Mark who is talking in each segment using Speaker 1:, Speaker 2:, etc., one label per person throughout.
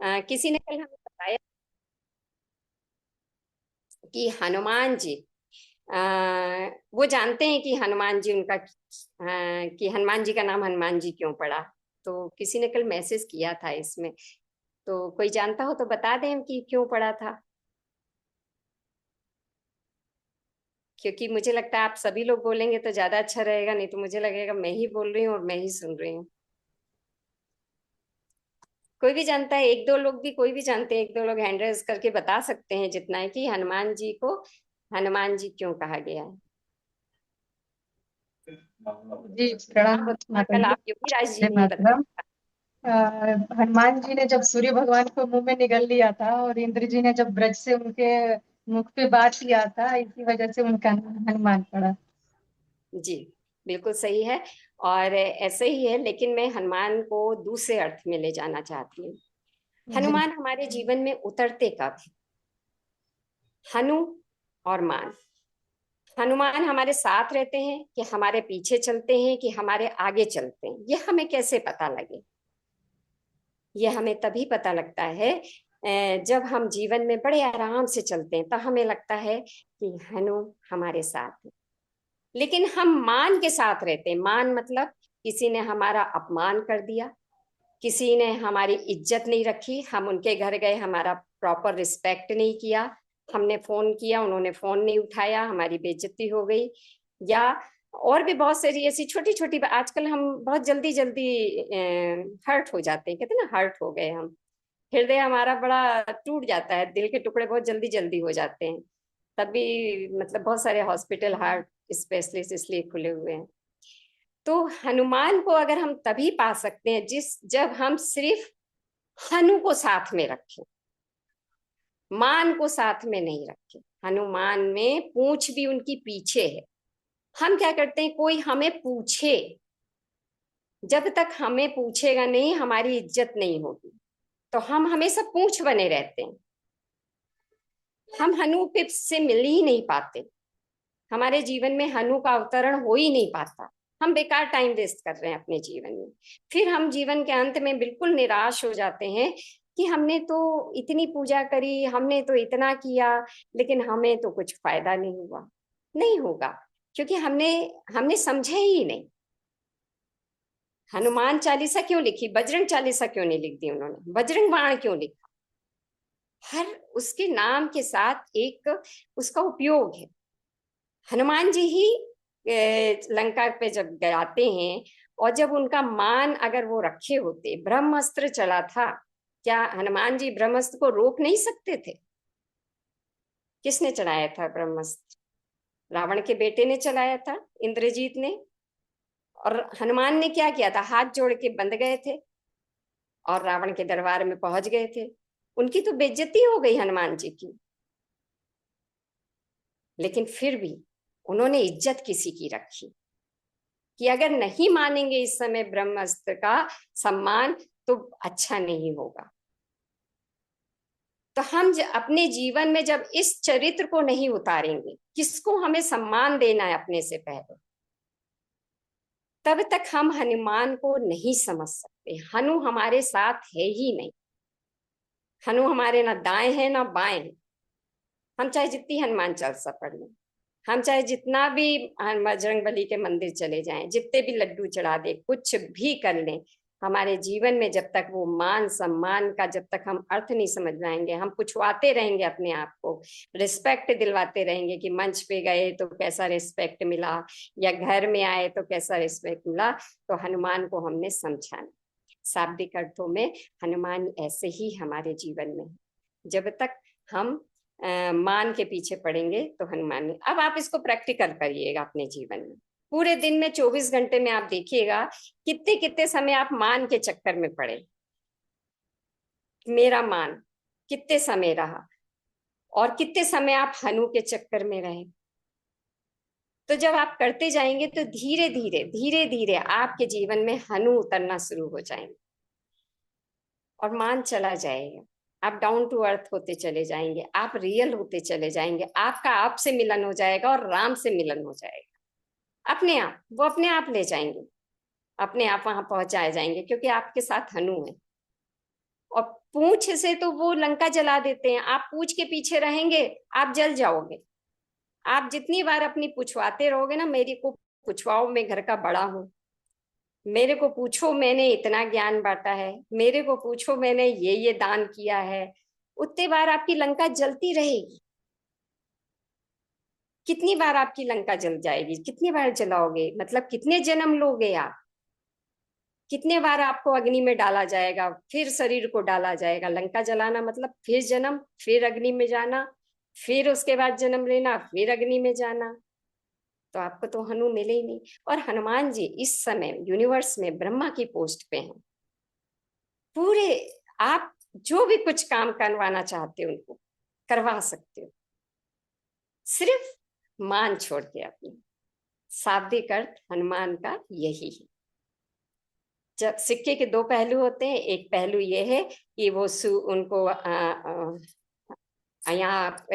Speaker 1: किसी ने कल हमें बताया कि हनुमान जी, आ, वो जानते हैं कि हनुमान जी उनका कि हनुमान जी का नाम हनुमान जी क्यों पड़ा। तो किसी ने कल मैसेज किया था इसमें, तो कोई जानता हो तो बता दें कि क्यों पड़ा था। क्योंकि मुझे लगता है आप सभी लोग बोलेंगे तो ज्यादा अच्छा रहेगा, नहीं तो मुझे लगेगा मैं ही बोल रही हूँ और मैं ही सुन रही हूँ। कोई भी जानता है, एक दो लोग भी, कोई भी जानते हैं, एक दो लोग हैंड रेज करके बता सकते हैं जितना है कि हनुमान जी को हनुमान जी क्यों कहा गया है।
Speaker 2: जी,
Speaker 1: हाँ
Speaker 2: प्रणाम
Speaker 1: बताओ,
Speaker 2: माता
Speaker 1: कल
Speaker 2: जी।
Speaker 1: आप योगीराज जी
Speaker 2: जय
Speaker 1: ने बताया
Speaker 2: मातरम।
Speaker 1: था।
Speaker 2: हनुमान जी ने जब सूर्य भगवान को मुंह में निगल लिया था और इंद्र जी ने जब ब्रज से उनके मुख पे बात किया था, इसी वजह से उनका नाम हनुमान पड़ा।
Speaker 1: जी, बिल्कुल सही है। और ऐसे ही है, लेकिन मैं हनुमान को दूसरे अर्थ में ले जाना चाहती हूँ।
Speaker 2: जी।
Speaker 1: हनुमान हमारे जीवन में उतरते कब है? हनु और मान। हनुमान हमारे साथ रहते हैं कि हमारे पीछे चलते हैं कि हमारे आगे चलते हैं, ये हमें कैसे पता लगे? ये हमें तभी पता लगता है जब हम जीवन में बड़े आराम से चलते हैं, तब हमें लगता है कि हनु हमारे साथ है। लेकिन हम मान के साथ रहते हैं। मान मतलब किसी ने हमारा अपमान कर दिया, किसी ने हमारी इज्जत नहीं रखी, हम उनके घर गए, हमारा प्रॉपर रिस्पेक्ट नहीं किया, हमने फोन किया, उन्होंने फोन नहीं उठाया, हमारी बेइज्जती हो गई। या और भी बहुत सारी ऐसी छोटी छोटी, आजकल हम बहुत जल्दी जल्दी हर्ट हो जाते हैं, कहते हैं ना, हर्ट हो गए हम, हृदय हमारा बड़ा टूट जाता है, दिल के टुकड़े बहुत जल्दी जल्दी हो जाते हैं। तभी मतलब बहुत सारे हॉस्पिटल हार्ट स्पेशलिस्ट इसलिए खुले हुए हैं। तो हनुमान को अगर हम तभी पा सकते हैं जिस जब हम सिर्फ हनु को साथ में रखें, मान को साथ में नहीं रखें। हनुमान में पूंछ भी उनकी पीछे है। हम क्या करते हैं, कोई हमें पूछे, जब तक हमें पूछेगा नहीं हमारी इज्जत नहीं होगी, तो हम हमेशा पूंछ बने रहते हैं। हम हनु पे से मिल ही नहीं पाते, हमारे जीवन में हनु का अवतरण हो ही नहीं पाता। हम बेकार टाइम वेस्ट कर रहे हैं अपने जीवन में। फिर हम जीवन के अंत में बिल्कुल निराश हो जाते हैं कि हमने तो इतनी पूजा करी, हमने तो इतना किया, लेकिन हमें तो कुछ फायदा नहीं हुआ। नहीं होगा, क्योंकि हमने हमने समझे ही नहीं। हनुमान चालीसा क्यों लिखी, बजरंग चालीसा क्यों नहीं लिख दी उन्होंने, बजरंग बाण क्यों लिखा? हर उसके नाम के साथ एक उसका उपयोग है। हनुमान जी ही लंका पे जब जाते हैं, और जब उनका मान अगर वो रखे होते, ब्रह्मास्त्र चला था, क्या हनुमान जी ब्रह्मास्त्र को रोक नहीं सकते थे? किसने चलाया था ब्रह्मास्त्र? रावण के बेटे ने चलाया था, इंद्रजीत ने। और हनुमान ने क्या किया था, हाथ जोड़ के बंध गए थे और रावण के दरबार में पहुंच गए थे। उनकी तो बेइज्जती हो गई हनुमान जी की, लेकिन फिर भी उन्होंने इज्जत किसी की रखी कि अगर नहीं मानेंगे इस समय ब्रह्मास्त्र का सम्मान, तो अच्छा नहीं होगा। तो हम अपने जीवन में जब इस चरित्र को नहीं उतारेंगे, किसको हमें सम्मान देना है अपने से पहले, तब तक हम हनुमान को नहीं समझ सकते। हनु हमारे साथ है ही नहीं। हनु हमारे ना दाएं है ना बाएं है। हम चाहे जितनी हनुमान चालीसा पढ़ लें, हम चाहे जितना भी बजरंग बली के मंदिर चले जाएं, जितने भी लड्डू चढ़ा दे, कुछ भी कर लें, हमारे जीवन में जब तक वो मान सम्मान का जब तक हम अर्थ नहीं समझ पाएंगे, हम पूछवाते रहेंगे अपने आप को, रिस्पेक्ट दिलवाते रहेंगे कि मंच पे गए तो कैसा रिस्पेक्ट मिला, या घर में आए तो कैसा रिस्पेक्ट मिला, तो हनुमान को हमने समझा नहीं। शाब्दिक अर्थों में हनुमान ऐसे ही हमारे जीवन में है। जब तक हम मान के पीछे पड़ेंगे तो हनुमान नहीं। अब आप इसको प्रैक्टिकल करिएगा अपने जीवन में। पूरे दिन में 24 घंटे में आप देखिएगा कितने कितने समय आप मान के चक्कर में पड़े। मेरा मान कितने समय रहा, और कितने समय आप हनु के चक्कर में रहे। तो जब आप करते जाएंगे तो धीरे धीरे धीरे धीरे आपके जीवन में हनु उतरना शुरू हो जाएंगे और मान चला जाएगा। आप डाउन टू अर्थ होते चले जाएंगे, आप रियल होते चले जाएंगे, आपका आपसे मिलन हो जाएगा और राम से मिलन हो जाएगा। अपने आप वो अपने आप ले जाएंगे, अपने आप वहां पहुंचाए जाएंगे, क्योंकि आपके साथ हनु है। और पूंछ से तो वो लंका जला देते हैं। आप पूंछ के पीछे रहेंगे, आप जल जाओगे। आप जितनी बार अपनी पूछवाते रहोगे ना, मेरी को पूछवाओ, मैं घर का बड़ा हूं, मेरे को पूछो मैंने इतना ज्ञान बांटा है, मेरे को पूछो मैंने ये दान किया है, उतनी बार आपकी लंका जलती रहेगी। कितनी बार आपकी लंका जल जाएगी, कितनी बार जलाओगे, मतलब कितने जन्म लोगे आप। कितने बार आपको अग्नि में डाला जाएगा, फिर शरीर को डाला जाएगा। लंका जलाना मतलब फिर जन्म, फिर अग्नि में जाना, फिर उसके बाद जन्म लेना, फिर अग्नि में जाना। तो आपको तो हनु मिले ही नहीं। और हनुमान जी इस समय यूनिवर्स में ब्रह्मा की पोस्ट पे हैं। पूरे, आप जो भी कुछ काम करवाना चाहते हो उनको करवा सकते हो, सिर्फ मान छोड़ के अपनी। शाब्दिक अर्थ हनुमान का यही है। जब सिक्के के दो पहलू होते हैं, एक पहलू ये है कि वो उनको यहाँ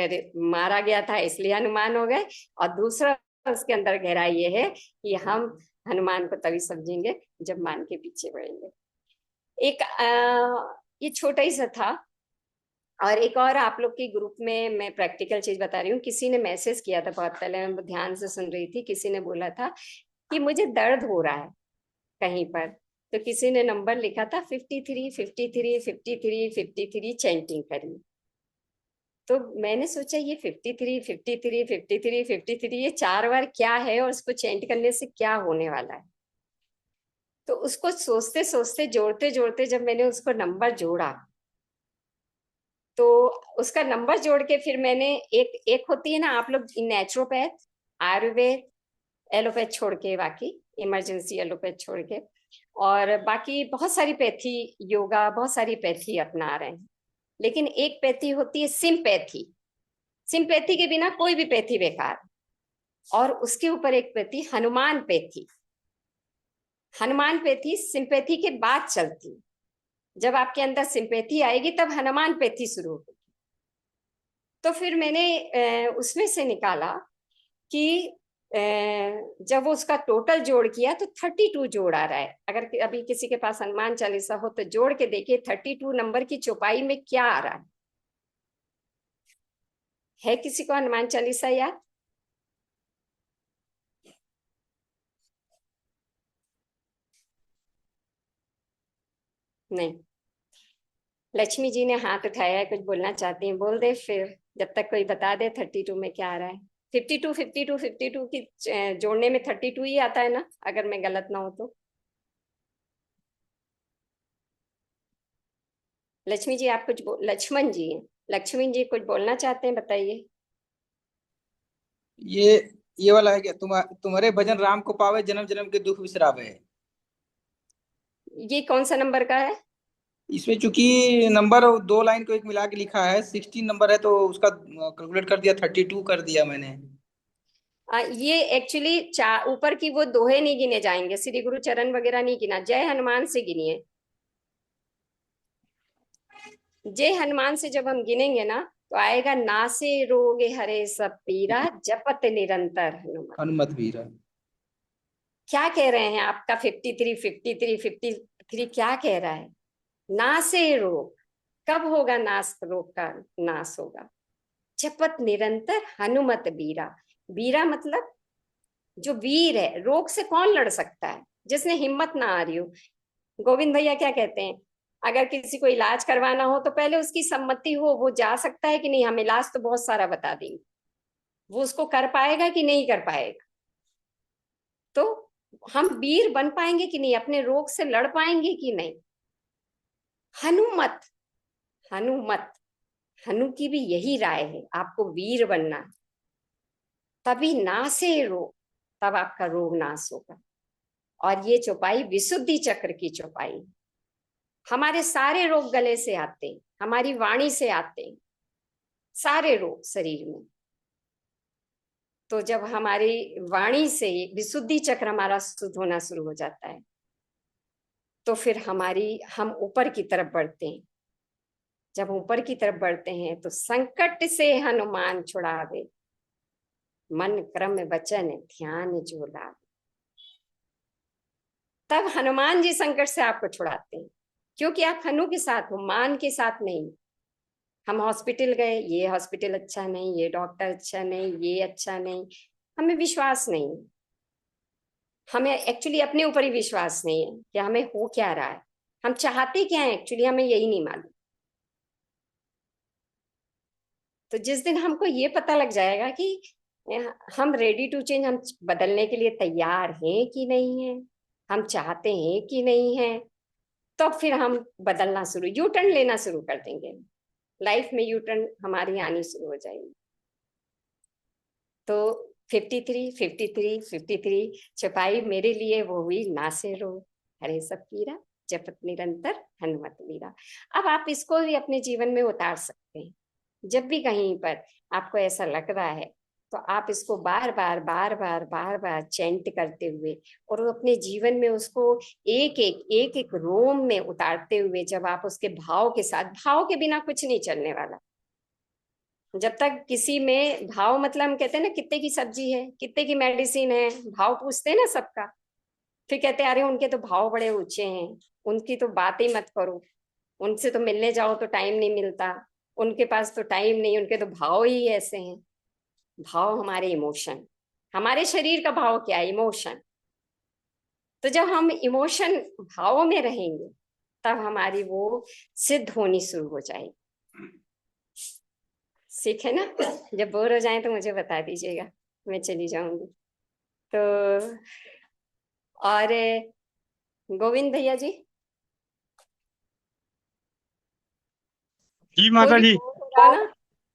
Speaker 1: मारा गया था इसलिए हनुमान हो गए, और दूसरा उसके अंदर गहराई ये है कि हम हनुमान को तभी समझेंगे जब मान के पीछे बढ़ेंगे। एक ये छोटा ही सा था। और एक और आप लोग के ग्रुप में मैं प्रैक्टिकल चीज बता रही हूँ। किसी ने मैसेज किया था बहुत पहले, मैं ध्यान से सुन रही थी। किसी ने बोला था कि मुझे दर्द हो रहा है कहीं पर। तो किसी ने नंबर लिखा था 53 53 53 53, चैंटिंग करी। तो मैंने सोचा ये 53 53 53 53 ये 4 बार क्या है, और उसको चैंट करने से क्या होने वाला है। तो उसको सोचते सोचते, जोड़ते जोड़ते जब मैंने उसको नंबर जोड़ा, तो उसका नंबर जोड़ के फिर मैंने एक एक होती है ना आप लोग नेचुरोपैथ, आयुर्वेद, एलोपैथ छोड़ के, बाकी इमरजेंसी एलोपैथ छोड़ के, और बाकी बहुत सारी पैथी, योगा, बहुत सारी पैथी अपना रहे हैं। लेकिन एक पैथी होती है सिम्पैथी। सिम्पैथी के बिना कोई भी पैथी बेकार। और उसके ऊपर एक pathy Hanuman pathy. Hanuman pathy sympathy के बाद चलती। जब आपके अंदर सिंपैथी आएगी तब हनुमान पैथी शुरू होगी। तो फिर मैंने उसमें से निकाला कि जब वो उसका टोटल जोड़ किया तो 32 जोड़ आ रहा है। अगर अभी किसी के पास हनुमान चालीसा हो तो जोड़ के देखिए 32 नंबर की चौपाई में क्या आ रहा है किसी को हनुमान चालीसा याद? नहीं। लक्ष्मी जी ने हाथ उठाया है, कुछ बोलना चाहती हैं, बोल दे फिर, जब तक कोई बता दे 32 में क्या आ रहा है। 52 52 52 की जोड़ने में 32 ही आता है ना, अगर मैं गलत ना हो तो। लक्ष्मी जी आप कुछ लक्ष्मण जी हैं, लक्ष्मण जी कुछ बोलना चाहते हैं, बताइए।
Speaker 3: ये ये वाला है क्या? तुम्हारे भजन राम को पावे, जन्म जन्म के दुख बिसरावे।
Speaker 1: ये कौन सा नंबर का है?
Speaker 3: इसमें चूंकि नंबर 2 लाइन को एक मिला के लिखा है, 16 नंबर है, तो उसका कैलकुलेट कर दिया, 32 कर दिया मैंने।
Speaker 1: ये एक्चुअली ऊपर की वो दोहे नहीं गिने जाएंगे, श्री गुरु चरण वगैरह नहीं गिना, जय हनुमान से गिनिए। जय हनुमान से जब हम गिनेंगे ना, तो आएगा नासे रोगे हरे सब पीरा, जपत निरंतर हनुमान।
Speaker 3: हनुमत वीर।
Speaker 1: क्या कह रहे हैं आपका 53 53 53 क्या कह रहा है? नासे रोग। कब होगा नाश, रोग का नाश होगा? जपत निरंतर हनुमत बीरा। बीरा मतलब जो वीर है। रोग से कौन लड़ सकता है? जिसने हिम्मत ना आ रही हो। गोविंद भैया क्या कहते हैं, अगर किसी को इलाज करवाना हो तो पहले उसकी सम्मति हो, वो जा सकता है कि नहीं, हम इलाज तो बहुत सारा बता देंगे, वो उसको कर पाएगा कि नहीं कर पाएगा। तो हम वीर बन पाएंगे कि नहीं, अपने रोग से लड़ पाएंगे कि नहीं। हनुमत, हनुमत, हनु की भी यही राय है, आपको वीर बनना है। तभी नासे रोग, तब आपका रोग नाश होगा। और ये चौपाई विशुद्धि चक्र की चौपाई। हमारे सारे रोग गले से आते हैं, हमारी वाणी से आते हैं, सारे रोग शरीर में। तो जब हमारी वाणी से विशुद्धि चक्र हमारा शुद्ध होना शुरू हो जाता है, तो फिर हम ऊपर की तरफ बढ़ते हैं। जब ऊपर की तरफ बढ़ते हैं तो संकट से हनुमान छुड़ावे, मन क्रम वचन ध्यान जो लावे। तब हनुमान जी संकट से आपको छुड़ाते हैं। क्योंकि आप हनु के साथ हो, मान के साथ नहीं। हम हॉस्पिटल गए, ये हॉस्पिटल अच्छा नहीं, ये डॉक्टर अच्छा नहीं, ये अच्छा नहीं, हमें विश्वास नहीं है। हमें एक्चुअली अपने ऊपर ही विश्वास नहीं है कि हमें हो क्या रहा है, हम चाहते क्या है एक्चुअली, हमें यही नहीं मालूम। तो जिस दिन हमको ये पता लग जाएगा कि हम रेडी टू चेंज, हम बदलने के लिए तैयार हैं कि नहीं है, हम चाहते हैं कि नहीं है, तो फिर हम बदलना शुरू, यू टर्न लेना शुरू कर देंगे। लाइफ में यू टर्न हमारी आनी शुरू हो जाएगी। तो 53 53 53 छपाई मेरे लिए वो हुई नासे रो, हरे सब पीरा, जपत निरंतर हनुमत मीरा। अब आप इसको भी अपने जीवन में उतार सकते हैं। जब भी कहीं पर आपको ऐसा लग रहा है तो आप इसको बार बार बार बार बार बार चैंट करते हुए और अपने जीवन में उसको एक एक रोम में उतारते हुए, जब आप उसके भाव के साथ, भाव के बिना कुछ नहीं चलने वाला। जब तक किसी में भाव, मतलब हम कहते हैं ना कितने की सब्जी है, कितने की मेडिसिन है, भाव पूछते हैं ना सबका, फिर कहते हैं अरे उनके तो भाव बड़े ऊंचे हैं, उनकी तो बात ही मत करो, उनसे तो मिलने जाओ तो टाइम नहीं मिलता, उनके पास तो टाइम नहीं, उनके तो भाव ही ऐसे हैं। भाव हमारे इमोशन, हमारे शरीर का भाव क्या है, इमोशन। तो जब हम इमोशन भावों में रहेंगे तब हमारी वो सिद्ध होनी शुरू हो जाएगी। ठीक है ना? जब बोर हो जाए तो मुझे बता दीजिएगा, मैं चली जाऊंगी। तो और गोविंद भैया जी,
Speaker 4: जी
Speaker 1: कोई
Speaker 4: माता
Speaker 1: भी
Speaker 4: जी।
Speaker 1: बोर हो रहा ना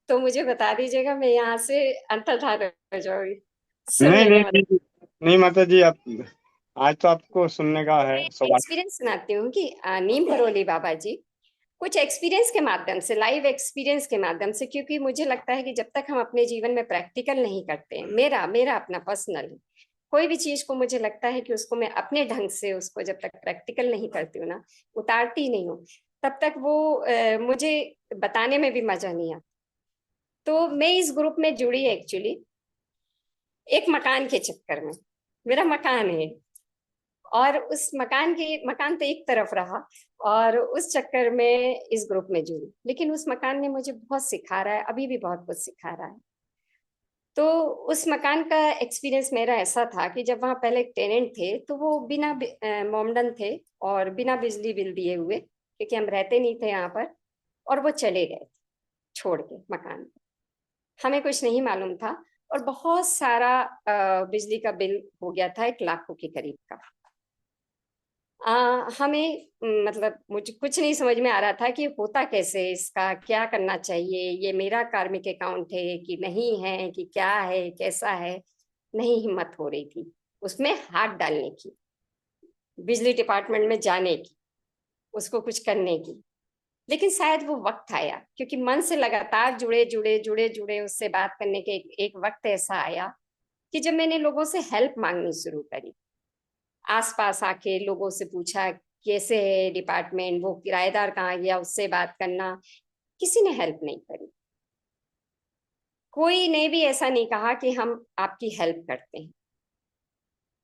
Speaker 1: तो मुझे बता दीजिएगा, मैं यहाँ से अंतर्धान हो जाऊंगी
Speaker 4: नहीं
Speaker 1: सुनने
Speaker 4: नहीं
Speaker 1: में। मतलब
Speaker 4: नहीं, नहीं माता जी, आप आज तो आपको सुनने का है सौभाग्य।
Speaker 1: एक्सपीरियंस सुनाती हूँ कि नीम भरोली बाबा जी, कुछ एक्सपीरियंस के माध्यम से, लाइव एक्सपीरियंस के माध्यम से, क्योंकि मुझे लगता है कि जब तक हम अपने जीवन में प्रैक्टिकल नहीं करते हैं, मेरा मेरा अपना पर्सनल, कोई भी चीज को मुझे लगता है कि उसको मैं अपने ढंग से उसको जब तक प्रैक्टिकल नहीं करती हूँ ना, उतारती नहीं हूँ, तब तक वो मुझे बताने में भी मजा नहीं आता। तो मैं इस ग्रुप में जुड़ी एक्चुअली एक मकान के चक्कर में। मेरा मकान है और उस मकान तो एक तरफ रहा, और उस चक्कर में इस ग्रुप में जुड़ी। लेकिन उस मकान ने मुझे बहुत सिखा रहा है, अभी भी बहुत कुछ सिखा रहा है। तो उस मकान का एक्सपीरियंस मेरा ऐसा था कि जब वहाँ पहले एक टेनेंट थे तो वो बिना मोमडन थे और बिना बिजली बिल दिए हुए, क्योंकि हम रहते नहीं थे यहाँ पर, और वो चले गए थे छोड़ के मकान। हमें कुछ नहीं मालूम था और बहुत सारा बिजली का बिल हो गया था, 1 लाख के करीब का। हमें मतलब मुझे कुछ नहीं समझ में आ रहा था कि होता कैसे, इसका क्या करना चाहिए, ये मेरा कार्मिक अकाउंट है कि नहीं है, कि क्या है कैसा है। नहीं हिम्मत हो रही थी उसमें हाथ डालने की, बिजली डिपार्टमेंट में जाने की, उसको कुछ करने की। लेकिन शायद वो वक्त आया, क्योंकि मन से लगातार जुड़े जुड़े जुड़े जुड़े उससे बात करने के एक वक्त ऐसा आया कि जब मैंने लोगों से हेल्प मांगनी शुरू करी, आसपास आके लोगों से पूछा कैसे है डिपार्टमेंट, वो किराएदार कहाँ गया, उससे बात करना, किसी ने हेल्प नहीं करी। कोई ने भी ऐसा नहीं कहा कि हम आपकी हेल्प करते हैं।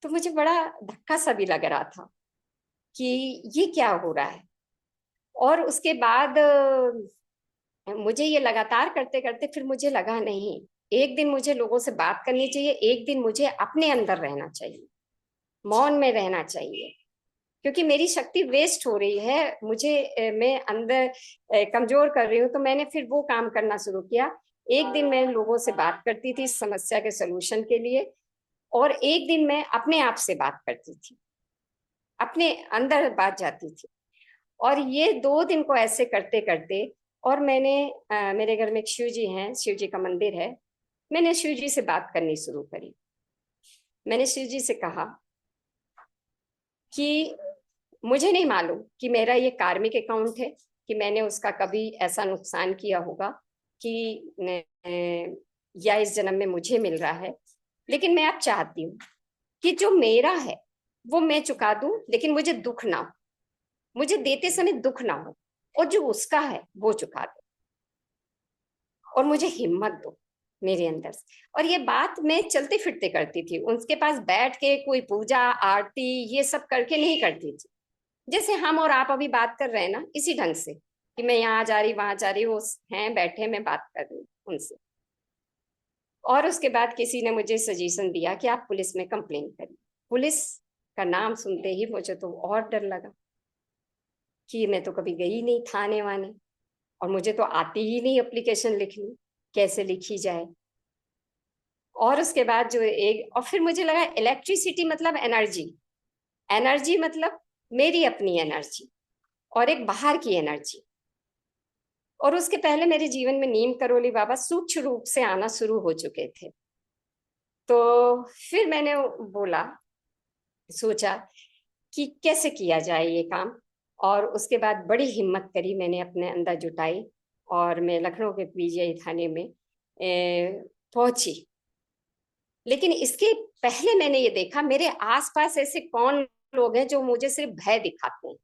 Speaker 1: तो मुझे बड़ा धक्का सा भी लग रहा था कि ये क्या हो रहा है। और उसके बाद मुझे ये लगातार करते करते फिर मुझे लगा नहीं, एक दिन मुझे लोगों से बात करनी चाहिए, एक दिन मुझे अपने अंदर रहना चाहिए, मौन में रहना चाहिए, क्योंकि मेरी शक्ति वेस्ट हो रही है, मुझे मैं अंदर कमजोर कर रही हूँ। तो मैंने फिर वो काम करना शुरू किया। एक दिन मैं लोगों से बात करती थी इस समस्या के सोल्यूशन के लिए, और एक दिन मैं अपने आप से बात करती थी, अपने अंदर बात जाती थी। और ये 2 दिन को ऐसे करते करते, और मैंने मेरे घर में एक शिव जी हैं, शिव जी का मंदिर है, मैंने शिव जी से बात करनी शुरू करी। मैंने शिव जी से कहा कि मुझे नहीं मालूम कि मेरा ये कार्मिक अकाउंट है, कि मैंने उसका कभी ऐसा नुकसान किया होगा कि या इस जन्म में मुझे मिल रहा है। लेकिन मैं अब चाहती हूँ कि जो मेरा है वो मैं चुका दूं, लेकिन मुझे दुख ना हो, मुझे देते समय दुख ना हो, और जो उसका है वो चुका दो, और मुझे हिम्मत दो मेरे अंदर से। और ये बात मैं चलते फिरते करती थी, उनके पास बैठ के कोई पूजा आरती ये सब करके नहीं करती थी। जैसे हम और आप अभी बात कर रहे हैं ना, इसी ढंग से कि मैं यहाँ जा रही वहां जा रही, वो हैं बैठे, मैं बात कर रही हूँ उनसे। और उसके बाद किसी ने मुझे सजेशन दिया कि आप पुलिस में कंप्लेन करिए। पुलिस का नाम सुनते ही मुझे तो और डर लगा कि मैं तो कभी गई नहीं थाने वाने, और मुझे तो आती ही नहीं एप्लीकेशन लिखनी, कैसे लिखी जाए। और उसके बाद जो एक, और फिर मुझे लगा इलेक्ट्रिसिटी मतलब एनर्जी, एनर्जी मतलब मेरी अपनी एनर्जी और एक बाहर की एनर्जी। और उसके पहले मेरे जीवन में नीम करोली बाबा सूक्ष्म रूप से आना शुरू हो चुके थे। तो फिर मैंने बोला, सोचा कि कैसे किया जाए ये काम। और उसके बाद बड़ी हिम्मत करी, मैंने अपने अंदर जुटाई और मैं लखनऊ के पीजीआई थाने में पहुंची। लेकिन इसके पहले मैंने ये देखा मेरे आसपास ऐसे कौन लोग हैं जो मुझे सिर्फ भय दिखाते हैं।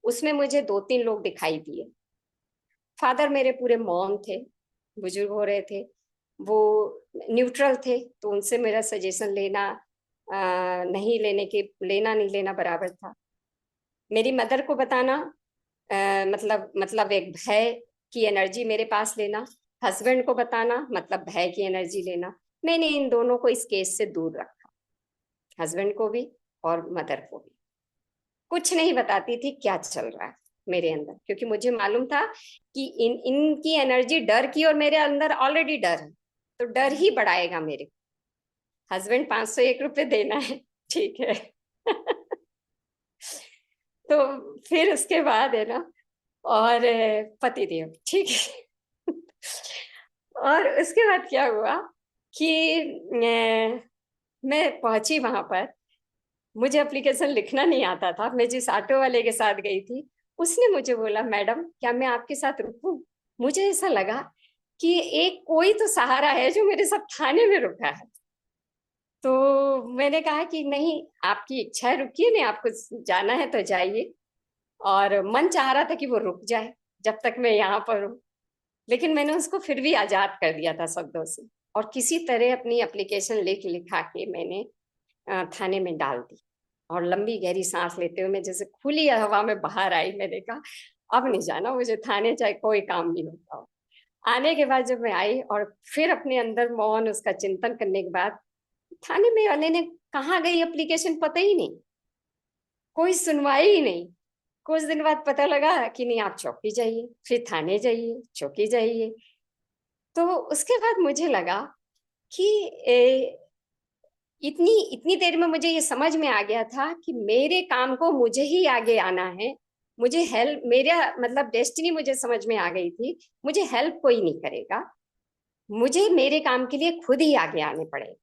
Speaker 1: उसमें मुझे 2-3 लोग दिखाई दिए। फादर मेरे पूरे मौन थे, बुजुर्ग हो रहे थे, वो न्यूट्रल थे, तो उनसे मेरा सजेशन लेना नहीं लेने के, लेना नहीं लेना बराबर था। मेरी मदर को बताना मतलब एक भय की एनर्जी मेरे पास लेना, हस्बैंड को बताना मतलब भय की एनर्जी लेना। मैंने इन दोनों को इस केस से दूर रखा, हस्बैंड को भी और मदर को भी। कुछ नहीं बताती थी क्या चल रहा है मेरे अंदर, क्योंकि मुझे मालूम था कि इनकी एनर्जी डर की, और मेरे अंदर ऑलरेडी डर है, तो डर ही बढ़ाएगा मेरे। हस्बैंड 501 रुपये देना है, ठीक है। तो फिर उसके बाद है ना, और पति देव, ठीक है। और उसके बाद क्या हुआ कि मैं पहुंची वहां पर। मुझे एप्लीकेशन लिखना नहीं आता था। मैं जिस ऑटो वाले के साथ गई थी, उसने मुझे बोला, मैडम क्या मैं आपके साथ रुकूं? मुझे ऐसा लगा कि एक कोई तो सहारा है जो मेरे साथ थाने में रुका है। तो मैंने कहा कि नहीं, आपकी इच्छा है रुकिए, नहीं आपको जाना है तो जाइए। और मन चाह रहा था कि वो रुक जाए जब तक मैं यहाँ पर हूँ, लेकिन मैंने उसको फिर भी आजाद कर दिया था शब्दों से। और किसी तरह अपनी एप्लीकेशन लिखा के मैंने थाने में डाल दी। और लंबी गहरी सांस लेते हुए मैं जैसे खुली हवा में बाहर आई। मैंने कहा अब नहीं जाना मुझे थाने, चाहे कोई काम भी होता हो। आने के बाद जब मैं आई और फिर अपने अंदर मौन उसका चिंतन करने के बाद, थाने में वाले ने कहाँ गई एप्लीकेशन पता ही नहीं, कोई सुनवाई ही नहीं। कुछ दिन बाद पता लगा कि नहीं आप चौकी जाइए, फिर थाने जाइए, चौकी जाइए। तो उसके बाद मुझे लगा कि इतनी इतनी देर में मुझे ये समझ में आ गया था कि मेरे काम को मुझे ही आगे आना है। मुझे हेल्प, मेरा मतलब डेस्टिनी मुझे समझ में आ गई थी। मुझे हेल्प कोई नहीं करेगा, मुझे मेरे काम के लिए खुद ही आगे आने पड़ेगा।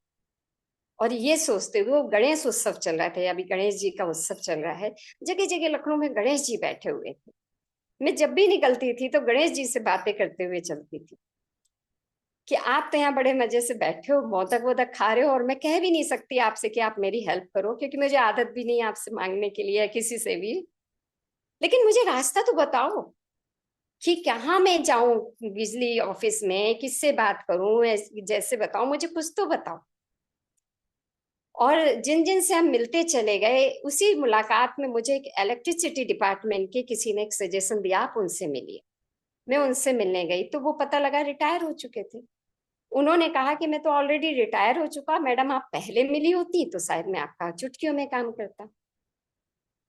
Speaker 1: और ये सोचते हुए वो गणेश उत्सव चल रहा था, अभी गणेश जी का उत्सव चल रहा है, जगह जगह लखनऊ में गणेश जी बैठे हुए थे। मैं जब भी निकलती थी तो गणेश जी से बातें करते हुए चलती थी कि आप तो यहाँ बड़े मजे से बैठे हो, मोदक वोदक खा रहे हो, और मैं कह भी नहीं सकती आपसे कि आप मेरी हेल्प करो, क्योंकि मुझे आदत भी नहीं है आपसे मांगने के लिए किसी से भी। लेकिन मुझे रास्ता तो बताओ कि कहाँ मैं जाऊं, बिजली ऑफिस में किससे बात करूं, जैसे बताओ, मुझे कुछ तो बताओ। और जिन जिन से हम मिलते चले गए, उसी मुलाकात में मुझे एक इलेक्ट्रिसिटी डिपार्टमेंट के किसी ने एक सजेशन दिया, आप उनसे मिलिए। मैं उनसे मिलने गई तो वो पता लगा रिटायर हो चुके थे। उन्होंने कहा कि मैं तो ऑलरेडी रिटायर हो चुका, मैडम आप पहले मिली होती तो शायद मैं आपका चुटकियों में काम करता।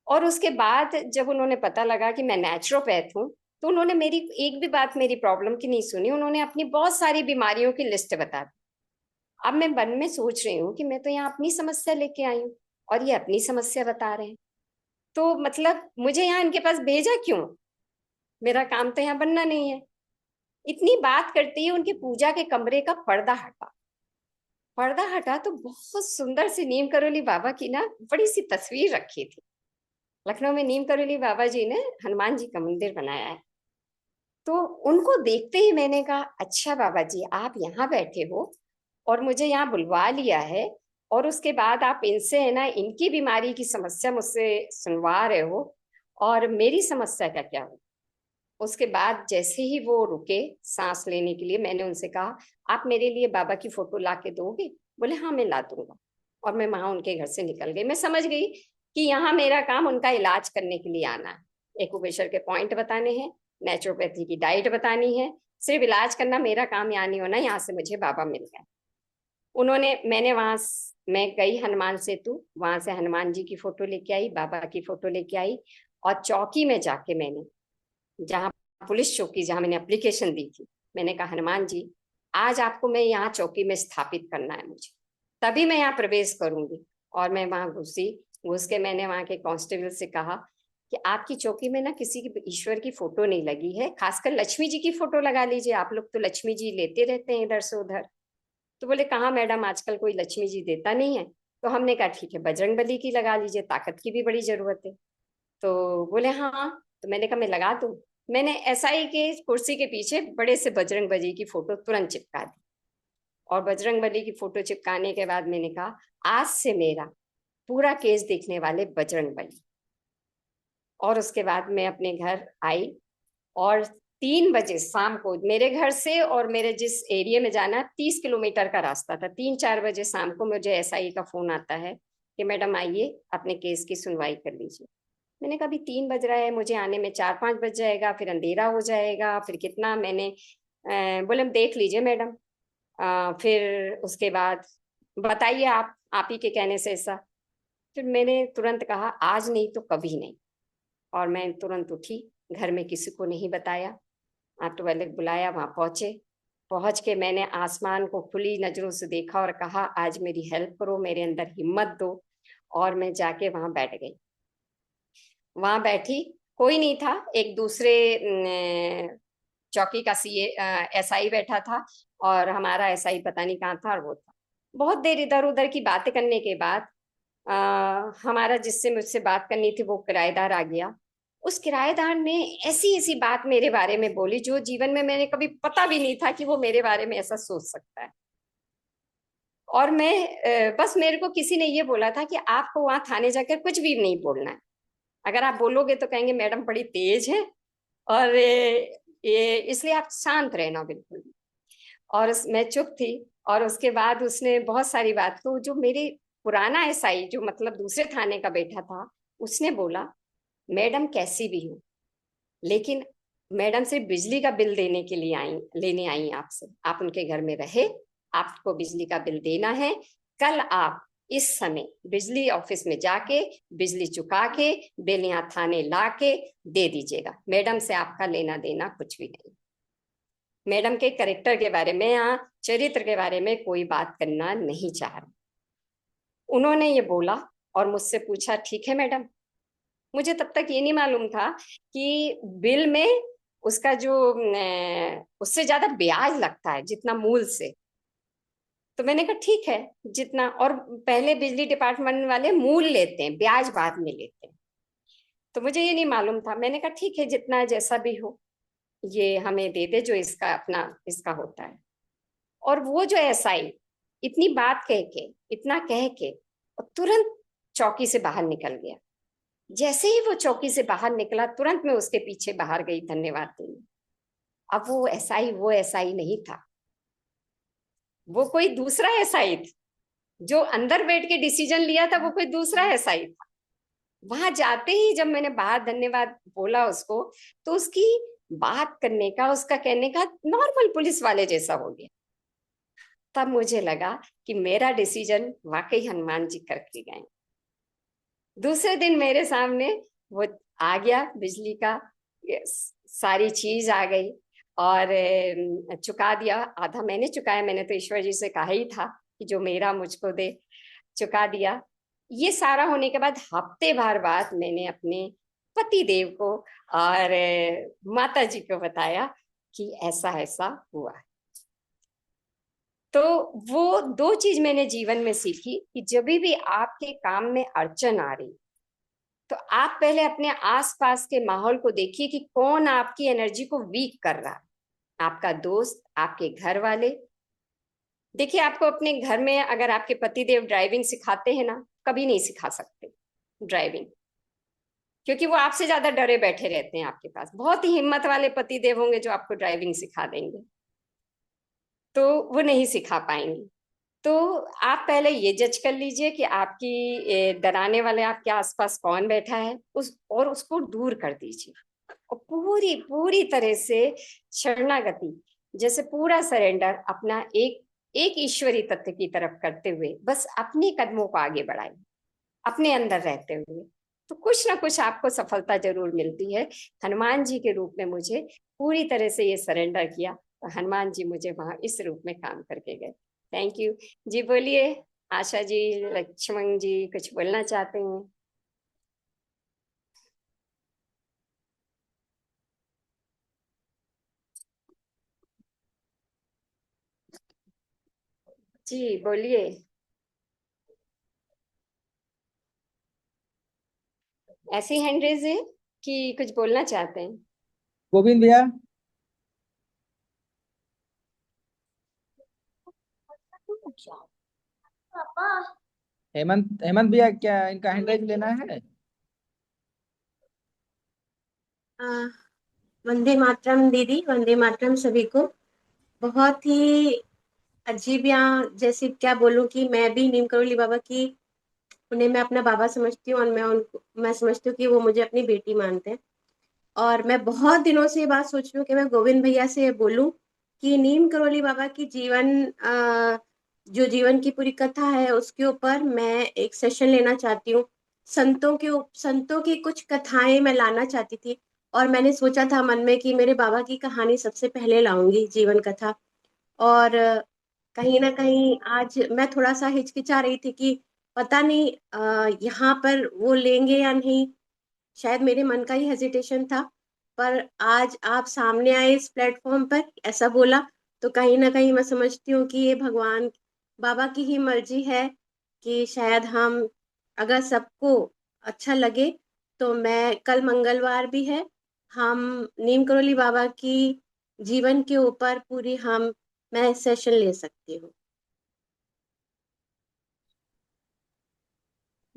Speaker 1: और उसके बाद जब उन्होंने पता लगा कि मैं नेचुरोपैथ हूँ, तो उन्होंने मेरी एक भी बात मेरी प्रॉब्लम की नहीं सुनी। उन्होंने अपनी बहुत सारी बीमारियों की लिस्ट बता दी। अब मैं मन में सोच रही हूँ कि मैं तो यहाँ अपनी समस्या लेके आई हूँ और ये अपनी समस्या बता रहे हैं, तो मतलब मुझे यहाँ इनके पास भेजा क्यों? मेरा काम तो यहाँ बनना नहीं है। इतनी बात करते ही उनके पूजा के कमरे का पर्दा हटा। पर्दा हटा तो बहुत सुंदर सी नीम करोली बाबा की ना बड़ी सी तस्वीर रखी थी। लखनऊ में नीम करोली बाबा जी ने हनुमान जी का मंदिर बनाया है। तो उनको देखते ही मैंने कहा, अच्छा बाबा जी आप यहाँ बैठे हो और मुझे यहाँ बुलवा लिया है, और उसके बाद आप इनसे है ना इनकी बीमारी की समस्या मुझसे सुनवा रहे हो, और मेरी समस्या का क्या हो? उसके बाद जैसे ही वो रुके सांस लेने के लिए, मैंने उनसे कहा आप मेरे लिए बाबा की फोटो ला के दोगे? बोले हाँ मैं ला दूंगा। और मैं वहां उनके घर से निकल गई। मैं समझ गई कि यहाँ मेरा काम उनका इलाज करने के लिए आना है, एक्यूप्रेशर के पॉइंट बताने हैं, नेचुरोपैथी की डाइट बतानी है, सिर्फ इलाज करना मेरा काम यहाँ नहीं होना। यहाँ से मुझे बाबा मिल गए। मैंने मैं गई हनुमान सेतु, वहां से हनुमान जी की फोटो लेके आई, बाबा की फोटो लेके आई, और चौकी में जाके मैंने, जहाँ पुलिस चौकी जहाँ मैंने एप्लीकेशन दी थी, मैंने कहा हनुमान जी आज आपको मैं यहाँ चौकी में स्थापित करना है मुझे, तभी मैं यहाँ प्रवेश करूंगी। और मैं वहां घुस के मैंने वहां के कांस्टेबल से कहा कि आपकी चौकी में ना किसी की ईश्वर की फोटो नहीं लगी है, खासकर लक्ष्मी जी की फोटो लगा लीजिए, आप लोग तो लक्ष्मी जी लेते रहते हैं इधर से उधर। तो बोले कहाँ मैडम, आजकल कोई लक्ष्मी जी देता नहीं है। तो हमने कहा ठीक है, बजरंग बली की लगा लीजिए, ताकत की भी बड़ी जरूरत है। तो बोले हाँ। तो मैंने कहा मैं लगा दूं। मैंने एसआई के कुर्सी के पीछे बड़े से बजरंग बली की फोटो तुरंत चिपका दी, और बजरंग बली की फोटो चिपकाने के बाद मैंने कहा आज से मेरा पूरा केस देखने वाले बजरंग बली। और उसके बाद मैं अपने घर आई, और 3 बजे शाम को, मेरे घर से और मेरे जिस एरिया में जाना 30 किलोमीटर का रास्ता था, 3-4 बजे शाम को मुझे एसआई का फोन आता है कि मैडम आइए अपने केस की सुनवाई कर लीजिए। मैंने कहा अभी 3 बज रहा है, मुझे आने में 4-5 बज जाएगा, फिर अंधेरा हो जाएगा, फिर कितना। मैंने बोले देख लीजिए मैडम, फिर उसके बाद बताइए आप ही के कहने से ऐसा। फिर मैंने तुरंत कहा आज नहीं तो कभी नहीं, और मैं तुरंत उठी, घर में किसी को नहीं बताया, ऑटो वाले को बुलाया, वहां पहुंच के मैंने आसमान को खुली नजरों से देखा और कहा आज मेरी हेल्प करो, मेरे अंदर हिम्मत दो। और मैं जाके वहां बैठ गई। वहां बैठी, कोई नहीं था, एक दूसरे चौकी का सीए एसआई बैठा था, और हमारा एसआई पता नहीं कहाँ था, और वो था। बहुत देर इधर उधर की बातें करने के बाद हमारा जिससे मुझसे बात करनी थी वो किराएदार आ गया। उस किराएदार ने ऐसी ऐसी बात मेरे बारे में बोली जो जीवन में मैंने कभी पता भी नहीं था कि वो मेरे बारे में ऐसा सोच सकता है। और मैं बस मेरे को किसी ने ये बोला था कि आपको वहां थाने जाकर कुछ भी नहीं बोलना है, अगर आप बोलोगे तो कहेंगे मैडम बड़ी तेज है, और ये इसलिए आप शांत रहना बिल्कुल। और मैं चुप थी। और उसके बाद उसने बहुत सारी बात, तो जो मेरे पुराना एसआई जो मतलब दूसरे थाने का बैठा था, उसने बोला मैडम कैसी भी हो, लेकिन मैडम सिर्फ बिजली का बिल देने के लिए लेने आई आपसे, आप उनके घर में रहे, आपको बिजली का बिल देना है, कल आप इस समय बिजली ऑफिस में जाके बिजली चुका के बिल यहाँ थाने ला के दे दीजिएगा, मैडम से आपका लेना देना कुछ भी नहीं। मैडम के कैरेक्टर के बारे में या चरित्र के बारे में कोई बात करना नहीं चाह रहा। उन्होंने ये बोला और मुझसे पूछा ठीक है मैडम। मुझे तब तक ये नहीं मालूम था कि बिल में उसका जो उससे ज्यादा ब्याज लगता है जितना मूल से। तो मैंने कहा ठीक है जितना, और पहले बिजली डिपार्टमेंट वाले मूल लेते हैं, ब्याज बाद में लेते हैं। तो मुझे ये नहीं मालूम था। मैंने कहा ठीक है जितना जैसा भी हो ये हमें दे दे जो इसका अपना इसका होता है। और वो जो एसआई इतनी बात कह के, इतना कह के, और तुरंत चौकी से बाहर निकल गया। जैसे ही वो चौकी से बाहर निकला तुरंत मैं उसके पीछे बाहर गई धन्यवाद देने। अब वो एसआई नहीं था, वो कोई दूसरा एसआई था। जो अंदर बैठ के डिसीजन लिया था वो कोई दूसरा एसआई था। वहां जाते ही जब मैंने बाहर धन्यवाद बोला उसको, तो उसकी बात करने का, उसका कहने का नॉर्मल पुलिस वाले जैसा हो गया। तब मुझे लगा कि मेरा डिसीजन वाकई हनुमान जी करके गए। दूसरे दिन मेरे सामने वो आ गया, बिजली का सारी चीज आ गई और चुका दिया। आधा मैंने चुकाया, मैंने तो ईश्वर जी से कहा ही था कि जो मेरा मुझको दे, चुका दिया। ये सारा होने के बाद हफ्ते भर बाद मैंने अपने पति देव को और माता जी को बताया कि ऐसा ऐसा हुआ। तो वो 2 चीज मैंने जीवन में सीखी कि जब भी आपके काम में अड़चन आ रही तो आप पहले अपने आसपास के माहौल को देखिए कि कौन आपकी एनर्जी को वीक कर रहा है। आपका दोस्त, आपके घर वाले। देखिए आपको अपने घर में अगर आपके पतिदेव ड्राइविंग सिखाते हैं ना, कभी नहीं सिखा सकते ड्राइविंग, क्योंकि वो आपसे ज्यादा डरे बैठे रहते हैं आपके पास। बहुत ही हिम्मत वाले पतिदेव होंगे जो आपको ड्राइविंग सिखा देंगे, तो वो नहीं सिखा पाएंगे। तो आप पहले ये जज कर लीजिए कि आपकी डराने वाले आपके आसपास कौन बैठा है, उसको दूर कर दीजिए और पूरी पूरी तरह से शरणागति, जैसे पूरा सरेंडर अपना एक एक ईश्वरी तत्व की तरफ करते हुए बस अपने कदमों को आगे बढ़ाइए, अपने अंदर रहते हुए। तो कुछ ना कुछ आपको सफलता जरूर मिलती है। हनुमान जी के रूप में मुझे पूरी तरह से ये सरेंडर किया, तो हनुमान जी मुझे वहां इस रूप में काम करके गए। थैंक यू जी। बोलिए आशा जी, लक्ष्मण जी कुछ बोलना चाहते हैं? जी बोलिए। ऐसी हैंड रेज है कि कुछ बोलना चाहते हैं?
Speaker 3: गोविंद भैया। हेमंत हेमंत भैया, क्या इनका हैंडराइज लेना है?
Speaker 5: आ, वंदे मातरम दीदी, वंदे मातरम सभी को। बहुत ही अजीब, या जैसे क्या बोलूं कि मैं भी नीम करोली बाबा की, उन्हें मैं अपना बाबा समझती हूँ और मैं समझती हूँ कि वो मुझे अपनी बेटी मानते हैं। और मैं बहुत दिनों से ये बात सोच रही हूँ कि मैं गोविंद भैया से ये बोलूं कि नीम करोली बाबा की जो जीवन की पूरी कथा है उसके ऊपर मैं एक सेशन लेना चाहती हूँ। संतों की कुछ कथाएं मैं लाना चाहती थी, और मैंने सोचा था मन में कि मेरे बाबा की कहानी सबसे पहले लाऊंगी, जीवन कथा। और कहीं ना कहीं आज मैं थोड़ा सा हिचकिचा रही थी कि पता नहीं यहाँ पर वो लेंगे या नहीं। शायद मेरे मन का ही हेजिटेशन था। पर आज आप सामने आए इस प्लेटफॉर्म पर ऐसा बोला, तो कहीं ना कहीं मैं समझती हूँ कि ये भगवान बाबा की ही मर्जी है कि शायद हम, अगर सबको अच्छा लगे, तो मैं कल मंगलवार भी है, हम नीम करोली बाबा की जीवन के ऊपर पूरी मैं सेशन ले सकती हूँ।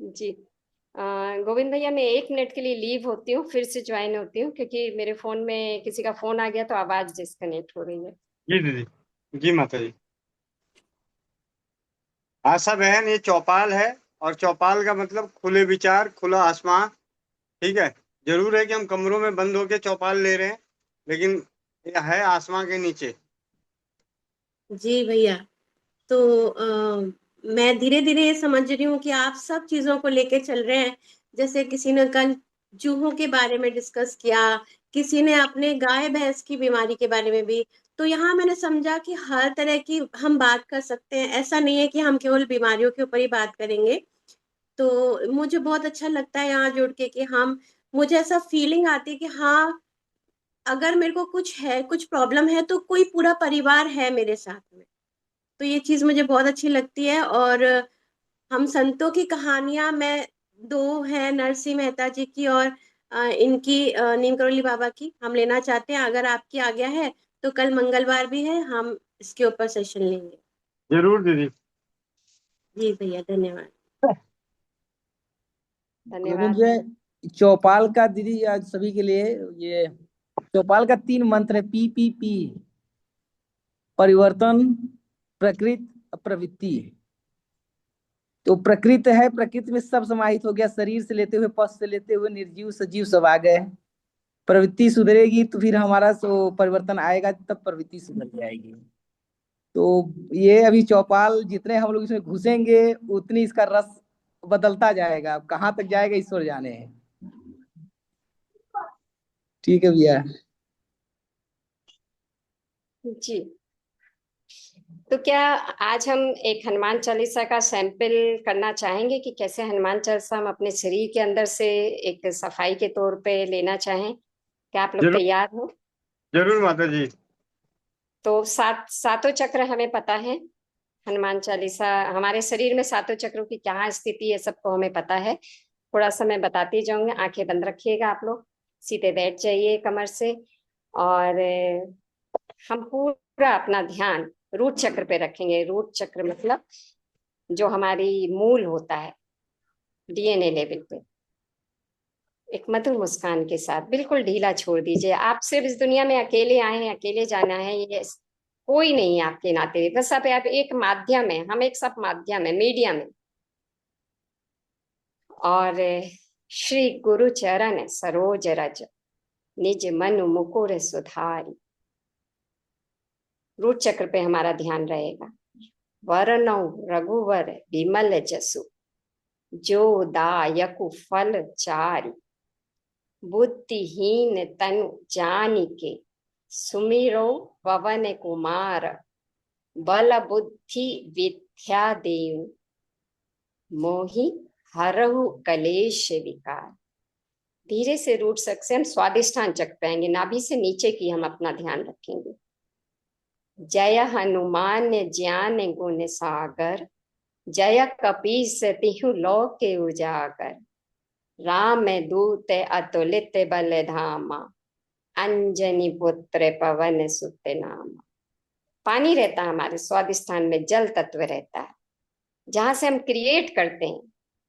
Speaker 1: जी गोविंद भैया, मैं 1 मिनट के लिए लीव होती हूँ, फिर से ज्वाइन होती हूँ, क्योंकि मेरे फोन में किसी का फोन आ गया तो आवाज डिस्कनेक्ट हो रही है।
Speaker 4: जी दीदी। जी माता जी। आशा बहन, ये चौपाल है, और चौपाल का मतलब खुले विचार, खुला आसमान। ठीक है। जरूर है कि हम कमरों में बंद होके चौपाल ले रहे हैं, लेकिन यह है आसमान के नीचे।
Speaker 5: जी भैया। तो मैं धीरे धीरे ये समझ रही हूँ कि आप सब चीजों को लेके चल रहे हैं। जैसे किसी ने कल चूहों के बारे में डिस्कस किया, किसी ने अपने गाय भैंस की बीमारी के बारे में भी। तो यहाँ मैंने समझा कि हर तरह की हम बात कर सकते हैं, ऐसा नहीं है कि हम केवल बीमारियों के ऊपर ही बात करेंगे। तो मुझे बहुत अच्छा लगता है यहाँ जुड़ के कि हम, मुझे ऐसा फीलिंग आती है कि हाँ, अगर मेरे को कुछ है, कुछ प्रॉब्लम है, तो कोई पूरा परिवार है मेरे साथ में। तो ये चीज मुझे बहुत अच्छी लगती है। और हम संतों की कहानियां, मैं दो हैं, नरसिंह मेहता जी की और इनकी नीम करोली बाबा की, हम लेना चाहते हैं। अगर आपकी आज्ञा है तो कल मंगलवार भी है, हम इसके ऊपर सेशन लेंगे।
Speaker 4: जरूर दीदी।
Speaker 5: जी भैया, धन्यवाद।
Speaker 1: धन्यवाद।
Speaker 3: गोविंद भैया, चौपाल का दीदी आज सभी के लिए, ये चौपाल का 3 मंत्र है, पी पी पी। परिवर्तन, प्रकृति, प्रवृत्ति। तो प्रकृति है, प्रकृति में सब समाहित हो गया, शरीर से लेते हुए, पश से लेते हुए, निर्जीव सजीव सब आ गए। प्रवृत्ति सुधरेगी तो फिर हमारा परिवर्तन आएगा, तब प्रवृत्ति सुधर जाएगी। तो ये अभी चौपाल जितने हम लोग इसमें घुसेंगे, उतनी इसका रस बदलता जाएगा। अब कहाँ तक जाएगा ईश्वर जाने है। ठीक है भैया।
Speaker 1: जी, तो क्या आज हम एक हनुमान चालीसा का सैंपल करना चाहेंगे कि कैसे हनुमान चालीसा हम अपने शरीर के अंदर से एक सफाई के तौर पे लेना चाहें? क्या आप लोग
Speaker 4: जरूर।
Speaker 1: तैयार हो?
Speaker 4: जरूर माता जी।
Speaker 1: तो सातों चक्र हमें पता है। हनुमान चालीसा, हमारे शरीर में सातों चक्रों की क्या स्थिति है सबको हमें पता है। थोड़ा सा मैं बताती जाऊंगी, आंखें बंद रखिएगा आप लोग, सीधे बैठ जाइए कमर से। और हम पूरा अपना ध्यान रूट चक्र पे रखेंगे। रूट चक्र मतलब जो हमारी मूल होता है, डीएनए लेवल पे। एक मधुर मुस्कान के साथ बिल्कुल ढीला छोड़ दीजिए। आप सिर्फ इस दुनिया में अकेले आए हैं, अकेले जाना है, ये कोई नहीं है आपके नाते, बस आप एक माध्यम है, हम एक सब माध्यम है, मीडियम है। और श्री गुरु चरण सरोज रज निज मनु मुकुर सुधारी, रूट चक्र पे हमारा ध्यान रहेगा। वरनौ रघुवर विमल जसु जो दायकु फल चारि, बुद्धिहीन तनु जानिके सुमिरो पवन कुमार, बल बुद्धि विद्या देव मोहि हरहु कलेश विकार। धीरे से रूट से हम स्वादिष्ठान चक पाएंगे, नाभि से नीचे की हम अपना ध्यान रखेंगे। जय हनुमान ज्ञान गुण सागर, जय कपीस तिहु लोके उजागर, राम दूत अतुलित बल धामा, अंजनी पुत्र पवन सुत नामा। पानी रहता है हमारे स्वादिष्ठान में, जल तत्व रहता है, जहां से हम क्रिएट करते हैं,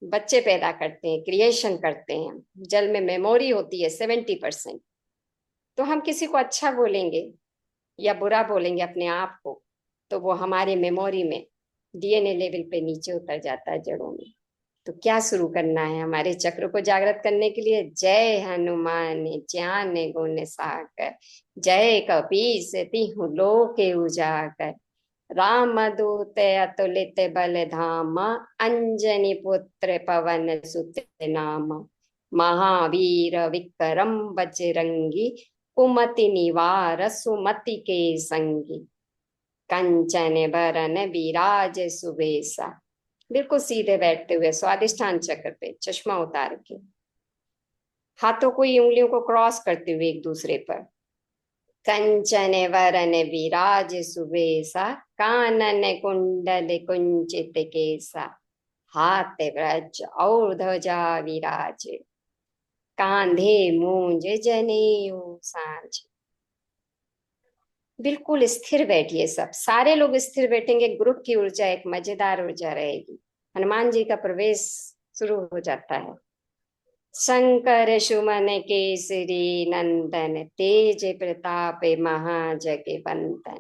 Speaker 1: बच्चे पैदा करते हैं, क्रिएशन करते हैं। जल में मेमोरी होती है 70%। तो हम किसी को अच्छा बोलेंगे या बुरा बोलेंगे अपने आप को, तो वो हमारे मेमोरी में डीएनए लेवल पे नीचे उतर जाता है, जड़ों में। तो क्या शुरू करना है हमारे चक्र को जागृत करने के लिए? जय हनुमान ज्ञान गुण सागर, जय कपीस तिहु लोके उजागर, राम दूत अतुलित बल धामा, अंजनी पुत्र पवन सुत नामा, महावीर विक्रम बजरंगी, कुमति निवार सुमति के संगी, कंचन बरन विराज सुबेसा। बिल्कुल सीधे बैठते हुए स्वादिष्ठान चक्र पे चश्मा उतार के, हाथों को उंगलियों को क्रॉस करते हुए एक दूसरे पर। कंचन वरन विराज सुबेसा, कानन कुंडल कुंचित केसा, हाथ व्रज और ध्वजा विराज, कांधे मूंज जनेऊ साँझ। बिल्कुल स्थिर बैठिए, सब सारे लोग स्थिर बैठेंगे। ग्रुप की ऊर्जा एक मजेदार ऊर्जा रहेगी। हनुमान जी का प्रवेश शुरू हो जाता है। शंकर सुमन केसरी नंदन, तेज प्रताप महाजगवंदन,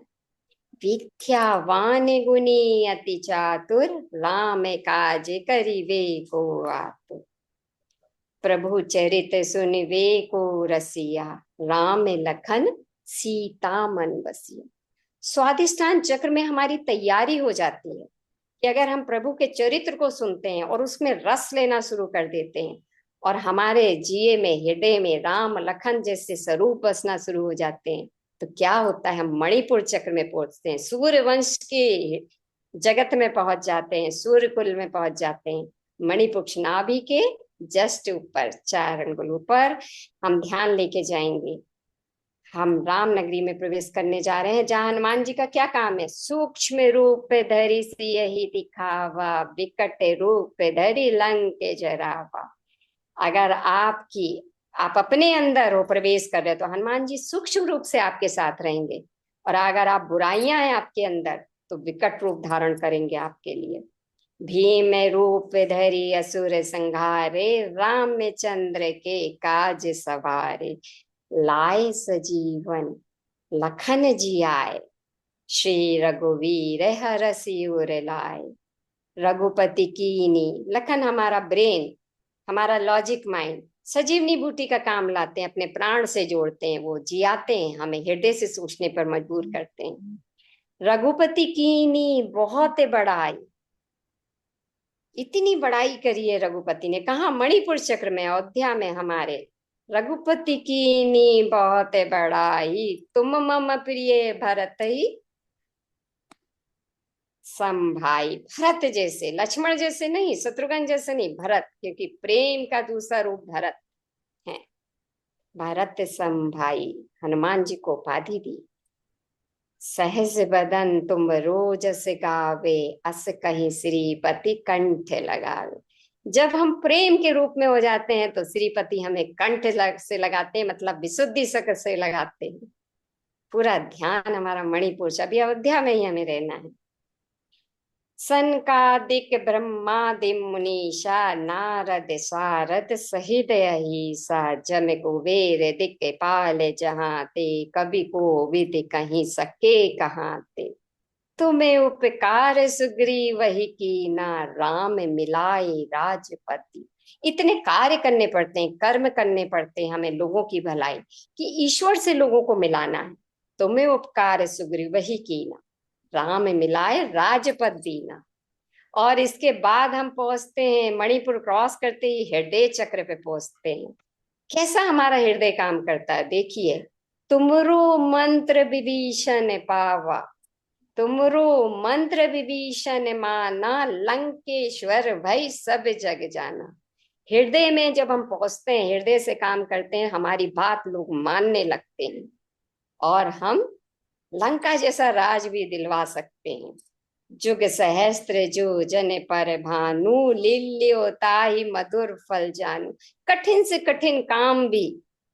Speaker 1: विद्यावान गुणी अति चातुर, राम काज करिवे को आतुर, प्रभु चरित सुनिवे को रसिया, राम लखन सीता मन बसिया। स्वादिष्ठान चक्र में हमारी तैयारी हो जाती है कि अगर हम प्रभु के चरित्र को सुनते हैं और उसमें रस लेना शुरू कर देते हैं और हमारे जिए में, हृदय में राम लखन जैसे स्वरूप बसना शुरू हो जाते हैं, तो क्या होता है? हम मणिपुर चक्र में पहुंचते हैं, सूर्य वंश के जगत में पहुंच जाते हैं, सूर्य कुल में पहुंच जाते हैं। मणिपुक्ष नाभि के जस्ट ऊपर 4 अंगुल ऊपर हम ध्यान लेके जाएंगे। हम राम नगरी में प्रवेश करने जा रहे हैं, जहां हनुमान जी का क्या काम है? सूक्ष्म रूप धरि सियहि दिखावा, विकट रूप धरि लंक जरावा। अगर आप अपने अंदर हो, प्रवेश कर रहे हो, तो हनुमान जी सूक्ष्म रूप से आपके साथ रहेंगे। और अगर आप बुराइयां हैं आपके अंदर, तो विकट रूप धारण करेंगे आपके लिए। भीम रूप धरि असुर संहारे, रामचंद्र के काज सवारे, लाए सजीवन लखन जी आए, श्री रघुवीर हरषि उर लाए। रघुपति कीनी, लखन हमारा ब्रेन, हमारा लॉजिक माइंड सजीवनी बूटी का काम लाते हैं, अपने प्राण से जोड़ते हैं, वो जियाते हैं, हमें हृदय से सोचने पर मजबूर करते हैं। रघुपति कीनी बहुत बड़ाई, इतनी बड़ाई करी है रघुपति ने। कहा? मणिपुर चक्र में, अयोध्या में हमारे। रघुपति कीनी बहुत बड़ाई, तुम मम प्रिय भरत ही संभाई। भरत जैसे, लक्ष्मण जैसे नहीं, शत्रुघ्न जैसे नहीं, भरत, क्योंकि प्रेम का दूसरा रूप भरत है। भरत संभाई, हनुमान जी को उपाधि दी। सहज बदन तुम रोजस गावे, अस कहीं श्रीपति कंठ लगावे। जब हम प्रेम के रूप में हो जाते हैं तो श्रीपति हमें कंठ से लगाते हैं, मतलब विशुद्धि से लगाते हैं। पूरा ध्यान हमारा मणिपुर से, अभी अयोध्या में ही हमें रहना है। सनकादिक ब्रह्मादि मुनीषा नारद सारद सहित अहिसा जम कुबेर दिक्पाल जहाँ ते कवि को विद कहीं सके कहाँ ते। तुम्हें उपकार सुग्रीव वही कीना राम मिलाए राजपति। इतने कार्य करने पड़ते हैं, कर्म करने पड़ते हैं हमें लोगों की भलाई कि ईश्वर से लोगों को मिलाना है। तुम्हें उपकार सुग्रीव वही कीना राम मिलाए राजपद दीना। और इसके बाद हम पहुंचते हैं मणिपुर क्रॉस करते ही हृदय चक्र पे पहुंचते हैं। कैसा हमारा हृदय काम करता है देखिए। तुमरो मंत्र विभीषण पावा, तुमरो मंत्र विभीषण माना लंकेश्वर भई सब जग जाना। हृदय में जब हम पहुंचते हैं, हृदय से काम करते हैं, हमारी बात लोग मानने लगते हैं और हम लंका जैसा राज भी दिलवा सकते हैं। जुग सहस्त्र जो जन पर भानु लील्यो ताहि मधुर फल जानू। कठिन से कठिन काम भी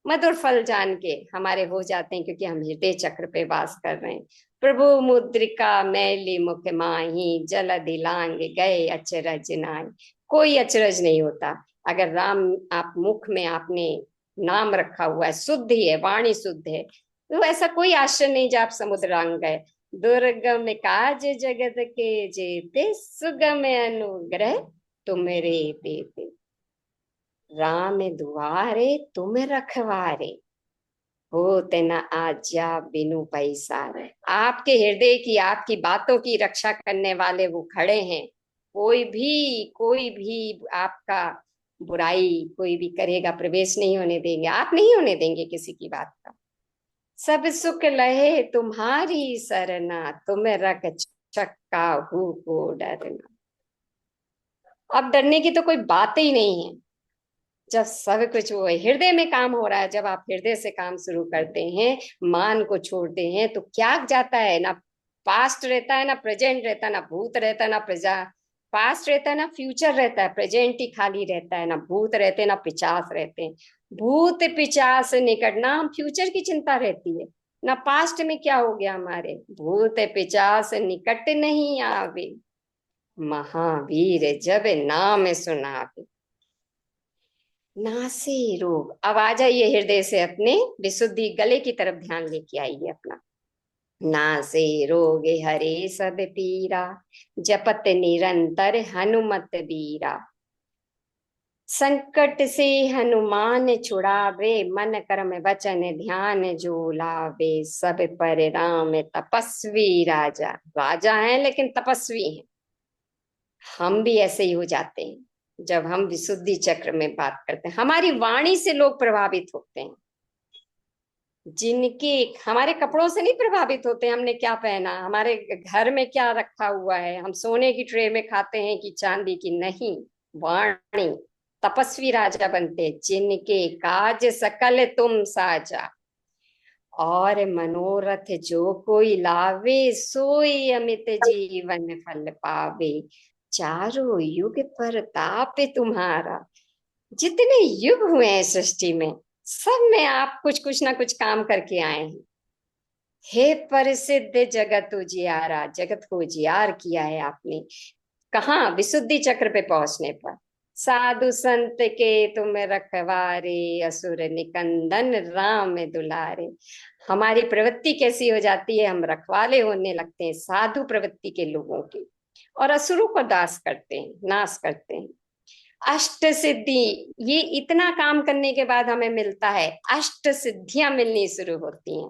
Speaker 1: मधुर फल जान के हमारे हो जाते हैं, क्योंकि हम हृदय चक्र पे वास कर रहे हैं। प्रभु मुद्रिका मैली मुख माही जल दिलांग गए अचरज नाई। कोई अचरज नहीं होता अगर राम आप मुख में आपने नाम रखा हुआ है, शुद्ध ही है, वाणी शुद्ध है, तो ऐसा कोई आश्चर्य नहीं जब आप समुद्रांग गए। दुर्गम काज जगत के जेते सुगम अनुग्रह तुमरे देते। राम दुआरे तुम रखवारे होते न आज्ञा बिनु पैसारे। आपके हृदय की, आपकी बातों की रक्षा करने वाले वो खड़े हैं। कोई भी आपका बुराई कोई भी करेगा प्रवेश नहीं होने देंगे, आप नहीं होने देंगे किसी की बात का। सब सुख लहे तुम्हारी सरना तुम रख चक्का हु को डरना। अब डरने की तो कोई बात ही नहीं है जब सब कुछ वो हृदय में काम हो रहा है। जब आप हृदय से काम शुरू करते हैं, मान को छोड़ते हैं, तो क्या जाता है, ना पास्ट रहता है, ना प्रेजेंट रहता है, ना भूत रहता है, ना पास्ट रहता है, ना फ्यूचर रहता है। प्रेजेंट ही खाली रहता है, ना भूत रहते हैं, ना पिचास रहते हैं। भूत पिचास निकट ना हम फ्यूचर की चिंता रहती है, ना पास्ट में क्या हो गया हमारे। भूत पिचास निकट नहीं आवे महावीर जब नाम सुनावे। नासे रोग। अब आ जाइए हृदय से अपने विशुद्धि गले की तरफ ध्यान लेके आइए अपना। नासे रोग हरे सब पीरा जपत निरंतर हनुमत बीरा। संकट से हनुमान छुड़ावे मन कर्म वचन ध्यान जो लावे। सब पर राम तपस्वी राजा। राजा हैं लेकिन तपस्वी हैं। हम भी ऐसे ही हो जाते हैं जब हम विशुद्धि चक्र में बात करते हैं। हमारी वाणी से लोग प्रभावित होते हैं, जिनके हमारे कपड़ों से नहीं प्रभावित होते हैं, हमने क्या पहना, हमारे घर में क्या रखा हुआ है, हम सोने की ट्रे में खाते हैं कि चांदी की, नहीं। वाणी तपस्वी राजा बनते जिनके काज सकल तुम साजा। और मनोरथ जो कोई लावे सोई अमित जीवन फल पावे। चारों युग पर ताप तुम्हारा। जितने युग हुए हैं सृष्टि में, सब में आप कुछ कुछ ना कुछ काम करके आए हैं। हे प्रसिद्ध जगत उजियारा। जगत को उजियार किया है आपने। कहाँ? विशुद्धि चक्र पे पहुंचने पर। साधु संत के तुम रखवारे असुर निकंदन राम दुलारे। हमारी प्रवृत्ति कैसी हो जाती है, हम रखवाले होने लगते हैं साधु प्रवृत्ति के लोगों की, और असुरों को दास करते हैं, नाश करते हैं। अष्ट सिद्धि, ये इतना काम करने के बाद हमें मिलता है, अष्ट सिद्धियां मिलनी शुरू होती हैं।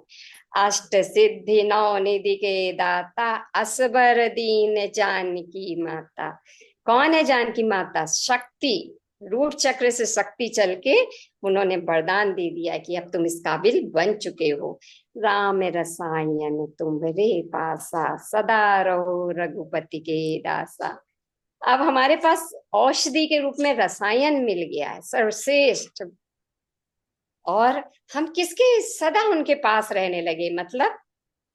Speaker 1: अष्ट सिद्धि नौ निधि के दाता असबर दीन जानकी माता। कौन है जानकी माता? शक्ति। रूट चक्र से शक्ति चल के उन्होंने वरदान दे दिया कि अब तुम इस काबिल बन चुके हो। राम रसायन तुम्हारे पासा सदा रहो रघुपति के दासा। अब हमारे पास औषधि के रूप में रसायन मिल गया है सर्वश्रेष्ठ, और हम किसके सदा उनके पास रहने लगे, मतलब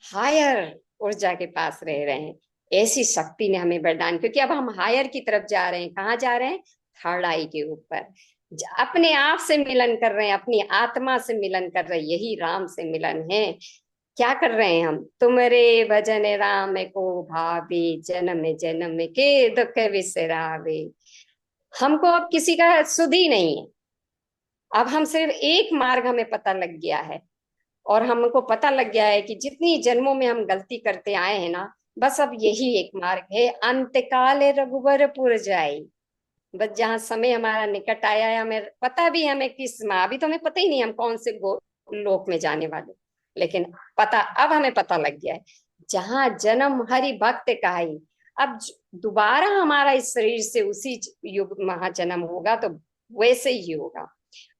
Speaker 1: हायर ऊर्जा के पास रह रहे हैं। ऐसी शक्ति ने हमें वरदान, क्योंकि अब हम हायर की तरफ जा रहे हैं। कहाँ जा रहे हैं? थर्ड आई के ऊपर। अपने आप से मिलन कर रहे हैं, अपनी आत्मा से मिलन कर रहे हैं। यही राम से मिलन है क्या कर रहे हैं हम? तुमरे भजन राम को भावे, जन्म जन्म के दुख बिसरावे। हमको अब किसी का सुध ही नहीं है। अब हम सिर्फ एक मार्ग हमें पता लग गया है, और हमको पता लग गया है कि जितनी जन्मों में हम गलती करते आए हैं ना, बस अब यही एक मार्ग है, अंतकाल रघुवरपुर जाई। बस जहाँ समय हमारा निकट आया है, हमें पता भी है हमें किस माँ, अभी तो हमें पता ही नहीं हम कौन से लोक में जाने वाले, लेकिन पता अब हमें पता लग गया है, जहाँ जन्म हरि भक्त का ही। अब दोबारा हमारा इस शरीर से उसी युग महा जन्म होगा, तो वैसे ही होगा।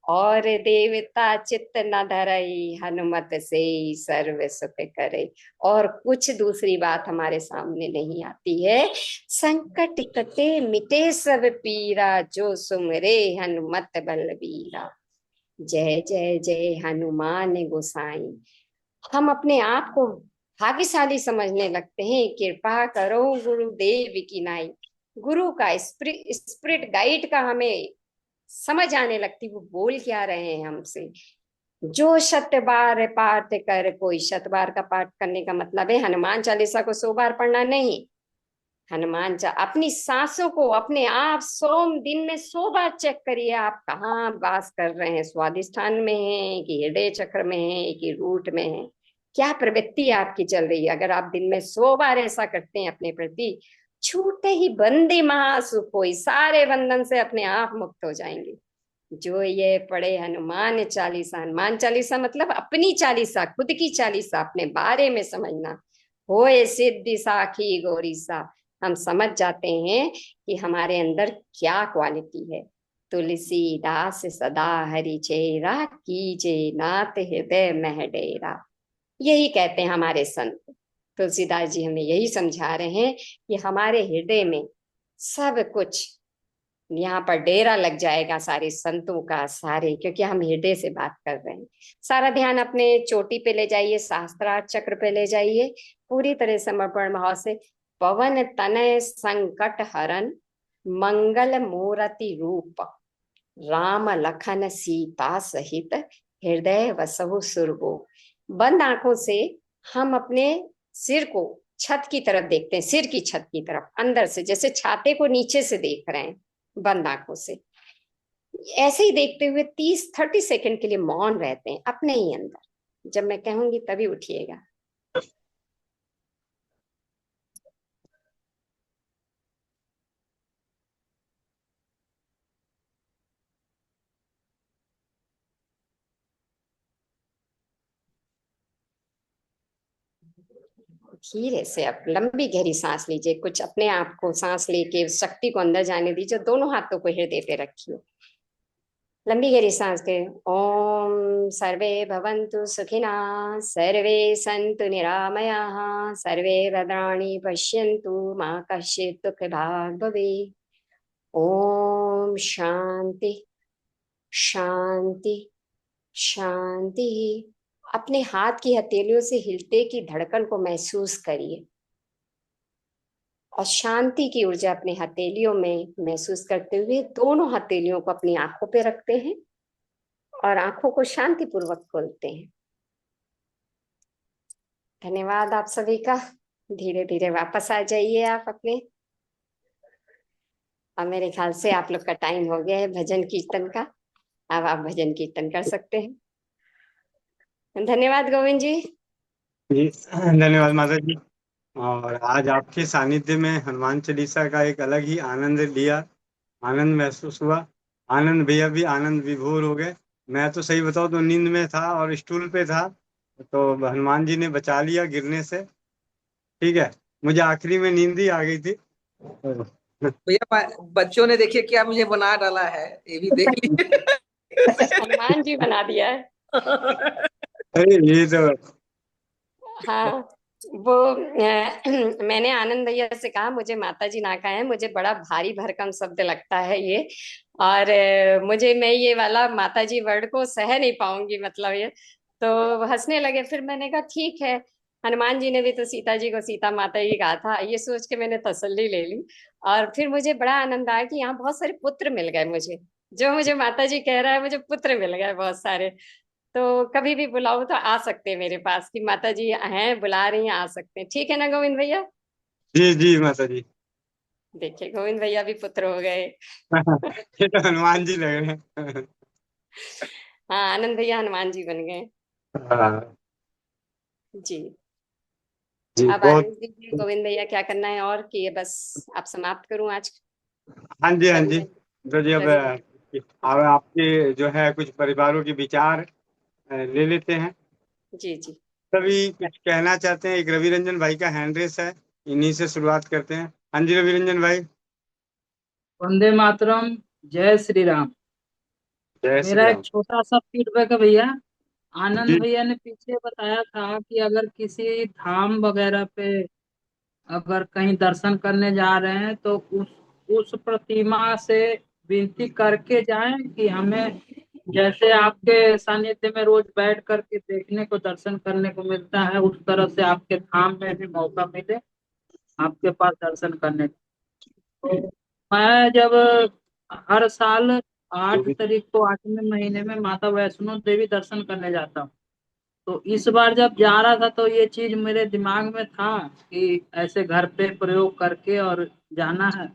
Speaker 1: और देवता चित्त न धरई, हनुमत से सर्व सुख करे। और कुछ दूसरी बात हमारे सामने नहीं आती है। संकट कटे मिटे सब पीरा, जो सुमरे हनुमत बलबीरा। जय जय जय हनुमान गोसाई। हम अपने आप को भाग्यशाली समझने लगते हैं। कृपा करो गुरुदेव की नाई। गुरु का स्पिरिट गाइड का हमें समझ आने लगती, वो बोल क्या रहे हैं हमसे। जो शत बार पाठ कर, कोई शत बार का पाठ करने का मतलब है हनुमान चालीसा को 100 बार पढ़ना नहीं। अपनी सांसों को अपने आप 100 दिन में 100 बार चेक करिए, आप कहाँ वास कर रहे हैं। स्वादिष्ठान में है कि हृदय चक्र में है कि रूट में है, क्या प्रवृत्ति आपकी चल रही है। अगर आप दिन में 100 बार ऐसा करते हैं अपने प्रति, छूटे ही बंदे महासुख होई, सारे बंधन से अपने आप मुक्त हो जाएंगे। जो ये पढ़े हनुमान चालीसा, हनुमान चालीसा मतलब अपनी चालीसा, खुद की चालीसा, अपने बारे में समझना। होए सिद्धि साखी गौरी सा। हम समझ जाते हैं कि हमारे अंदर क्या क्वालिटी है। तुलसीदास सदा हरि चेरा, कीजे नाथ हृदय मह डेरा। यही कहते हैं हमारे संत। तुलसीदास जी हमें यही समझा रहे हैं कि हमारे हृदय में सब कुछ, यहाँ पर डेरा लग जाएगा सारे संतों का, सारे, क्योंकि हम हृदय से बात कर रहे हैं। सारा ध्यान अपने चोटी पे ले जाइए, सहस्त्रार चक्र पे ले जाइए, पूरी तरह समर्पण भाव से। पवन तनय संकट हरन, मंगल मूर्ति रूप, राम लखन सीता सहित, हृदय वसहु सुरभो। बंद आंखों से हम अपने सिर को छत की तरफ देखते हैं, सिर की छत की तरफ, अंदर से, जैसे छाते को नीचे से देख रहे हैं, बंद आंखों से। ऐसे ही देखते हुए 30-30 सेकंड के लिए मौन रहते हैं अपने ही अंदर। जब मैं कहूंगी तभी उठिएगा। धीरे से अब लंबी गहरी सांस लीजिए, कुछ अपने आप को सांस लेके उस शक्ति को अंदर जाने दीजिए। दोनों हाथों को हृदय पे रखिए, लंबी गहरी सांस के। ओम सर्वे भवन्तु सुखिना, सर्वे सन्तु निरामयाः, सर्वे भद्राणि पश्यन्तु, मा कश्चित् दुःखभाग् भवेत्। ओम शांति शांति शांति। अपने हाथ की हथेलियों से हिलते की धड़कन को महसूस करिए, और शांति की ऊर्जा अपने हथेलियों में महसूस करते हुए दोनों हथेलियों को अपनी आंखों पे रखते हैं और आंखों को शांति पूर्वक खोलते हैं। धन्यवाद आप सभी का। धीरे धीरे वापस आ जाइए आप अपने। अब मेरे ख्याल से आप लोग का टाइम हो गया है भजन कीर्तन का। अब आप भजन कीर्तन कर सकते हैं। धन्यवाद गोविंद जी।
Speaker 4: जी धन्यवाद माता जी। और आज आपके सानिध्य में हनुमान चालीसा का एक अलग ही आनंद लिया, आनंद महसूस हुआ। आनंद भैया भी आनंद विभोर हो गए। मैं तो सही बताऊं तो नींद में था और स्टूल पे था, तो हनुमान जी ने बचा लिया गिरने से। ठीक है, मुझे आखिरी में नींद ही आ गई थी।
Speaker 3: भैया बच्चों ने देखिए क्या मुझे बना डाला है, ये भी देख लीजिए।
Speaker 1: हनुमान जी बना दिया है।
Speaker 4: अरे ये तो
Speaker 1: हाँ, वो मैंने आनंद भैया से कहा मुझे माता जी ना कहा है, मुझे बड़ा भारी भरकम शब्द लगता है ये, और मुझे, मैं ये वाला माता जी वर्ड को सह नहीं पाऊंगी, मतलब ये। तो हंसने लगे। फिर मैंने कहा ठीक है, हनुमान जी ने भी तो सीता जी को सीता माता जी कहा था, ये सोच के मैंने तसल्ली ले ली। और फिर मुझे बड़ा आनंद आया कि यहाँ बहुत सारे पुत्र मिल गए मुझे, जो मुझे माता जी कह रहा है, मुझे पुत्र मिल गए बहुत सारे। तो कभी भी बुलाओ तो आ सकते हैं मेरे पास, कि माता जी हैं बुला रही हैं, आ सकते हैं। ठीक है ना गोविंद भैया?
Speaker 4: जी जी माता जी।
Speaker 1: देखिए गोविंद भैया भी पुत्र हो गए।
Speaker 4: ये तो हनुमान जी लग रहे हैं।
Speaker 1: हाँ, आनंद भैया हनुमान जी बन गए।
Speaker 4: हाँ
Speaker 1: जी।
Speaker 4: जी
Speaker 1: अब
Speaker 4: बहुत।
Speaker 1: आदेश दीजिए गोविंद भैया, क्या करना है, और कि ये बस आप समाप्त करूं आज?
Speaker 4: हाँ जी हाँ जी।
Speaker 1: रवि
Speaker 4: तो जी अब
Speaker 1: रवि
Speaker 4: अब आपके जो है कुछ परिवारों के विचार ले लेते हैं।
Speaker 1: जी जी।
Speaker 4: सभी कुछ कहना चाहते हैं? एक रवि रंजन भाई का हैंड रेस है, इन्हीं से शुरुआत करते हैं। हाँ जी रवि रंजन भाई।
Speaker 3: वंदे मातरम। जय श्री राम।
Speaker 4: जय श्री
Speaker 3: मेरा एक
Speaker 4: राम।
Speaker 3: छोटा सा फीडबैक है भैया। आनंद
Speaker 4: जी
Speaker 3: भैया ने पीछे बताया था कि अगर किसी धाम वगैरह पे अगर कहीं दर्शन करने जा रहे हैं तो उस प्रतिमा से विनती करके जाएं कि हमें जैसे आपके सानिध्य में रोज बैठ करके देखने को दर्शन करने को मिलता है, उस तरह से आपके धाम में भी मौका मिले आपके पास दर्शन करने का। तो मैं जब हर साल 8 तारीख को 8वें महीने में माता वैष्णो देवी दर्शन करने जाता हूँ। तो इस बार जब जा रहा था तो ये चीज मेरे दिमाग में था कि ऐसे घर पे प्रयोग करके और जाना है।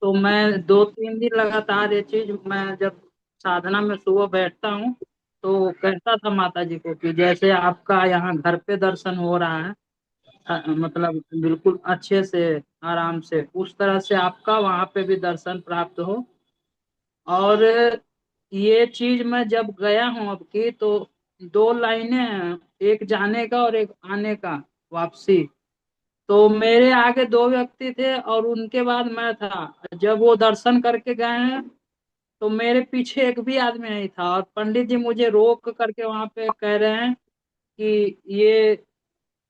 Speaker 3: तो मैं 2-3 दिन लगातार ये चीज मैं जब साधना में सुबह बैठता हूँ तो कहता था माता जी को कि जैसे आपका यहाँ घर पे दर्शन हो रहा है, मतलब बिल्कुल अच्छे से आराम से, उस तरह से आपका वहां पे भी दर्शन प्राप्त हो। और ये चीज मैं जब गया हूँ अब की तो 2 लाइनें हैं, एक जाने का और एक आने का, वापसी। तो मेरे आगे 2 व्यक्ति थे और उनके बाद मैं था। जब वो दर्शन करके गए हैं तो मेरे पीछे एक भी आदमी नहीं था और पंडित जी मुझे रोक करके वहां पे कह रहे हैं कि ये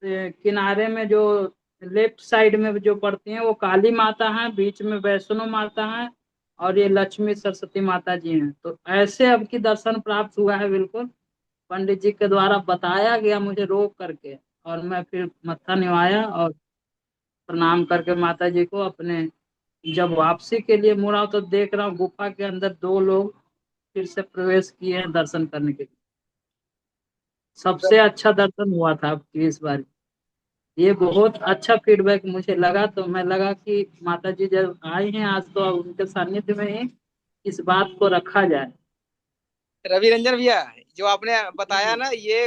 Speaker 3: किनारे में जो लेफ्ट साइड में जो पड़ती हैं वो काली माता हैं, बीच में वैष्णो माता हैं और ये लक्ष्मी सरस्वती माता जी हैं। तो ऐसे अब की दर्शन प्राप्त हुआ है बिल्कुल, पंडित जी के द्वारा बताया गया मुझे रोक करके। और मैं फिर मत्था निवाया और प्रणाम करके माता जी को अपने जब वापसी के लिए मुड़ा तो देख रहा हूँ गुफा के अंदर 2 लोग फिर से प्रवेश किए हैं दर्शन करने के लिए। सबसे अच्छा दर्शन हुआ था आपकी इस बार। ये बहुत अच्छा फीडबैक मुझे लगा, तो मैं लगा कि माता जी जब आई हैं आज तो उनके सानिध्य में ही इस बात को रखा जाए।
Speaker 6: रवि रंजन भैया, जो आपने बताया
Speaker 3: जी।
Speaker 6: ना, ये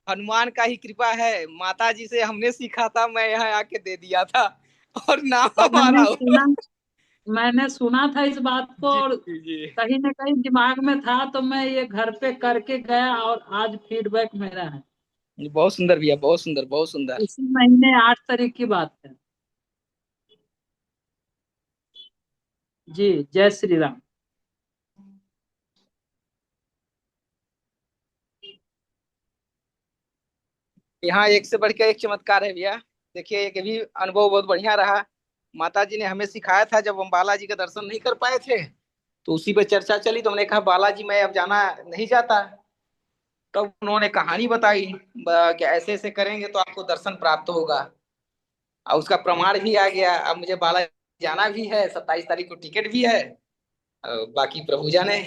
Speaker 6: हनुमान का ही कृपा है। माता जी से हमने सीखा था, मैं यहाँ आके दे दिया था और नाम हमारा हुआ।
Speaker 3: मैंने सुना था इस बात को
Speaker 6: जी
Speaker 3: और
Speaker 6: जी जी।
Speaker 3: कहीं ना कहीं दिमाग में था, तो मैं ये घर पे करके गया और आज फीडबैक मेरा है।
Speaker 6: बहुत सुंदर भैया, बहुत सुंदर, बहुत सुंदर।
Speaker 3: इसी महीने 8 तारीख की बात है। जी। जय श्री राम।
Speaker 6: यहाँ एक से बढ़ के एक चमत्कार है भैया। देखिए, एक भी अनुभव बहुत बढ़िया रहा। माता जी ने हमें सिखाया था, जब हम बालाजी का दर्शन नहीं कर पाए थे तो उसी पे चर्चा चली, तो हमने कहा बालाजी मैं अब जाना नहीं चाहता। तब उन्होंने कहानी बताई कि ऐसे ऐसे करेंगे तो आपको दर्शन प्राप्त होगा। और उसका प्रमाण भी आ गया। अब मुझे बालाजी जाना भी है, 27 तारीख को टिकट भी है। बाकी प्रभु जाने।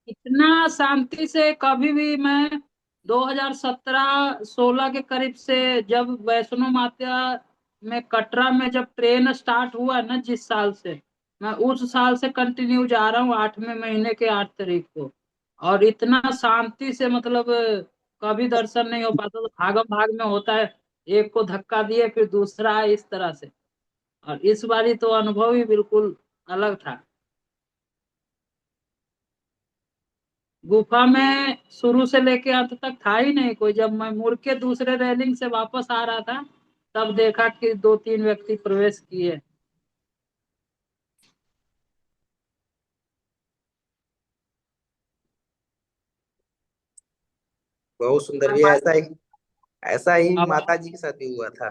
Speaker 3: इतना शांति से कभी भी मैं 2017-16 के करीब से जब वैष्णो माता में कटरा में जब ट्रेन स्टार्ट हुआ ना, जिस साल से मैं उस साल से कंटिन्यू जा रहा हूँ 8वें महीने के 8 तारीख को। और इतना शांति से मतलब कभी दर्शन नहीं हो पाता, तो भागम भाग में होता है, एक को धक्का दिए फिर दूसरा है, इस तरह से। और इस बारी तो अनुभव ही बिल्कुल अलग था। गुफा में शुरू से लेके अंत तक था ही नहीं कोई। जब मैं मुड़ के दूसरे रेलिंग से वापस आ रहा था तब देखा कि 2-3 व्यक्ति प्रवेश किए।
Speaker 6: बहुत सुंदर
Speaker 3: और
Speaker 6: भैया।
Speaker 3: भाई,
Speaker 6: ऐसा ही
Speaker 3: अब
Speaker 6: माता जी के साथ भी हुआ था।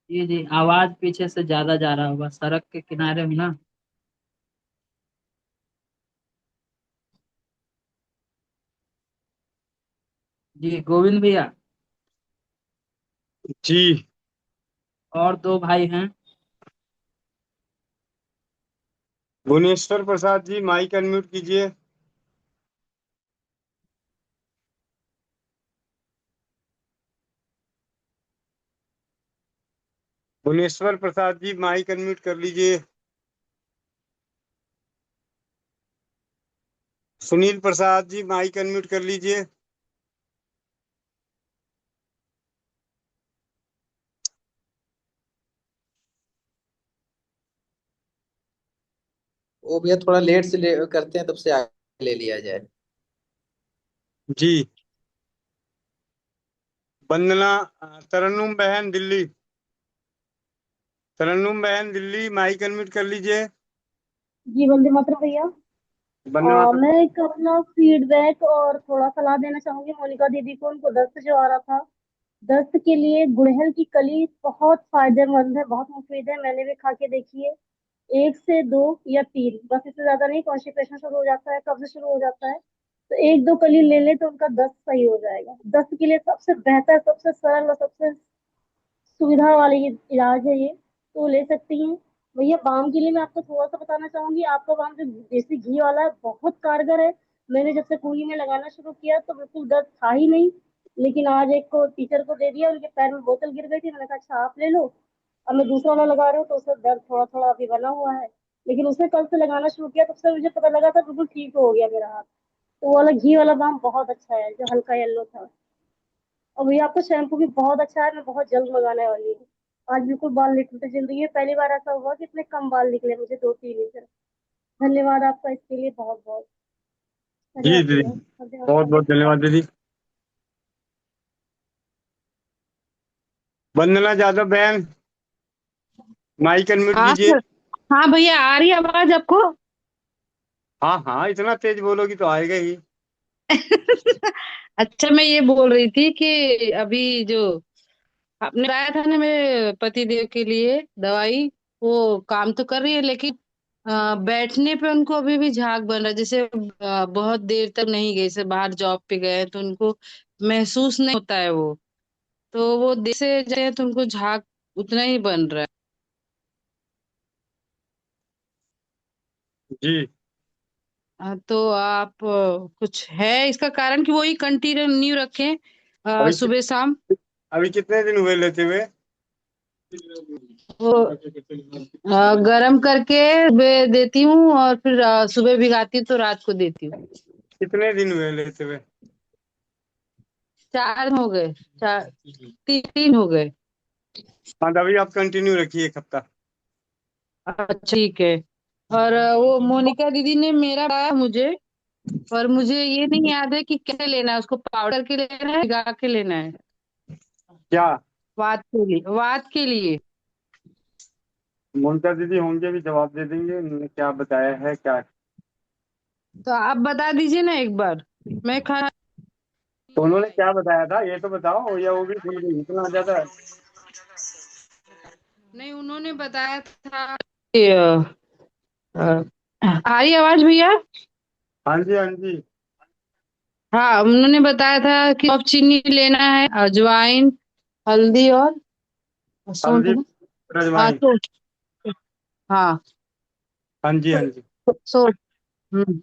Speaker 3: जी जी, आवाज पीछे से ज्यादा जा रहा होगा, सड़क के किनारे हूँ ना। जी गोविंद भैया।
Speaker 4: जी।
Speaker 3: और 2 भाई हैं।
Speaker 4: भुवनेश्वर प्रसाद जी, माइक अनम्यूट कीजिए। भुवनेश्वर प्रसाद जी माइक अनम्यूट कर लीजिए। सुनील प्रसाद जी माइक अनम्यूट कर लीजिए।
Speaker 6: वो भैया थोड़ा लेट से करते हैं, तब से आगे ले लिया जाए।
Speaker 4: जी। वंदना तरन्नुम बहन दिल्ली, तरन्नुम बहन दिल्ली माइक अनम्यूट कर लीजिए।
Speaker 7: जी वंदे मातरम भैया।
Speaker 4: वंदे मातरम।
Speaker 7: मैं एक अपना फीडबैक और थोड़ा सलाह देना चाहूंगी मोनिका दीदी को। उनको दस्त जो आ रहा था, दस्त के लिए गुड़हल की कली बहुत फायदेमंद है, बहुत मुफीद है। मैंने भी खा के देखी है। 1 से 2 या 3, बस इससे ज्यादा नहीं। कॉन्स्टिपेशन शुरू हो जाता है, कब्ज शुरू हो जाता है, तो 1-2 कली ले ले तो उनका दस्त सही हो जाएगा। दस्त के लिए सबसे बेहतर, सबसे सरल और सबसे सुविधा वाली ये इलाज है ये, तो ले सकती हैं। भैया बाम के लिए मैं आपको थोड़ा सा बताना चाहूंगी। आपका बाम जो देसी घी वाला है बहुत कारगर है। मैंने जब से कुंडली में लगाना शुरू किया तो बिल्कुल दर्द था ही नहीं, लेकिन आज एक को टीचर को दे दिया, उनके पैर में बोतल गिर गई थी। मैंने कहा अच्छा आप ले लो। अब मैं दूसरा वाला लगा रही हूँ तो उससे दर्द थोड़ा थोड़ा अभी बना हुआ है, लेकिन उसने कल से लगाना शुरू किया, तब से मुझे पता लगा था बिल्कुल ठीक हो गया मेरा हाथ। तो वो वाला घी वाला बाम बहुत अच्छा है जो हल्का येलो था। और भैया आपका शैम्पू भी बहुत अच्छा है, मैं बहुत जल्द मंगाने वाली हूँ। आज बिल्कुल बाल निकलते, जिंदगी में पहली बार ऐसा हुआ कि इतने कम बाल निकले मुझे 2-3 दिन से। धन्यवाद आपका इसके लिए, बहुत बहुत
Speaker 4: जी
Speaker 7: धन्यवाद
Speaker 4: दीदी,
Speaker 7: भैया, धन्यवाद।
Speaker 4: बहुत बहुत धन्यवाद दीदी। वंदना जादव बहन माइक अनम्यूट
Speaker 8: हाँ
Speaker 4: कीजिए।
Speaker 8: सर। हाँ भैया, आ रही है आवाज आपको?
Speaker 4: हाँ हाँ, इतना तेज बोलोगी तो आएगा ही।
Speaker 8: अच्छा, मैं ये बोल रही थी कि अभी जो आपने लाया था ना मेरे पति देव के लिए दवाई, वो काम तो कर रही है, लेकिन बैठने पे उनको अभी भी झाग बन रहा है। जैसे बहुत देर तक नहीं गए, जैसे बाहर जॉब पे गए तो उनको महसूस नहीं होता है वो। तो वो देर से जाए तो उनको झाग उतना ही बन रहा है।
Speaker 4: जी।
Speaker 8: तो आप कुछ है इसका कारण कि वही कंटिन्यू रखें
Speaker 4: अभी
Speaker 8: सुबह शाम?
Speaker 4: अभी कितने दिन हुए लेते हुए?
Speaker 8: वो गरम करके सुबह देती हूँ और फिर सुबह भिगाती हूँ तो रात को देती हूँ।
Speaker 4: कितने दिन हुए लेते हुए?
Speaker 8: 4 हो गए, 4, 3 हो गए।
Speaker 4: हाँ तो अभी आप कंटिन्यू रखिए 1 हफ्ता।
Speaker 8: अच्छा ठीक है। और वो मोनिका दीदी ने मेरा बताया मुझे, पर मुझे ये नहीं याद है कि कैसे लेना है उसको। पाउडर के लेना है, भिगा के लेना है?
Speaker 4: क्या?
Speaker 8: वात के लिए, वात के लिए।
Speaker 4: मोनिका दीदी होंगे भी जवाब दे देंगे उन्होंने क्या बताया है क्या।
Speaker 8: तो आप बता दीजिए ना एक बार। मैं खा
Speaker 4: तो उन्होंने क्या बताया था ये तो बताओ, या वो भी भूल गई इतना ज्यादा?
Speaker 8: नहीं, उन्होंने बताया था कि, आ रही आवाज भैया?
Speaker 4: हाँ जी, हाँ जी।
Speaker 8: हाँ, उन्होंने बताया था कि अब चीनी लेना है, अजवाइन, हल्दी और सौंठ
Speaker 4: हल्दी,
Speaker 8: ना? हाँ
Speaker 4: रजवाइन।
Speaker 8: सौंठ। हाँ
Speaker 4: हाँ जी, हाँ जी।
Speaker 8: सौंठ। हम्म।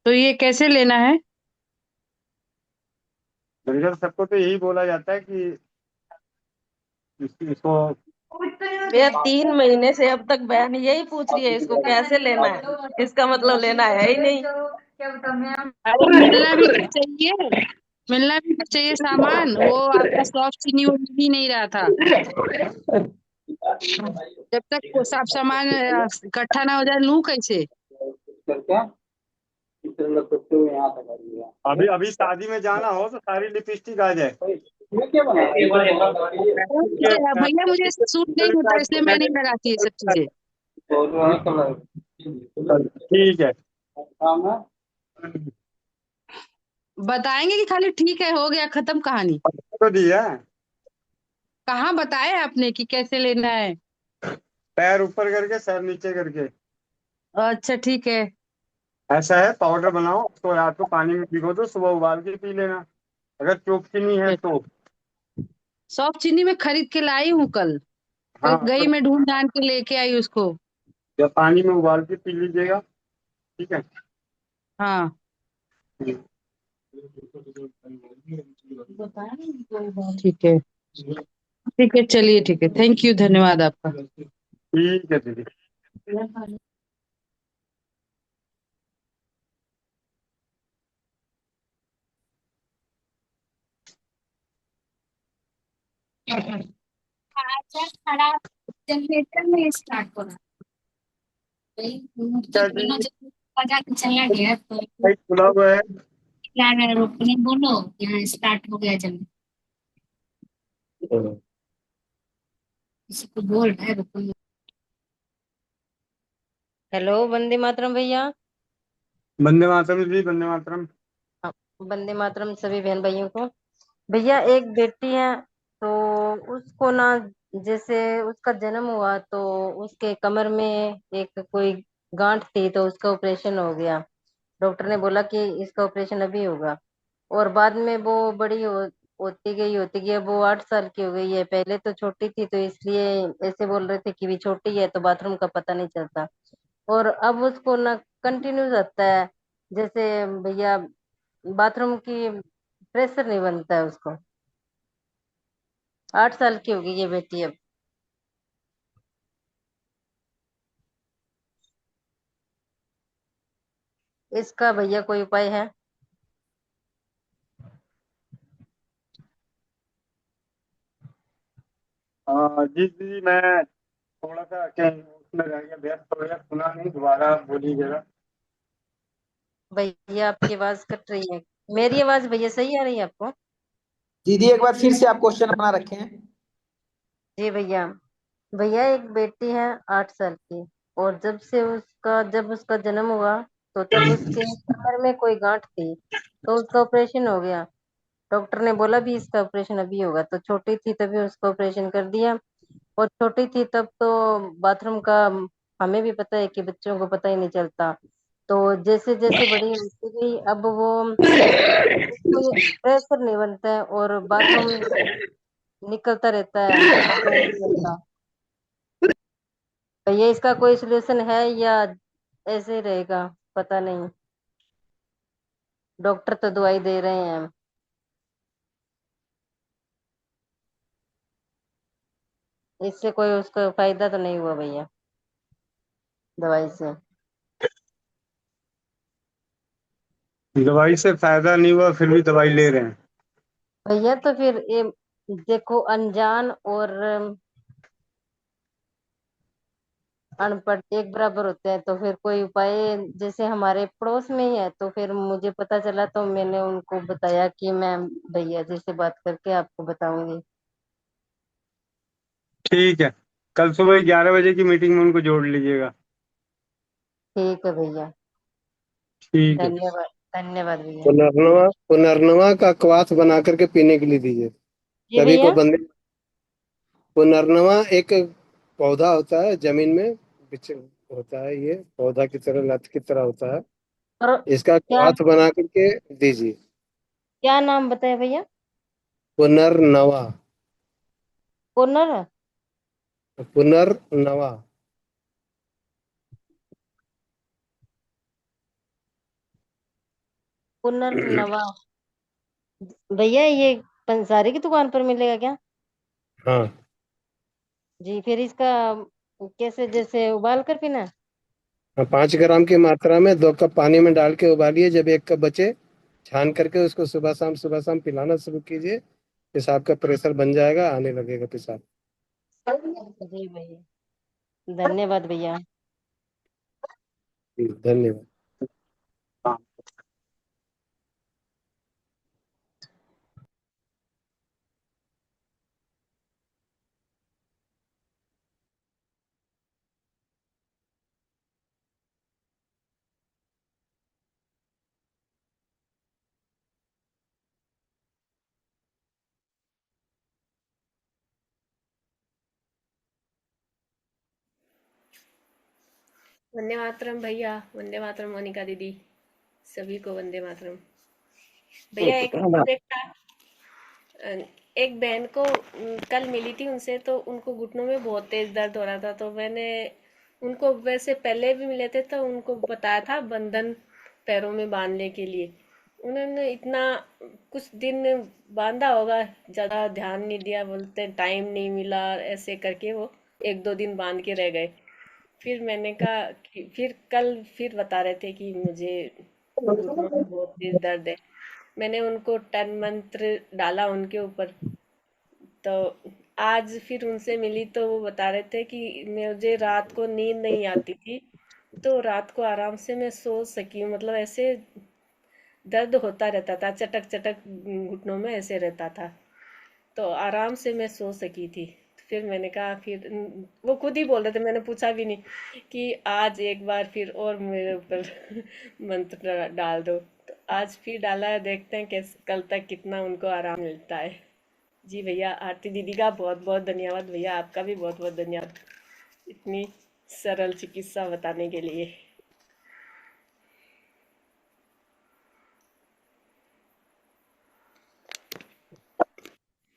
Speaker 8: तो ये कैसे लेना है?
Speaker 4: दरअसल सबको तो यही बोला जाता है कि इसको
Speaker 9: भैया 3 महीने से अब तक बहन यही पूछ रही है इसको कैसे लेना है, इसका मतलब लेना है ही नहीं।
Speaker 8: अरे मिलना भी तो चाहिए, मिलना भी तो चाहिए सामान। वो आपका सॉफ्ट चीनी वो मिल ही नहीं रहा था। जब तक वो सब सामान इकट्ठा ना हो जाए, लूं कैसे?
Speaker 4: अभी अभी शादी में जाना हो तो सारी लिपस्टिक आ जाए।
Speaker 8: भैया मुझे सूट नहीं होता, इसलिए मैं नहीं लगाती ये सब चीजें।
Speaker 4: ठीक है।
Speaker 8: बताएंगे कि खाली ठीक है हो गया खत्म कहानी?
Speaker 4: तो दिया
Speaker 8: कहाँ बताया आपने कि कैसे लेना है?
Speaker 4: पैर ऊपर करके सर नीचे करके
Speaker 8: अच्छा ठीक है।
Speaker 4: ऐसा है। पाउडर बनाओ उसको, रात को पानी में भिगो दो, सुबह उबाल के पी लेना अगर चोट चीनी है तो।
Speaker 8: सॉफ्ट चीनी में खरीद के लाई हूँ कल।
Speaker 4: हाँ,
Speaker 8: कल गई, मैं ढूंढ ढांड के लेके आई उसको।
Speaker 4: या पानी में उबाल के पी लीजिएगा। ठीक है।
Speaker 8: हाँ ठीक है। ठीक है, चलिए, ठीक है, थैंक यू, धन्यवाद आपका।
Speaker 4: ठीक है दीदी।
Speaker 10: खड़ा जनरेटर में स्टार्ट होना
Speaker 4: क्या जी?
Speaker 10: बजा के चला गया तो
Speaker 4: भाई खुला हुआ है।
Speaker 10: रुकने बोलो, यहाँ स्टार्ट हो गया जनरेटर, किसी को बोल रहा है रुको।
Speaker 9: हेलो, वंदे मातरम भैया।
Speaker 4: वंदे मातरम जी, वंदे मातरम।
Speaker 9: हाँ, वंदे मातरम सभी बहन भाइयों को। भैया एक बेटी है, तो उसको ना, जैसे उसका जन्म हुआ तो उसके कमर में एक कोई गांठ थी, तो उसका ऑपरेशन हो गया। डॉक्टर ने बोला कि इसका ऑपरेशन अभी होगा। और बाद में वो बड़ी होती गई, अब वो 8 साल की हो गई है। पहले तो छोटी थी, तो इसलिए ऐसे बोल रहे थे कि भी छोटी है तो बाथरूम का पता नहीं चलता। और अब उसको ना कंटिन्यू आता है, जैसे भैया बाथरूम की प्रेशर नहीं बनता है उसको। 8 साल की हो गई ये बेटी अब। इसका भैया कोई उपाय है?
Speaker 4: हाँ जी जी, मैं थोड़ा सा क्या उसमें रह गया, व्यस्त हो गया, सुना नहीं, दोबारा आप बोलिए जरा।
Speaker 9: भैया आपकी आवाज कट रही है। मेरी आवाज भैया सही आ रही है आपको?
Speaker 3: दीदी एक बार फिर से आप क्वेश्चन अपना रखें।
Speaker 9: जी भैया। भैया एक बेटी है 8 साल की, और जब उसका जन्म हुआ तो तब उसके कमर में कोई गांठ थी, तो उसका ऑपरेशन हो गया। डॉक्टर ने बोला भी इसका ऑपरेशन अभी होगा, तो छोटी थी तभी उसका ऑपरेशन कर दिया। और छोटी थी तब तो बाथरूम का हमें भी पता है कि बच्चों को पता ही नहीं चलता। तो जैसे जैसे बड़ी होती गई, अब वो उसको प्रेशर नहीं बनता है और बाथरूम निकलता रहता है, पता ही नहीं चलता। तो ये इसका कोई सोल्यूशन है या ऐसे ही रहेगा, पता नहीं। डॉक्टर तो दवाई दे रहे हैं, इससे कोई उसका फायदा तो नहीं हुआ भैया दवाई से?
Speaker 4: दवाई से फायदा नहीं हुआ, फिर भी दवाई ले रहे हैं।
Speaker 9: भैया तो फिर ये देखो, अनजान और अनपढ़ एक बराबर होते हैं, तो फिर कोई उपाय, जैसे हमारे पड़ोस में ही है, तो फिर मुझे पता चला तो मैंने उनको बताया कि मैं भैया जी से बात करके आपको बताऊंगी।
Speaker 4: ठीक है, कल सुबह 11 बजे की मीटिंग में उनको जोड़ लीजिएगा।
Speaker 9: ठीक है भैया,
Speaker 4: ठीक है।
Speaker 9: धन्यवाद। धन्यवाद भैया।
Speaker 11: पुनर्नवा पुनर्नवा का क्वाथ बना करके पीने के लिए दीजिए
Speaker 9: जी
Speaker 11: सभी को।
Speaker 9: भैया।
Speaker 11: बंदे पुनर्नवा एक पौधा होता है, जमीन में बिच होता है, ये पौधा की तरह, लत की तरह होता है।
Speaker 9: और
Speaker 11: इसका
Speaker 9: क्या
Speaker 11: क्वाथ बना करके दीजिए।
Speaker 9: क्या नाम बताया भैया?
Speaker 11: पुनर्नवा।
Speaker 9: पुनर
Speaker 11: पुनर्नवा।
Speaker 9: पुनर्नवा। भैया ये पंसारी की दुकान पर मिलेगा क्या?
Speaker 11: हाँ।
Speaker 9: जी, फिर इसका कैसे, जैसे उबाल कर पीना?
Speaker 11: हाँ, 5 ग्राम की मात्रा में 2 कप पानी में डाल के उबालिए। जब 1 कप बचे, छान करके उसको सुबह शाम पिलाना शुरू कीजिए। पेशाब का प्रेशर बन जाएगा, आने लगेगा पेशाब।
Speaker 9: जी भैया, धन्यवाद भैया।
Speaker 11: जी, धन्यवाद।
Speaker 4: हाँ।
Speaker 12: वंदे मातरम भैया, वंदे मातरम मोनिका दीदी, सभी को वंदे मातरम। भैया एक प्रोजेक्ट था, एक बहन को कल मिली थी उनसे, तो उनको घुटनों में बहुत तेज दर्द हो रहा था, तो मैंने उनको, वैसे पहले भी मिले थे तो उनको बताया था बंधन पैरों में बांधने के लिए। उन्होंने इतना कुछ दिन बांधा होगा, ज्यादा ध्यान नहीं दिया, बोलते टाइम नहीं मिला, ऐसे करके वो 1-2 दिन बांध के रह गए। फिर मैंने कहा कि फिर कल फिर बता रहे थे कि मुझे घुटनों में बहुत तेज दर्द है। मैंने उनको तन मंत्र डाला उनके ऊपर। तो आज फिर उनसे मिली तो वो बता रहे थे कि मुझे रात को नींद नहीं आती थी, तो रात को आराम से मैं सो सकी, मतलब ऐसे दर्द होता रहता था, चटक चटक घुटनों में ऐसे रहता था, तो आराम से मैं सो सकी थी। फिर मैंने कहा, फिर वो खुद ही बोल रहे थे, मैंने पूछा भी नहीं कि आज एक बार फिर और मेरे ऊपर मंत्र डाल दो। तो आज फिर डाला है, देखते हैं कैसे कल तक कितना उनको आराम मिलता है। जी भैया, आरती दीदी का बहुत बहुत धन्यवाद भैया, आपका भी बहुत बहुत धन्यवाद इतनी सरल चिकित्सा बताने के लिए।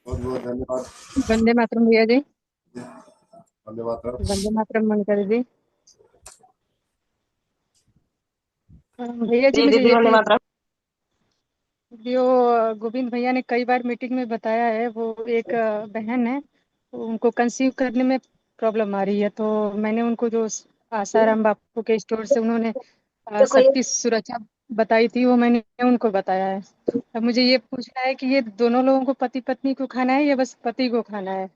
Speaker 13: बहुत बहुत धन्यवाद।
Speaker 2: वंदे मातरम भैया जी।
Speaker 13: वंदे मातरम।
Speaker 2: वंदे मातरम मोनिका दीदी। भैया जी मुझे
Speaker 9: दीदी
Speaker 2: ये
Speaker 9: वंदे मातरम।
Speaker 2: जो गोविंद भैया ने कई बार मीटिंग में बताया है, वो एक बहन है, उनको कंसीव करने में प्रॉब्लम आ रही है, तो मैंने उनको जो आसाराम बापू के स्टोर से उन्होंने शक्ति सुरक्षा बताई थी, वो मैंने उनको बताया है। अब मुझे ये पूछना है कि ये दोनों लोगों को पति पत्नी को खाना है या बस पति को खाना है?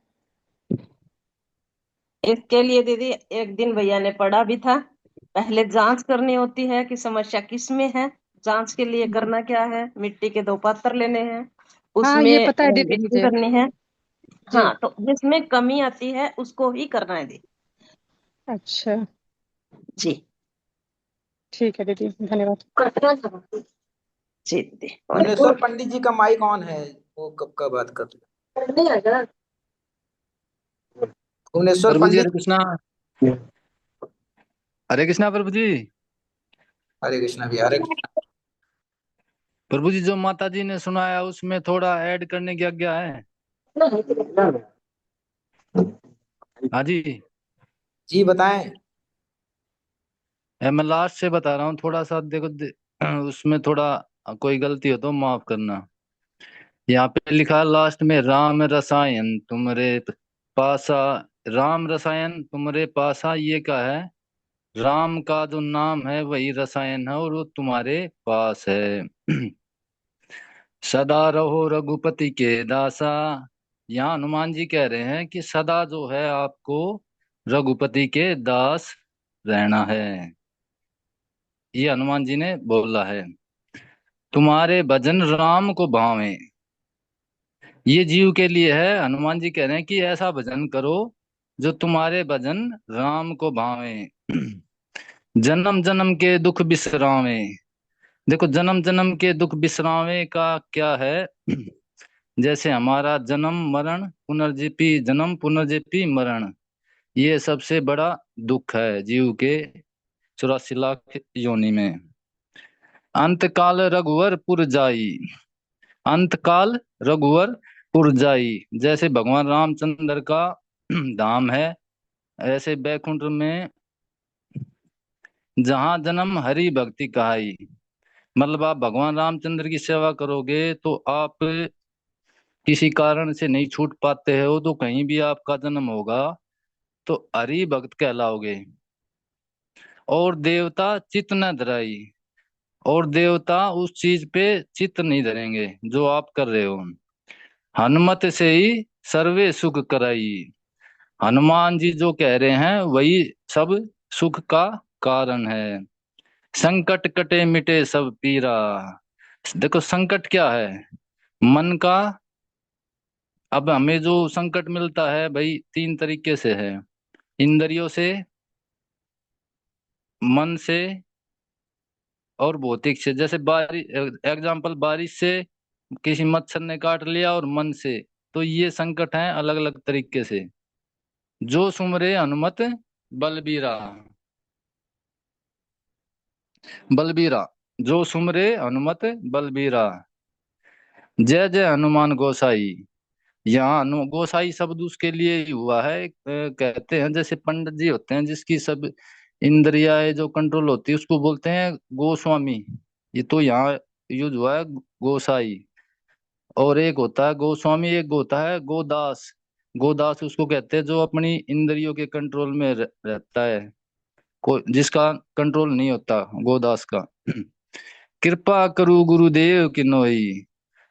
Speaker 9: इसके लिए दीदी एक दिन भैया ने पढ़ा भी था, पहले जांच करनी होती है कि समस्या किस में है। जांच के लिए करना क्या है, मिट्टी के 2 पात्र लेने हैं,
Speaker 2: हाँ
Speaker 9: उसमें
Speaker 2: ये पता है दीदी
Speaker 9: मिक्सी
Speaker 2: मुझे।
Speaker 9: करनी है।
Speaker 2: जी
Speaker 9: हाँ, तो जिसमें कमी आती है उसको ही करना है दीदी।
Speaker 2: अच्छा
Speaker 9: जी
Speaker 2: ठीक है दीदी, धन्यवाद।
Speaker 9: जी दीदी।
Speaker 6: भुवनेश्वर पंडित जी का माइक ऑन है, वो कब का बात कर रहे हैं? भुवनेश्वर
Speaker 14: प्रभु जी हरे
Speaker 6: पंडित।
Speaker 14: कृष्णा। हरे कृष्णा प्रभु जी।
Speaker 6: हरे कृष्णा भैया, हरे कृष्णा।
Speaker 14: प्रभु जी जो माता जी ने सुनाया उसमें थोड़ा ऐड करने की आज्ञा है। हाँ जी।
Speaker 6: जी बताएं।
Speaker 14: मैं लास्ट से बता रहा हूँ, थोड़ा सा देखो उसमें थोड़ा कोई गलती हो तो माफ करना। यहाँ पे लिखा है लास्ट में, राम रसायन तुमरे पासा। राम रसायन तुमरे पासा, ये क्या है? राम का जो नाम है वही रसायन है और वो तुम्हारे पास है। सदा रहो रघुपति के दासा। यहाँ हनुमान जी कह रहे हैं कि सदा जो है आपको रघुपति के दास रहना है, ये हनुमान जी ने बोला है। तुम्हारे भजन राम को भावे, ये जीव के लिए है। हनुमान जी कह रहे हैं कि ऐसा भजन करो जो तुम्हारे भजन राम को भावे। जन्म जन्म के दुख बिसरावे। देखो, जन्म जन्म के दुख बिसरावे का क्या है? जैसे हमारा जन्म मरण पुनर्जीपी, जन्म पुनर्जीपी मरण, ये सबसे बड़ा दुख है जीव के 84 लाख योनि में। अंतकाल रघुवर पुर जाई। अंतकाल रघुवर पुर जाई, जैसे भगवान रामचंद्र का धाम है, ऐसे बैकुंठ में जहाँ जन्म हरि भक्ति कहाई। मतलब आप भगवान रामचंद्र की सेवा करोगे तो आप किसी कारण से नहीं छूट पाते हो, तो कहीं भी आपका जन्म होगा तो हरि भक्त कहलाओगे। और देवता चित्त न धराई, और देवता उस चीज पे चित्त नहीं धरेंगे जो आप कर रहे हो। हनुमत से ही सर्वे सुख कराई। हनुमान जी जो कह रहे हैं वही सब सुख का कारण है। संकट कटे मिटे सब पीरा। देखो, संकट क्या है? मन का। अब हमें जो संकट मिलता है भाई 3 तरीके से है, इंद्रियों से, मन से और भौतिक से। जैसे बारिश, एग्जाम्पल, बारिश से किसी मच्छर ने काट लिया, और मन से, तो ये संकट हैं अलग अलग तरीके से। जो सुमरे हनुमत बलबीरा। बलबीरा, जो सुमरे हनुमत बलबीरा। जय जय हनुमान गोसाई। यहाँ गोसाई शब्द उसके लिए ही हुआ है। कहते हैं जैसे पंडित जी होते हैं जिसकी सब इंद्रियां जो कंट्रोल होती है उसको बोलते हैं गोस्वामी। ये तो यहाँ यूज हुआ है गोसाई, और एक होता है गोस्वामी, एक होता है गोदास। गोदास उसको कहते हैं जो अपनी इंद्रियों के कंट्रोल में रहता है, जिसका कंट्रोल नहीं होता, गोदास का। कृपा करू गुरुदेव की नोई।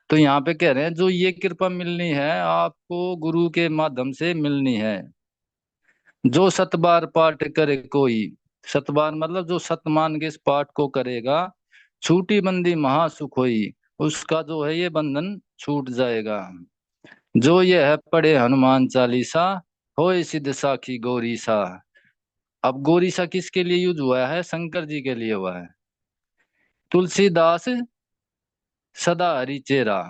Speaker 14: तो यहाँ पे कह रहे हैं जो ये कृपा मिलनी है आपको गुरु के माध्यम से मिलनी है। जो सतबार पाठ करे कोई, सतबार मतलब जो सतमान के इस पाठ को करेगा, छूटी बंदी महासुख होई, उसका जो है ये बंधन छूट जाएगा। जो ये है पढ़े हनुमान चालीसा, होए सिद्ध साखी गौरी सा। अब गौरी सा किसके लिए यूज हुआ है? शंकर जी के लिए हुआ है। तुलसीदास सदा हरि चेरा,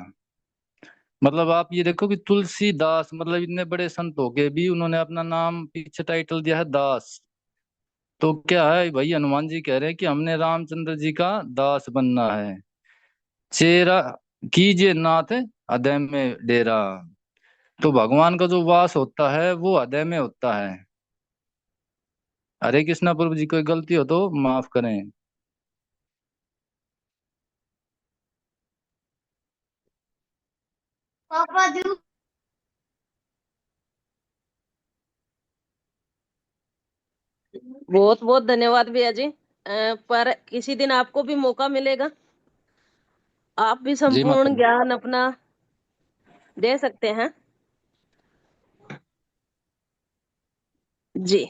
Speaker 14: मतलब आप ये देखो कि तुलसीदास मतलब इतने बड़े संत हो के भी उन्होंने अपना नाम पीछे टाइटल दिया है दास। तो क्या है भाई, हनुमान जी कह रहे हैं कि हमने रामचंद्र जी का दास बनना है। चेरा कीजिए नाथ हृदय में डेरा। तो भगवान का जो वास होता है वो हृदय में होता है। हरे कृष्णा प्रभु जी, कोई गलती हो तो माफ करें।
Speaker 7: पापा जी
Speaker 15: बहुत बहुत धन्यवाद भैया जी। पर किसी दिन आपको भी मौका मिलेगा, आप भी
Speaker 14: जी माता
Speaker 15: संपूर्ण
Speaker 14: जी।
Speaker 15: ज्ञान अपना दे सकते हैं जी।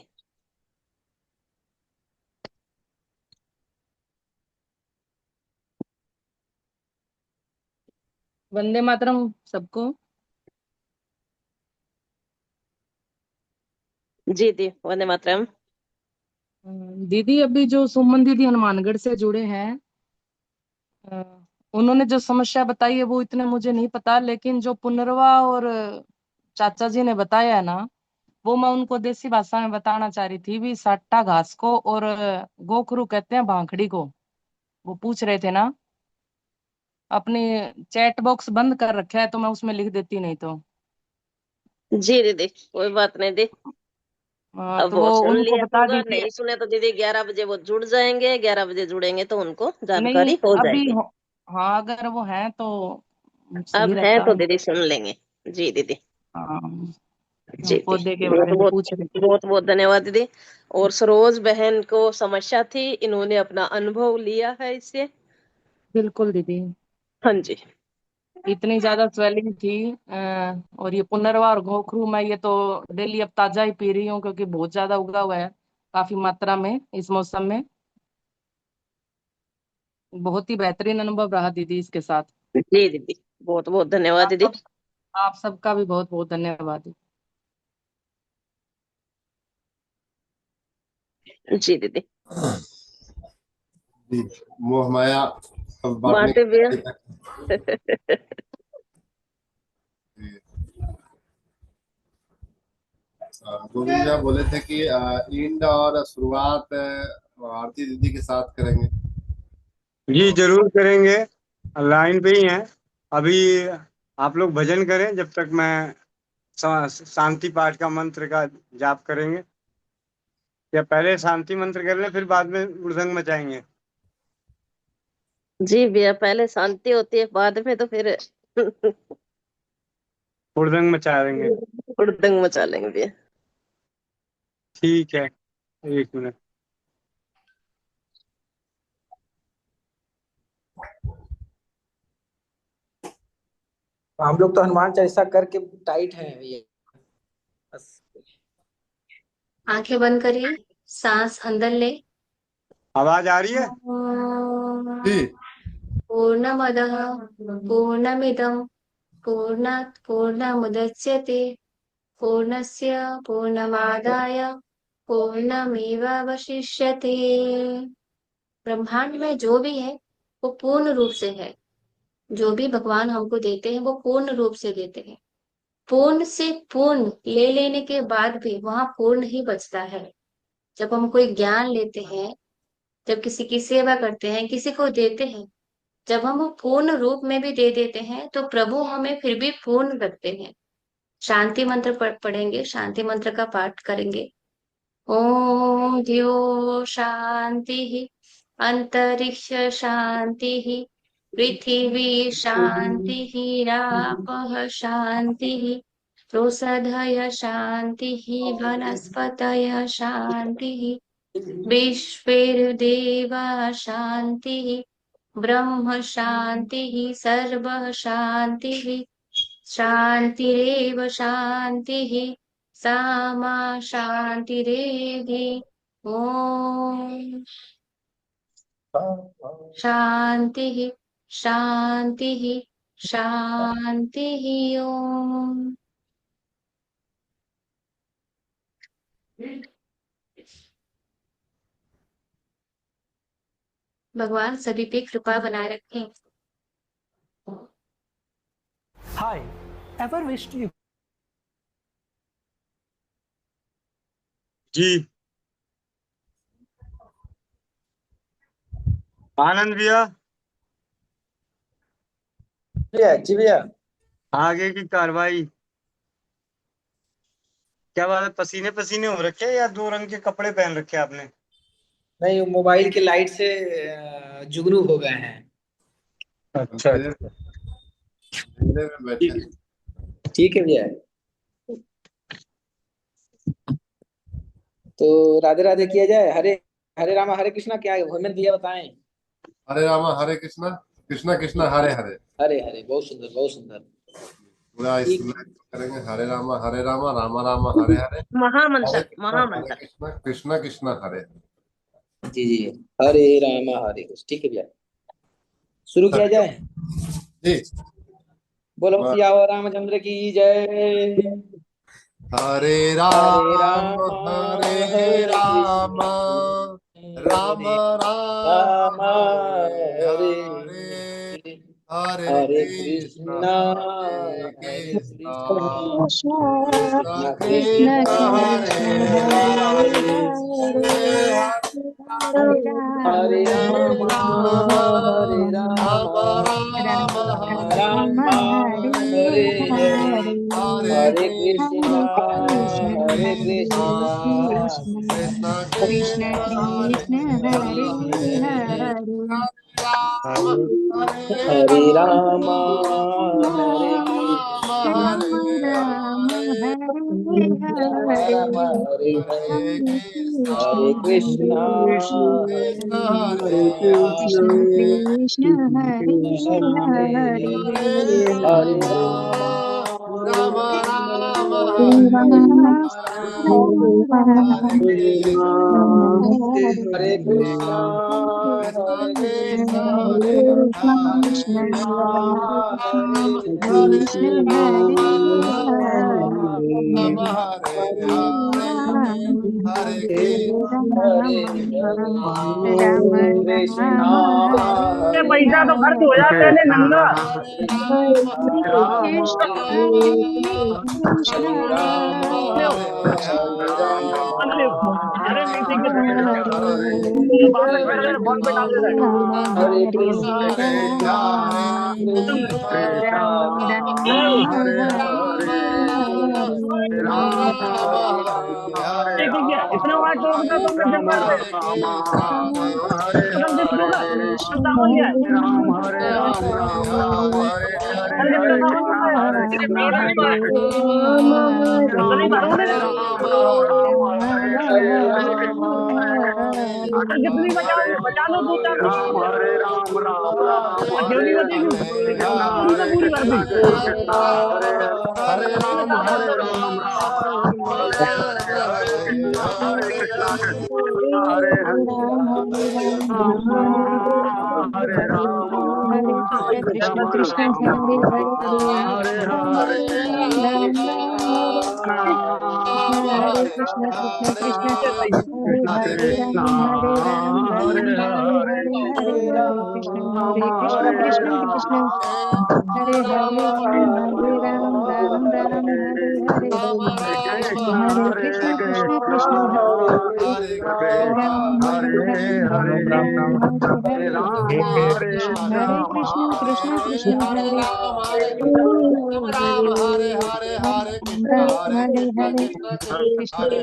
Speaker 8: वंदे मातरम सबको।
Speaker 15: जी दी, वंदे मातरम।
Speaker 8: दीदी अभी जो सुमन दीदी हनुमानगढ़ से जुड़े हैं, अ, उन्होंने जो समस्या बताई है वो इतने मुझे नहीं पता, लेकिन जो पुनर्वा और चाचा जी ने बताया है ना, वो मैं उनको देसी भाषा में बताना चाह रही थी भी। सट्टा घास को और गोखरू कहते हैं भांखड़ी को। वो पूछ रहे थे ना, अपनी चैट बॉक्स बंद कर रखा है तो मैं उसमें लिख देती, नहीं तो।
Speaker 15: जी दीदी, कोई बात नहीं दी। अब
Speaker 8: तो
Speaker 15: वो
Speaker 8: वो
Speaker 15: सुन
Speaker 8: उनको
Speaker 15: लिया
Speaker 8: बता
Speaker 15: होगा,
Speaker 8: दीजिए।
Speaker 15: नहीं सुने तो दीदी 11 बजे वो जुड़ जाएंगे, 11 बजे जुड़ेंगे तो उनको
Speaker 8: नहीं
Speaker 15: जानकारी हो
Speaker 8: अभी
Speaker 15: जाएगी।
Speaker 8: हाँ, अगर वो हैं तो सही
Speaker 15: अब है
Speaker 8: रहता
Speaker 15: तो
Speaker 8: है।
Speaker 15: दीदी सुन लेंगे। जी दीदी।
Speaker 8: हाँ,
Speaker 15: जी दी,
Speaker 8: पौधे के
Speaker 15: बहुत
Speaker 8: बारे में
Speaker 15: बहुत
Speaker 8: पूछ रहे थे।
Speaker 15: बहुत बहुत धन्यवाद दीदी। और सरोज बहन को समस्या थी, इन्होंने अपना अनुभव लिया है इससे।
Speaker 8: बिल्कुल दीदी,
Speaker 15: हाँ जी।
Speaker 8: इतनी ज्यादा स्वेलिंग थी। और ये पुनर्वा और गोखरू मैं ये तो डेली अब ताजा ही पी रही हूँ, क्योंकि बहुत ज्यादा उगा हुआ है काफी मात्रा में इस मौसम में। बहुत ही बेहतरीन अनुभव रहा दीदी इसके साथ।
Speaker 15: जी दीदी, बहुत बहुत धन्यवाद
Speaker 8: आप
Speaker 15: दीदी।
Speaker 8: सब आप सबका भी बहुत बहुत धन्यवाद।
Speaker 15: जी दीदी।
Speaker 13: जी, मोह माया अब बांटने
Speaker 15: बांटे भैया।
Speaker 13: के गोविंद भैया बोले थे कि इंड और शुरुआत आरती दीदी के साथ करेंगे।
Speaker 4: जी जरूर करेंगे, लाइन पे ही हैं अभी। आप लोग भजन करें जब तक मैं शांति पाठ का मंत्र का जाप करेंगे, या पहले शांति मंत्र कर लें फिर बाद में मृदंग मचाएंगे?
Speaker 15: जी भैया, पहले शांति होती है, बाद में तो फिर
Speaker 4: मृदंग मचा देंगे।
Speaker 15: हुड़दंग मचा लेंगे भैया।
Speaker 4: ठीक है, एक मिनट।
Speaker 6: हम लोग तो हनुमान चालीसा करके टाइट हैं भैया बस।
Speaker 10: आंखें बंद करिए, सांस अंदर ले।
Speaker 4: आवाज आ रही है?
Speaker 13: जी।
Speaker 10: पूर्णमदः पूर्णमिदं पूर्णात् पूर्णमुदच्यते पूर्णस्य पूर्णमादाय पूर्णमेवावशिष्यते। ब्रह्मांड में जो भी है वो पूर्ण रूप से है। जो भी भगवान हमको देते हैं वो पूर्ण रूप से देते हैं। पूर्ण से पूर्ण ले लेने के बाद भी वहां पूर्ण ही बचता है। जब हम कोई ज्ञान लेते हैं, जब किसी की सेवा करते हैं, किसी को देते हैं, जब हम वो पूर्ण रूप में भी दे देते हैं तो प्रभु हमें फिर भी पूर्ण रखते हैं। शांति मंत्र पढ़ेंगे, शांति मंत्र का पाठ करेंगे। ओम द्यो शांति, अंतरिक्ष शांति, पृथिवी शान्तिः रापः शान्तिः रोषधयः शान्तिः वनस्पतयः शान्तिः विश्वेर्देवाः शान्तिः ब्रह्म शान्तिः सर्वः शान्तिः शान्तिरेव शान्तिः सामा शान्तिरेधि ॐ शान्तिः शान्तिः शान्तिः ॐ भगवान सभी पे कृपा बनाए रखें।
Speaker 16: Hi, ever wished you
Speaker 4: जी आनंद भैया
Speaker 3: भैया जी भैया
Speaker 4: आगे की कार्रवाई क्या बात है? पसीने पसीने हो रखे हैं या 2 रंग के कपड़े पहन रखे हैं आपने?
Speaker 3: नहीं, मोबाइल के लाइट से जुगनू हो गए हैं।
Speaker 4: अच्छा
Speaker 3: ठीक है भैया। तो राधे राधे किया जाए। हरे हरे रामा हरे कृष्णा। क्या हेमंत भैया बताएं।
Speaker 13: हरे रामा हरे कृष्णा कृष्णा कृष्णा हरे हरे।
Speaker 3: हरे हरे, बहुत सुंदर बहुत सुंदर।
Speaker 13: पूरा करेंगे। हरे रामा रामा रामा हरे हरे।
Speaker 15: महामंत्र महामंत्र।
Speaker 13: कृष्णा कृष्णा कृष्णा हरे हरे।
Speaker 3: जी जी, हरे रामा हरे कृष्ण। ठीक है भैया, शुरू किया जाए।
Speaker 13: जी
Speaker 3: बोलो सियावर रामचंद्र की जय।
Speaker 13: हरे राम हरे राम राम राम हरे हरे हरे कृष्णा कृष्णा कृष्णा हरे हरे
Speaker 3: हरे राम हरे राम राम हरे हरे हरे कृष्णा
Speaker 13: कृष्णा
Speaker 2: कृष्ण कृष्ण हरे हरे
Speaker 3: हरे राम हरे
Speaker 2: राम राम हरे हरे
Speaker 3: राम हरे हरे हरे कृष्णा
Speaker 2: कृष्ण कृष्ण हरे हरे
Speaker 3: हरे राम
Speaker 13: राम राम
Speaker 3: हरे कृष्णा हरे कृष्णा
Speaker 2: कृष्ण कृष्ण हरे हरे
Speaker 13: हरे
Speaker 2: राम
Speaker 3: कृष्णा
Speaker 2: राम हरे
Speaker 16: पैसा तो खर्च हो जाते हैं नंगा।
Speaker 2: कृष्ण कृष्ण
Speaker 16: अरे नहीं ठीक है फोन पे डाल दे
Speaker 2: राम
Speaker 3: हरे
Speaker 2: हरे
Speaker 3: कृष्णा
Speaker 2: राम राम हरे
Speaker 16: ठीक है इतना वहां टोक दो तुमने सिर पर से कल दिन होगा कल सावन क्या है कल कितना सावन होगा यार तो नहीं मालूम कल कितनी बचा लो 2-4 क्यों नहीं बचेगी पूरी तो पूरी भर दी
Speaker 2: हरे कृष्ण कृष्ण हरे हरे राम राम राम हरे हरे कृष्ण कृष्ण कृष्ण हरे हरे राम राम हरे हरे हरे कृष्ण कृष्ण कृष्ण हरे हरे राम राम हरे हरे कृष्ण कृष्ण कृष्ण हरे राम
Speaker 3: राम राम राम राम राम
Speaker 2: हरे
Speaker 3: हे
Speaker 2: हरे कृष्ण कृष्ण कृष्ण हरे राम हरे हरे कृष्ण राम राम राम हरे हरे कृष्ण हरे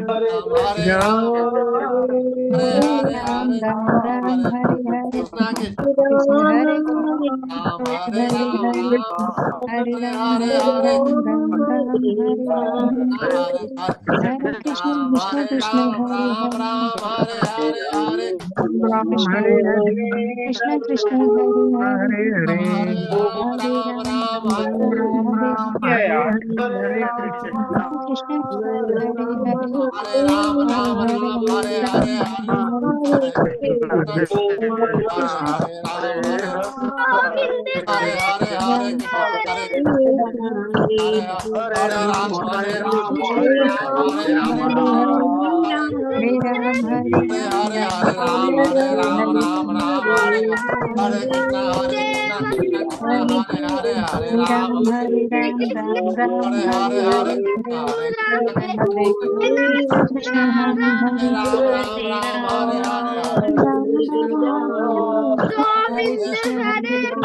Speaker 2: हरे हरे हरे राम राम हरे हरे हरे कृष्ण कृष्ण कृष्ण हरे हरे
Speaker 3: राम
Speaker 2: कृष्ण
Speaker 3: हरे हरे
Speaker 2: कृष्ण कृष्ण हरे हरे
Speaker 3: हरे हरे
Speaker 2: हरे राम
Speaker 3: राम
Speaker 2: हरे
Speaker 3: राम हरे हरे हरे कृष्ण
Speaker 2: कृष्ण हरे हरे हरे हरे राम कृष्ण हरे हरे हरे राम हरे हरे हरे राम राम राम हरे हरे हरे कृष्ण कृष्ण हरे हरे हरे राम हरे कृष्ण हरे राम हरे राम हरे
Speaker 3: हरे राम हरे कृष्णा हरे कृष्णा हरे राम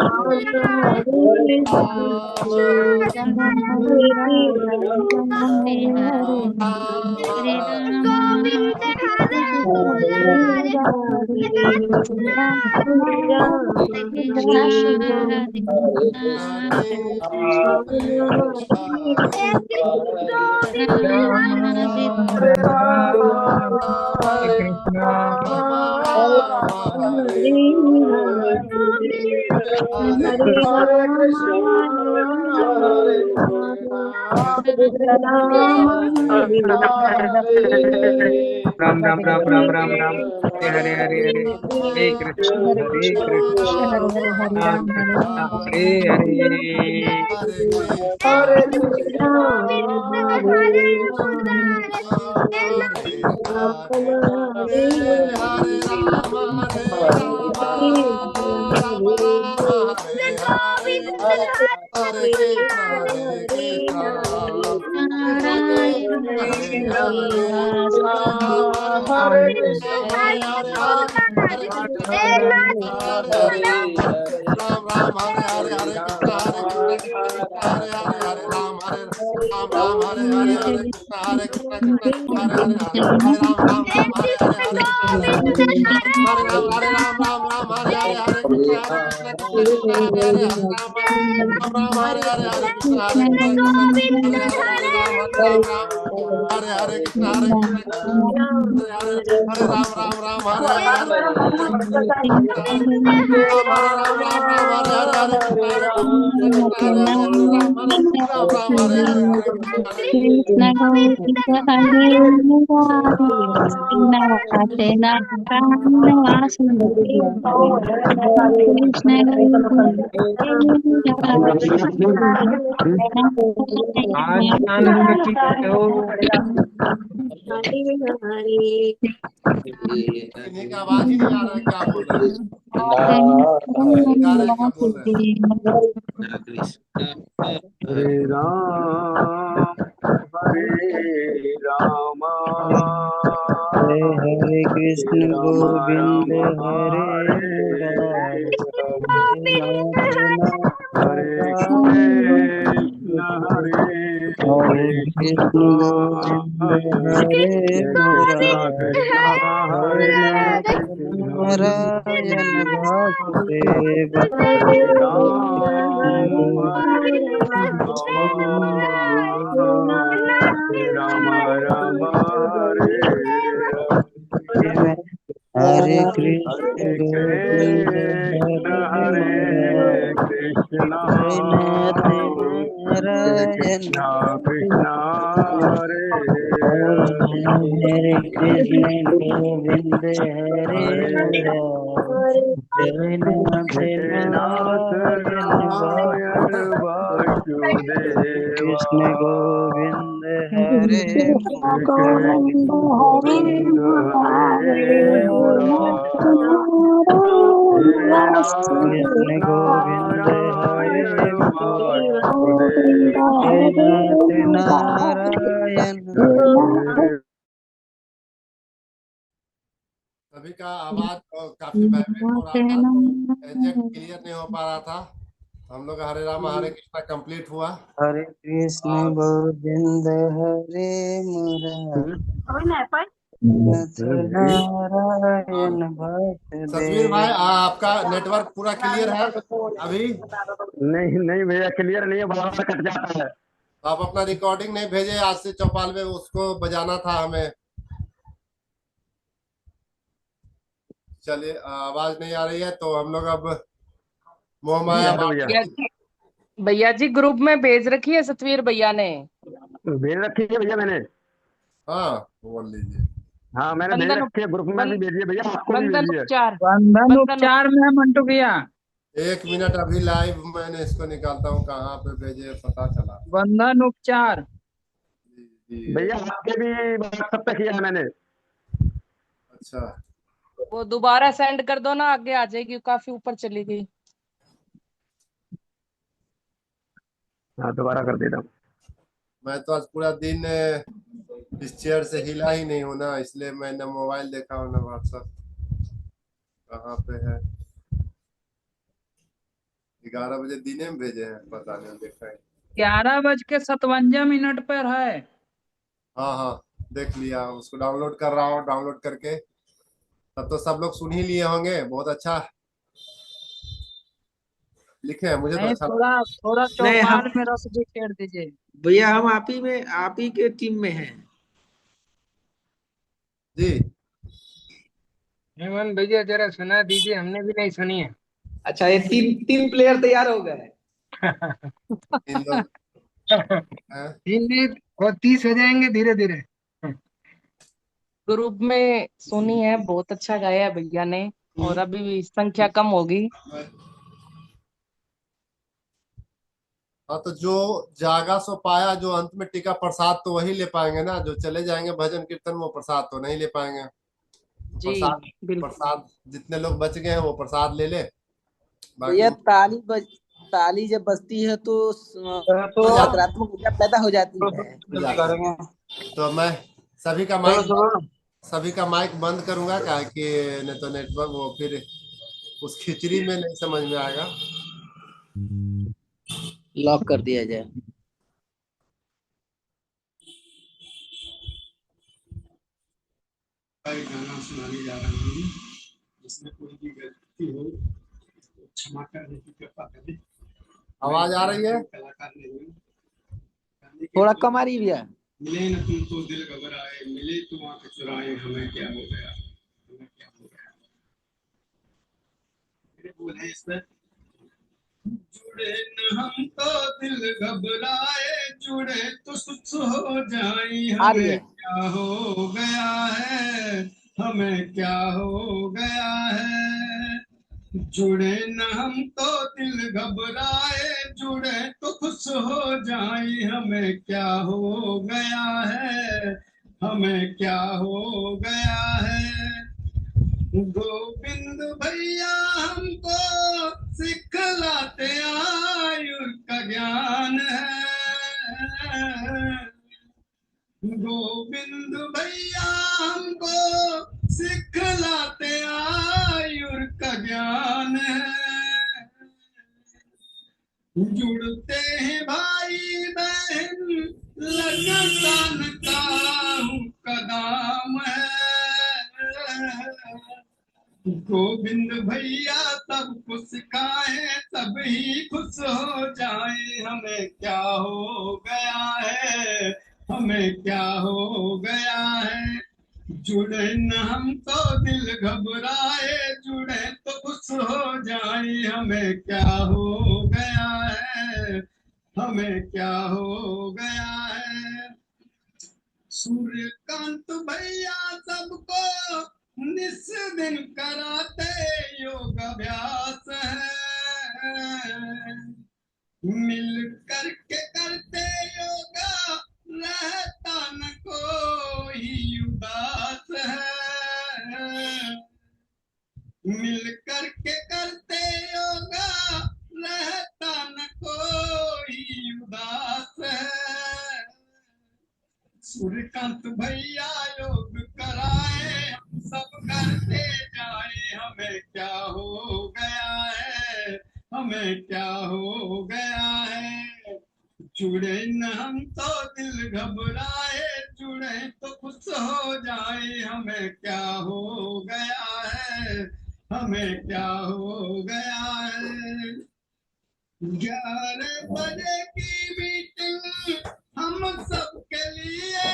Speaker 3: राम राम राम राम राम हरे हरे हरे हरे
Speaker 2: कृष्ण
Speaker 3: कृष्णा
Speaker 2: हरे हरे हरे राम हरे
Speaker 3: कृष्णा
Speaker 2: राम
Speaker 3: हरे हरे हरे कृष्णा हरे हरे
Speaker 2: कृष्ण गोविंद हरे मुरारी श्रीनिवासे नारायण वासुदेव कृष्ण गोविंद
Speaker 3: आनंद की हो
Speaker 13: इन्हीं का आवाज ही नहीं आ रहा है क्या बोल रहे हैं गा रहे क्या बोल रहे
Speaker 3: हरे राम हरे राम
Speaker 17: हरे हरे कृष्ण
Speaker 3: राम
Speaker 17: गोविंद
Speaker 3: राम
Speaker 17: हरे मुरारी हरे
Speaker 3: हरे
Speaker 17: नारायण
Speaker 3: कृष्ण हरे
Speaker 17: हरे कृष्ण
Speaker 3: कृष्ण
Speaker 17: गोविंद हरे
Speaker 3: कृष्ण
Speaker 17: मुरारी
Speaker 3: कृष्ण
Speaker 17: हरे
Speaker 3: हरे
Speaker 17: नारायण वासुदेव
Speaker 3: हरे
Speaker 17: हरे कृष्ण
Speaker 3: राम हरे राम
Speaker 17: गोविंद
Speaker 3: हरे राम राम हरे
Speaker 17: हरे कृष्ण
Speaker 3: हरे
Speaker 17: गोविंद
Speaker 3: कृष्ण
Speaker 17: हरे
Speaker 3: हरे
Speaker 17: मुरारी
Speaker 3: कृष्ण
Speaker 17: हरे
Speaker 3: हरे
Speaker 17: नारायण
Speaker 3: कृष्ण कृष्ण
Speaker 17: वासुदेव
Speaker 3: हरे
Speaker 17: हरे कृष्ण गोविंद हरे
Speaker 3: हरे
Speaker 17: मुरारी जय
Speaker 3: नाथ
Speaker 17: नारायण
Speaker 3: नारायण
Speaker 17: हरे
Speaker 3: वासुदेवा
Speaker 17: कृष्ण गोविंद हरे मुरारी
Speaker 3: कृष्ण गोविंद हरे मुरारी हे नाथ
Speaker 17: कृष्ण गोविंद
Speaker 3: नारायण
Speaker 17: हरे मुरारी
Speaker 3: वासुदेवा
Speaker 17: जय नाथ नारायण
Speaker 13: सभी का आवाज काफी वाइब्रेट हो रहा था, तो एग्जैक्ट क्लियर नहीं हो पा रहा था। हम लोग हरे राम हरे कृष्णा कंप्लीट हुआ।
Speaker 17: हरे कृष्ण
Speaker 13: और
Speaker 17: गोविंद हरे मुरारी नारायण
Speaker 13: सतवीर भाई,
Speaker 17: वासुदेव।
Speaker 13: आपका नेटवर्क पूरा क्लियर है अभी?
Speaker 16: नहीं नहीं भैया, क्लियर नहीं है, बार बार कट जाता है।
Speaker 13: आप अपना रिकॉर्डिंग नहीं भेजे आज से चौपाल में, उसको बजाना था हमें। चलिए, आवाज नहीं आ रही है तो हम लोग अब मोह माया
Speaker 18: भैया जी ग्रुप में भेज रखी है सतवीर भैया ने।
Speaker 16: भेज रखी है भैया मैंने।
Speaker 13: हाँ, बोल लीजिए।
Speaker 16: हाँ मैंने भेज
Speaker 18: बंधन
Speaker 16: रखी है, ग्रुप में भी भेजिए भैया, आपको भी
Speaker 18: बंधन
Speaker 16: भेजिए।
Speaker 18: उपचार
Speaker 3: बंधन उपचार में है मंटू भैया।
Speaker 13: 1 मिनट अभी लाइव मैंने इसको निकालता हूँ, कहाँ पे भेजे पता चला।
Speaker 3: बंधन उपचार
Speaker 16: भैया आपके भी व्हाट्सएप पे किया है मैंने।
Speaker 13: अच्छा,
Speaker 18: वो दोबारा सेंड कर दो ना, आगे आ जाएगी, काफी ऊपर चली गई।
Speaker 16: हाँ दोबारा कर देता हूँ।
Speaker 13: मैं तो आज पूरा दिन इस चेयर से हिला ही नहीं हूँ ना, इसलिए मैंने मोबाइल देखा हूँ ना व्हाट्सएप कहाँ पे है। 11 बजे दिने में भेजे हैं, पता नहीं देखा है।
Speaker 3: 11:57 पर है।
Speaker 13: हाँ हाँ, देख लिया, उसको डाउनलोड कर रहा हूँ। डाउनलोड करके तब तो सब लोग सुन ही लिए होंगे। बहुत अच्छा लिखे हैं, मुझे तो
Speaker 3: नहीं,
Speaker 13: अच्छा लगा।
Speaker 3: थोड़ा थोड़ा
Speaker 6: नहीं,
Speaker 3: चौपाल में रस भी छेड़ दीजिए।
Speaker 6: भैया हम आप ही के टीम में हैं।
Speaker 13: जी
Speaker 19: हेमंत भैया जरा सुना दीजिए, हमने भी नहीं सुनी है।
Speaker 6: अच्छा, ये तीन प्लेयर तैयार हो गए।
Speaker 13: इन लोग हैं?
Speaker 19: हिंदी और 30 हो जाएंगे धीरे धीरे।
Speaker 18: ग्रुप में सुनी है, बहुत अच्छा गाया है भैया ने, और अभी भी संख्या कम होगी।
Speaker 13: हाँ, तो जो जागा सो पाया, जो अंत में टिका प्रसाद तो वही ले पाएंगे ना। जो चले जाएंगे भजन कीर्तन, वो प्रसाद तो नहीं ले पाएंगे।
Speaker 18: जी बिल्कुल।
Speaker 13: प्रसाद जितने लोग बच गए हैं वो प्रसाद ले ले।
Speaker 6: भैया
Speaker 13: बाकी
Speaker 6: ताली जब बजती है तो
Speaker 13: तो
Speaker 6: सकारात्मक ऊर्जा पैदा हो जाती है।
Speaker 13: तो मैं सभी का माइक बंद करूंगा, क्या कि नहीं तो नेटवर्क वो फिर उस खिचड़ी में नहीं समझ में आएगा।
Speaker 6: लॉक कर दिया जाए।
Speaker 20: गाना सुनाने जा रहा हूँ, जिसमें कोई भी गलती हो तो क्षमा करने की कृपा करें।
Speaker 13: आवाज आ रही है?
Speaker 20: कलाकार नहीं हूँ।
Speaker 6: थोड़ा कम आ रही भैया।
Speaker 20: मिले न तुमको दिल घबराए, मिले तुम आंख चुराए, हमें क्या हो गया, हमें क्या हो गया। मेरे बोल है इसमें, जुड़े न हम तो दिल घबराए, जुड़े तो सुख हो जाए, हमें क्या हो गया है, हमें क्या हो गया है। जुड़े न हम तो दिल घबराए, जुड़े तो खुश हो जाए, हमें क्या हो गया है, हमें क्या हो गया है। गोविंद भैया हमको सिखलाते आयुर का ज्ञान है। गोविंद भैया हमको सिखलाते आयुर का ज्ञान है। जुड़ते हैं भाई बहन लगन का कदम है। गोविंद भैया सबको सिखाए, सभी खुश हो जाए, हमें क्या हो गया है, हमें क्या हो गया है। जुड़े न हम तो दिल घबराए, जुड़े तो खुश हो जाए, हमें क्या हो गया है, हमें क्या हो गया है। सूर्यकांत भैया सबको निस दिन कराते योग अभ्यास है। मिल करके करते योगा, रहता न कोई उदास है। मिल करके करते योगा, रहता न कोई उदास है। सूर्यकांत भैया योग कराए, सब करते जाए, हमें क्या हो गया है, हमें क्या हो गया है। जुड़े न हम तो दिल घबराए, जुड़े तो खुश हो जाए, हमें क्या हो गया है, हमें क्या हो गया है। 11 बजे की मीटिंग हम सब के लिए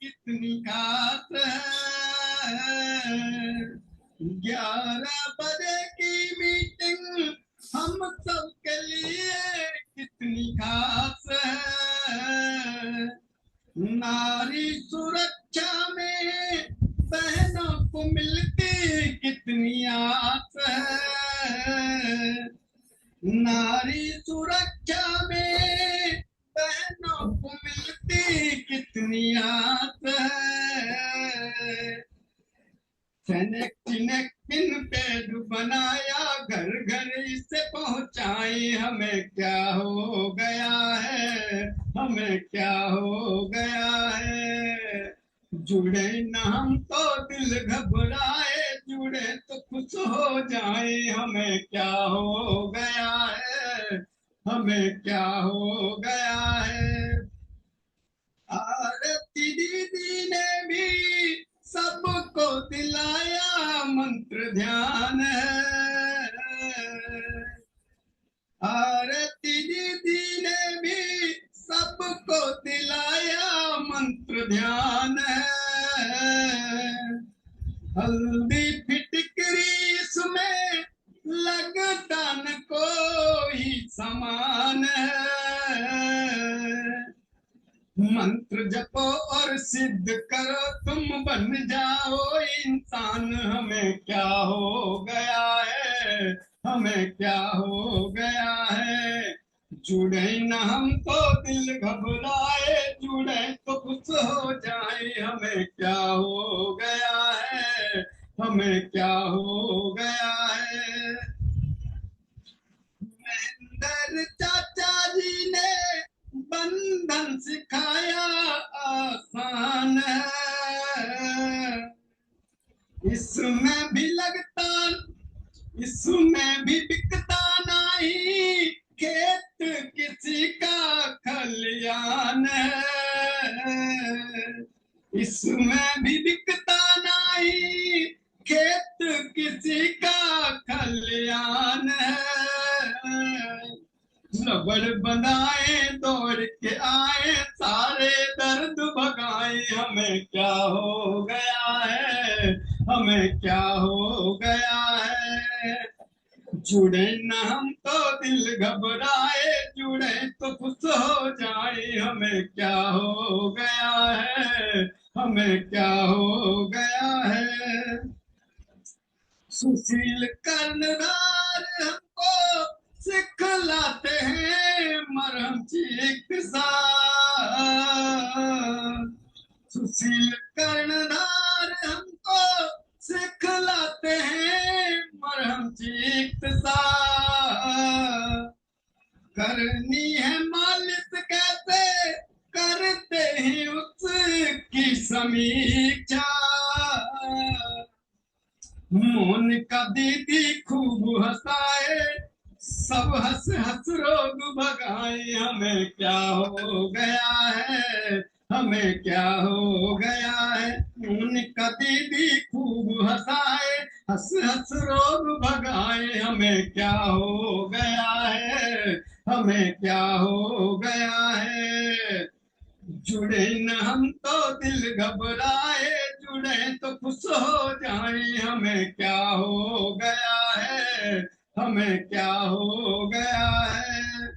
Speaker 20: कितनी खास है। 11 बजे की मीटिंग हम सब के लिए कितनी खास है। नारी सुरक्षा में बहनों को मिलती कितनी आस है। नारी सुरक्षा में बहनों को मिलती कितनी आस है। पिन पेड़ बनाया, घर घर इसे पहुंचाए, हमें क्या हो गया है, हमें क्या हो गया है। जुड़े न हम तो दिल घबराए, जुड़े तो खुश हो जाए, हमें क्या हो गया है, हमें क्या हो गया है। आरती दीदी ने भी सबको दिलाया मंत्र ध्यान है। आरती दीदी ने भी सबको दिलाया मंत्र ध्यान है। हल्दी फिटकरी इसमें लगता न कोई समान है। मंत्र जपो और सिद्ध करो, तुम बन जाओ इंसान, हमें क्या हो गया है, हमें क्या हो गया है। जुड़े न हम तो दिल घबराए, जुड़े तो खुश हो जाए, हमें क्या हो गया है, हमें क्या हो गया है। महेंद्र चाचा जी ने बंधन सिखाया आसान है। इसमें भी लगता, इसमें भी बिकता नहीं, खेत किसी का खलियान है। इसमें भी बिकता नहीं, खेत किसी का खलियान है। रबड़ बनाए दौड़ के आए, सारे दर्द भगाए, हमें क्या हो गया है, हमें क्या हो गया है। जुड़े न हम तो दिल घबराए, जुड़े तो खुश हो जाए, हमें क्या हो गया है, हमें क्या हो गया है। सुशील कर्णधार हमको सिखलाते हैं मरहम चिकित्सा। सुशील कर्णधार हमको सिखलाते हैं मरहम चिकित्सा। करनी है मालिश कैसे करते हैं उसकी समीक्षा। मोनिका दीदी खूब हंसाए, सब हंस हंस रोग भगाए, हमें क्या हो गया है, हमें क्या हो गया है। मोनिका दीदी खूब हंसाए, हंस हंस रोग भगाए, हमें क्या हो गया है, हमें क्या हो गया है। जुड़े न हम तो दिल घबराए, जुड़े तो खुश हो जाए, हमें क्या हो गया है, हमें क्या हो गया है।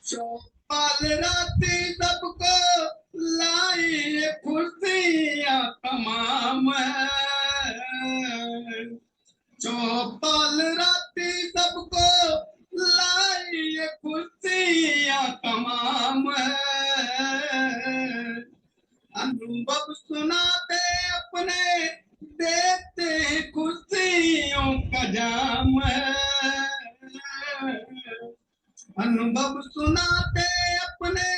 Speaker 20: चौपाल राती सबको लाई खुशियाँ तमाम है। चौपाल राती सबको लाई खुशियाँ तमाम है। अनुभव सुनाते अपने देते खुशियों का जाम है। अनुभव सुनाते अपने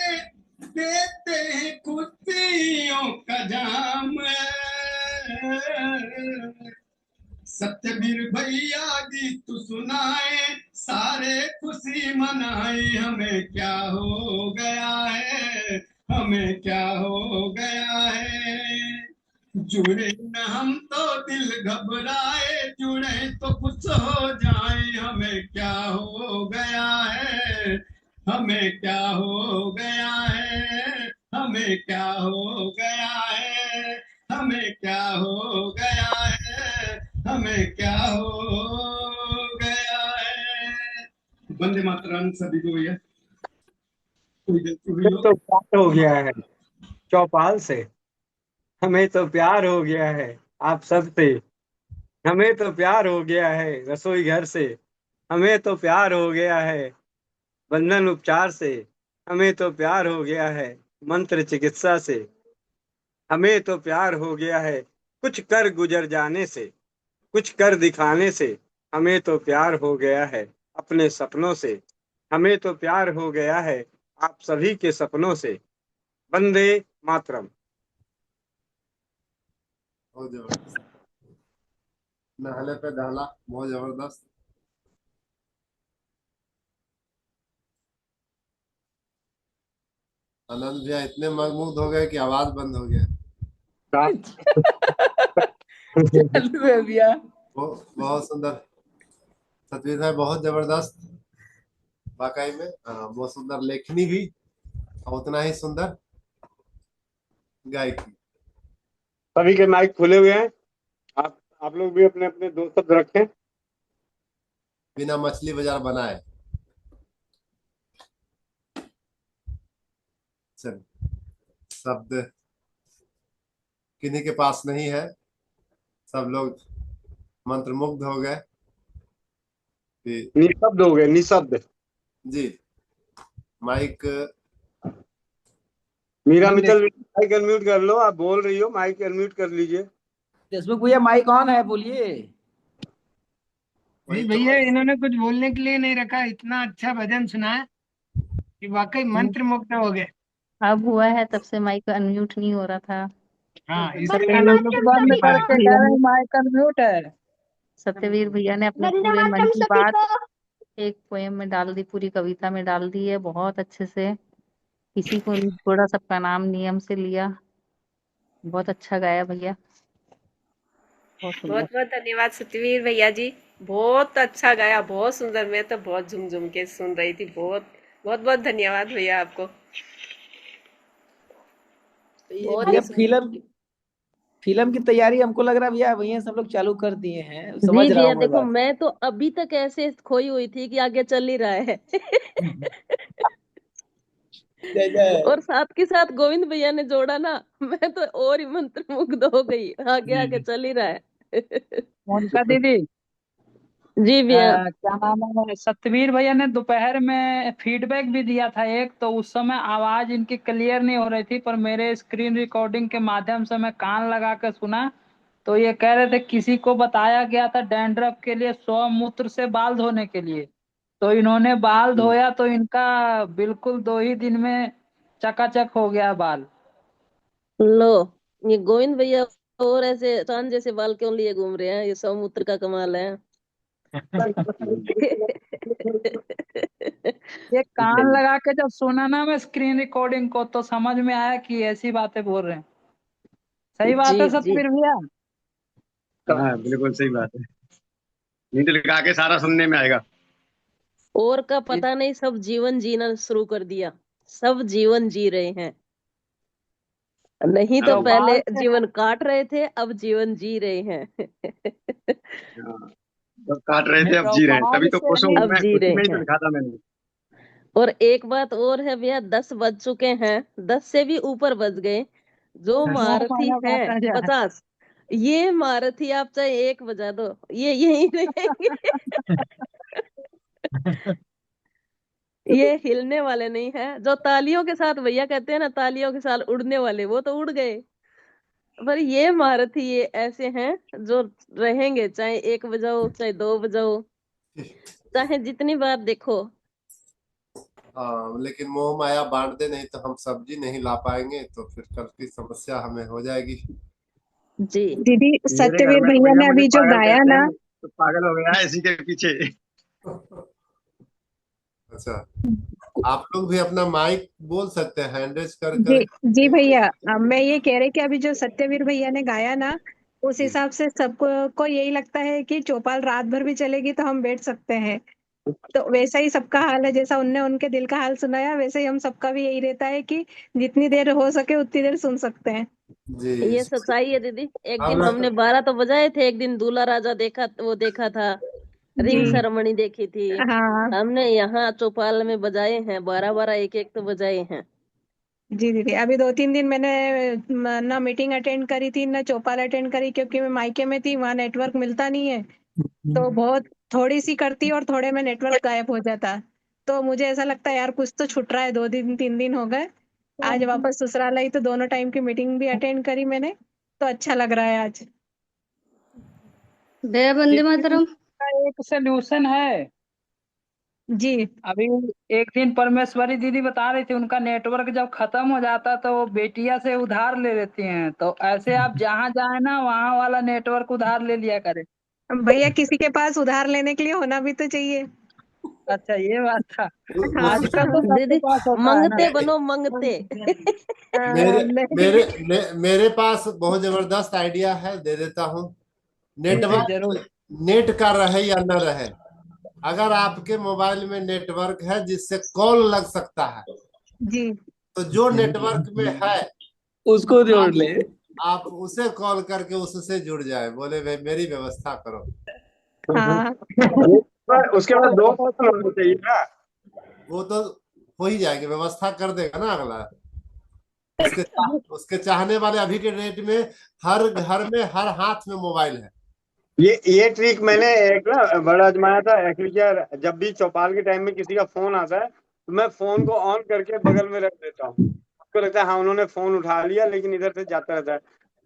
Speaker 20: देते खुशियों का जाम है। सत्यवीर भैया गीत सुनाए, सारे खुशी मनाए, हमें क्या हो गया है, हमें क्या हो गया है। जुड़े न हम तो दिल घबराए, जुड़े तो कुछ हो जाए, हमें क्या हो गया है, हमें क्या हो गया है, हमें क्या हो गया है, हमें क्या हो गया है, हमें क्या हो गया है। वंदे मातरम सभी को भैया। कोई गलती हुई हो
Speaker 4: तो प्यार हो गया है चौपाल से, हमें तो प्यार हो गया है आप सबसे, हमें तो प्यार हो गया है रसोई घर से, हमें तो प्यार हो गया है बंधन उपचार से, हमें तो प्यार हो गया है मंत्र चिकित्सा से, हमें तो प्यार हो गया है कुछ कर गुजर जाने से, कुछ कर दिखाने से, हमें तो प्यार हो गया है अपने सपनों से, हमें तो प्यार हो गया है आप सभी के सपनों से। वंदे मातरम।
Speaker 13: बहुत जबरदस्त, नहले पे दहला, बहुत जबरदस्त। आनंद भैया इतने मगमुग्ध हो गए कि आवाज बंद हो गया।
Speaker 3: चल रहे भैया।
Speaker 13: बहुत सुंदर सतवीर भाई, बहुत जबरदस्त वाकई में। बहुत सुंदर लेखनी भी और उतना ही सुंदर गायकी।
Speaker 4: सभी के माइक खुले हुए हैं, आप लोग भी अपने अपने दो शब्द रखें।
Speaker 13: बिना मछली बाजार बनाए। चल, शब्द किन्हीं के पास नहीं है, सब लोग मंत्रमुग्ध हो गए।
Speaker 4: निशब्द हो गए, निशब्द।
Speaker 13: जी, mike
Speaker 4: Meera Mittal mike unmute कर लो, आप बोल रही हो, माइक अनम्यूट कर लीजिए।
Speaker 3: देशमुख भैया माइक ऑन है, बोलिए।
Speaker 19: नहीं भैया, इन्होंने कुछ बोलने के लिए नहीं रखा, इतना अच्छा भजन सुनाया कि वाकई मंत्र मुग्ध हो गए।
Speaker 21: अब हुआ है, तब से माइक अनम्यूट नहीं हो रहा था।
Speaker 19: हाँ,
Speaker 21: इसलिए
Speaker 19: बंद करके कह रहे हैं
Speaker 21: माइक अनम्यूट है। सत्यवीर भैया ने अपने पूरे मन की बात एक पोएम में डाल दी, पूरी कविता में डाल दी है, बहुत अच्छे से। किसी को नहीं छोड़ा, सबका नाम नियम से लिया। बहुत अच्छा गाया भैया, बहुत सुंदर।
Speaker 12: बहुत बहुत धन्यवाद सतवीर भैया जी, बहुत अच्छा गाया, बहुत सुंदर। मैं तो बहुत झूम झूम के सुन रही थी। बहुत बहुत बहुत धन्यवाद भैया आपको। बहुत
Speaker 3: भैया
Speaker 12: ही
Speaker 3: फिल्म की तैयारी हमको लग रहा है भैया भैया सब लोग चालू कर दिए हैं,
Speaker 15: जी
Speaker 3: समझ रहा
Speaker 15: भैया,
Speaker 3: हूँ मैं
Speaker 15: देखो
Speaker 3: बात।
Speaker 15: मैं तो अभी तक ऐसे खोई हुई थी कि आगे चल ही रहा है। और साथ के साथ गोविंद भैया ने जोड़ा ना, मैं तो और ही मंत्रमुग्ध हो गई। आगे आगे चल ही रहा है।
Speaker 18: मोनिका दीदी,
Speaker 15: जी भैया।
Speaker 18: क्या नाम है, सतवीर भैया ने दोपहर में फीडबैक भी दिया था एक, तो उस समय आवाज इनकी क्लियर नहीं हो रही थी, पर मेरे स्क्रीन रिकॉर्डिंग के माध्यम से मैं कान लगा कर सुना, तो ये कह रहे थे किसी को बताया गया था डैंड्रफ के लिए मूत्र से बाल धोने के लिए, तो इन्होंने बाल धोया तो इनका बिल्कुल 2 ही दिन में चकाचक हो गया बाल।
Speaker 15: लो, ये गोविंद भैया और ऐसे चांद जैसे बाल क्यों लिए घूम रहे हैं, ये सौमूत्र का कमाल है।
Speaker 18: ये कान लगा के जब सुना ना मैं स्क्रीन रिकॉर्डिंग को, तो समझ में आया कि ऐसी बातें बोल रहे हैं। सही बात है
Speaker 15: जी जी।
Speaker 18: सतवीर भैया।
Speaker 4: हाँ बिल्कुल सही बात है, नींद लगा के सारा सुनने में आएगा।
Speaker 15: और का पता नहीं, सब जीवन जीना शुरू कर दिया, सब जीवन जी रहे हैं। नहीं तो
Speaker 18: तो
Speaker 15: पहले
Speaker 18: बाल से
Speaker 15: जीवन काट रहे थे, अब जीवन जी रहे हैं।
Speaker 4: सब काट रहे थे, अब
Speaker 18: तो
Speaker 4: जी रहे हैं,
Speaker 18: बाल
Speaker 4: तभी तो
Speaker 18: से
Speaker 4: खुश हूँ
Speaker 15: अब
Speaker 4: मैं,
Speaker 15: जी
Speaker 4: खुशी
Speaker 15: रहे
Speaker 4: में ही तो
Speaker 15: हैं।
Speaker 4: लिखा था मैंने।
Speaker 15: और एक बात और है भैया, 10 बज चुके हैं, 10 से भी ऊपर बज गए। जो
Speaker 18: मोह
Speaker 15: महारथी
Speaker 18: माया
Speaker 15: हैं
Speaker 18: बांटा जाए।
Speaker 15: 50, ये महारथी आप चाहे 1 बजा दो, ये यहीं रहेंगे। ये हिलने वाले नहीं है। जो तालियों के साथ भैया कहते हैं ना, तालियों के साथ उड़ने वाले, वो तो उड़ गए। पर ये महारथी ये ऐसे हैं जो रहेंगे, चाहे 1 बजाओ, चाहे 2 बजाओ, चाहे जितनी बार देखो।
Speaker 13: हाँ, लेकिन मोह माया बांट दे, नहीं तो हम सब्जी नहीं ला पाएंगे, तो फिर कल की समस्या हमें हो जाएगी।
Speaker 15: जी
Speaker 5: दीदी
Speaker 4: मेरे घर
Speaker 5: सत्यवीर
Speaker 4: में तो
Speaker 5: भैया
Speaker 4: भैया
Speaker 5: ने
Speaker 4: मुझे
Speaker 5: अभी जो
Speaker 4: पागल
Speaker 5: गाया
Speaker 4: कहते
Speaker 5: ना,
Speaker 4: हैं, तो पागल हो गया है इसी के पीछे।
Speaker 13: अच्छा, आप लोग भी अपना माइक बोल सकते हैं, हैंड रेज कर
Speaker 5: जी
Speaker 13: करके।
Speaker 5: जी भैया, मैं ये कह रही कि अभी जो सत्यवीर भैया ने गाया ना, उस
Speaker 13: जी
Speaker 5: हिसाब से सबको को यही लगता है कि चौपाल रात भर भी चलेगी तो हम बैठ सकते हैं। तो वैसा ही सबका हाल है, जैसा उनने उनके दिल का हाल सुनाया, वैसे ही हम सबका भी यही रहता है कि जितनी देर हो सके उतनी देर सुन सकते हैं।
Speaker 13: जी।
Speaker 15: ये सच्चाई है दीदी। एक
Speaker 13: हम
Speaker 15: दिन
Speaker 13: लोग
Speaker 15: हमने 12 तो बजाए थे, एक दिन दूल्हा राजा देखा था, रिंग
Speaker 5: जी
Speaker 15: सेरेमनी देखी थी।
Speaker 5: हाँ
Speaker 15: हमने यहाँ चौपाल में बजाए हैं 12-12 एक तो बजाए हैं।
Speaker 5: जी दीदी, अभी 2-3 दिन मैंने ना मीटिंग अटेंड करी थी ना चौपाल अटेंड करी, क्योंकि मैं मायके में थी, वहाँ नेटवर्क मिलता नहीं है। तो बहुत थोड़ी सी करती और थोड़े में नेटवर्क गायब हो जाता। तो मुझे ऐसा लगता है यार कुछ तो छूट रहा है, 2 दिन 3 दिन हो गए। आज वापस ससुराल आई तो दोनों टाइम की मीटिंग भी अटेंड करी मैंने, तो अच्छा लग रहा है आज।
Speaker 10: भैया वंदे मातरम।
Speaker 18: इसका एक सोल्यूशन है।
Speaker 5: जी
Speaker 18: अभी एक दिन परमेश्वरी दीदी बता रही थी, उनका नेटवर्क जब खत्म हो जाता तो वो बेटिया से उधार ले लेती हैं। तो ऐसे आप जहाँ जाए ना वहाँ वाला नेटवर्क उधार ले लिया करें।
Speaker 5: भैया किसी के पास उधार लेने के लिए होना भी तो चाहिए।
Speaker 18: अच्छा ये बात था।
Speaker 13: उस
Speaker 18: आजकल तो सबके
Speaker 15: दीदी
Speaker 18: पास होता है ना।
Speaker 15: मंगते बनो मंगते।
Speaker 13: मेरे पास बहुत जबरदस्त आइडिया है, दे देता हूँ।
Speaker 18: जी
Speaker 13: नेटवर्क,
Speaker 18: जरूर।
Speaker 13: नेट का रहे या न रहे, अगर आपके मोबाइल में नेटवर्क है जिससे कॉल लग सकता है,
Speaker 5: जी
Speaker 13: तो जो नेटवर्क में है
Speaker 3: उसको जोड़ ले।
Speaker 13: आप उसे कॉल करके उससे जुड़ जाए, बोले भाई मेरी व्यवस्था करो।
Speaker 5: हाँ
Speaker 4: उसके बाद 2 ऑप्शन होना चाहिए ना।
Speaker 13: वो तो हो ही जाएगी, व्यवस्था कर देगा ना अगला। उसके चाहने वाले अभी के डेट में हर घर में हर हाथ में मोबाइल है।
Speaker 4: ये ट्रिक मैंने एक ना बड़ा आजमाया था एक्चुअली। क्या, जब भी चौपाल के टाइम में किसी का फोन आता है तो मैं फोन को ऑन करके बगल में रख देता हूँ। उसको लगता है हाँ उन्होंने फोन उठा लिया, लेकिन इधर से जाता रहता है।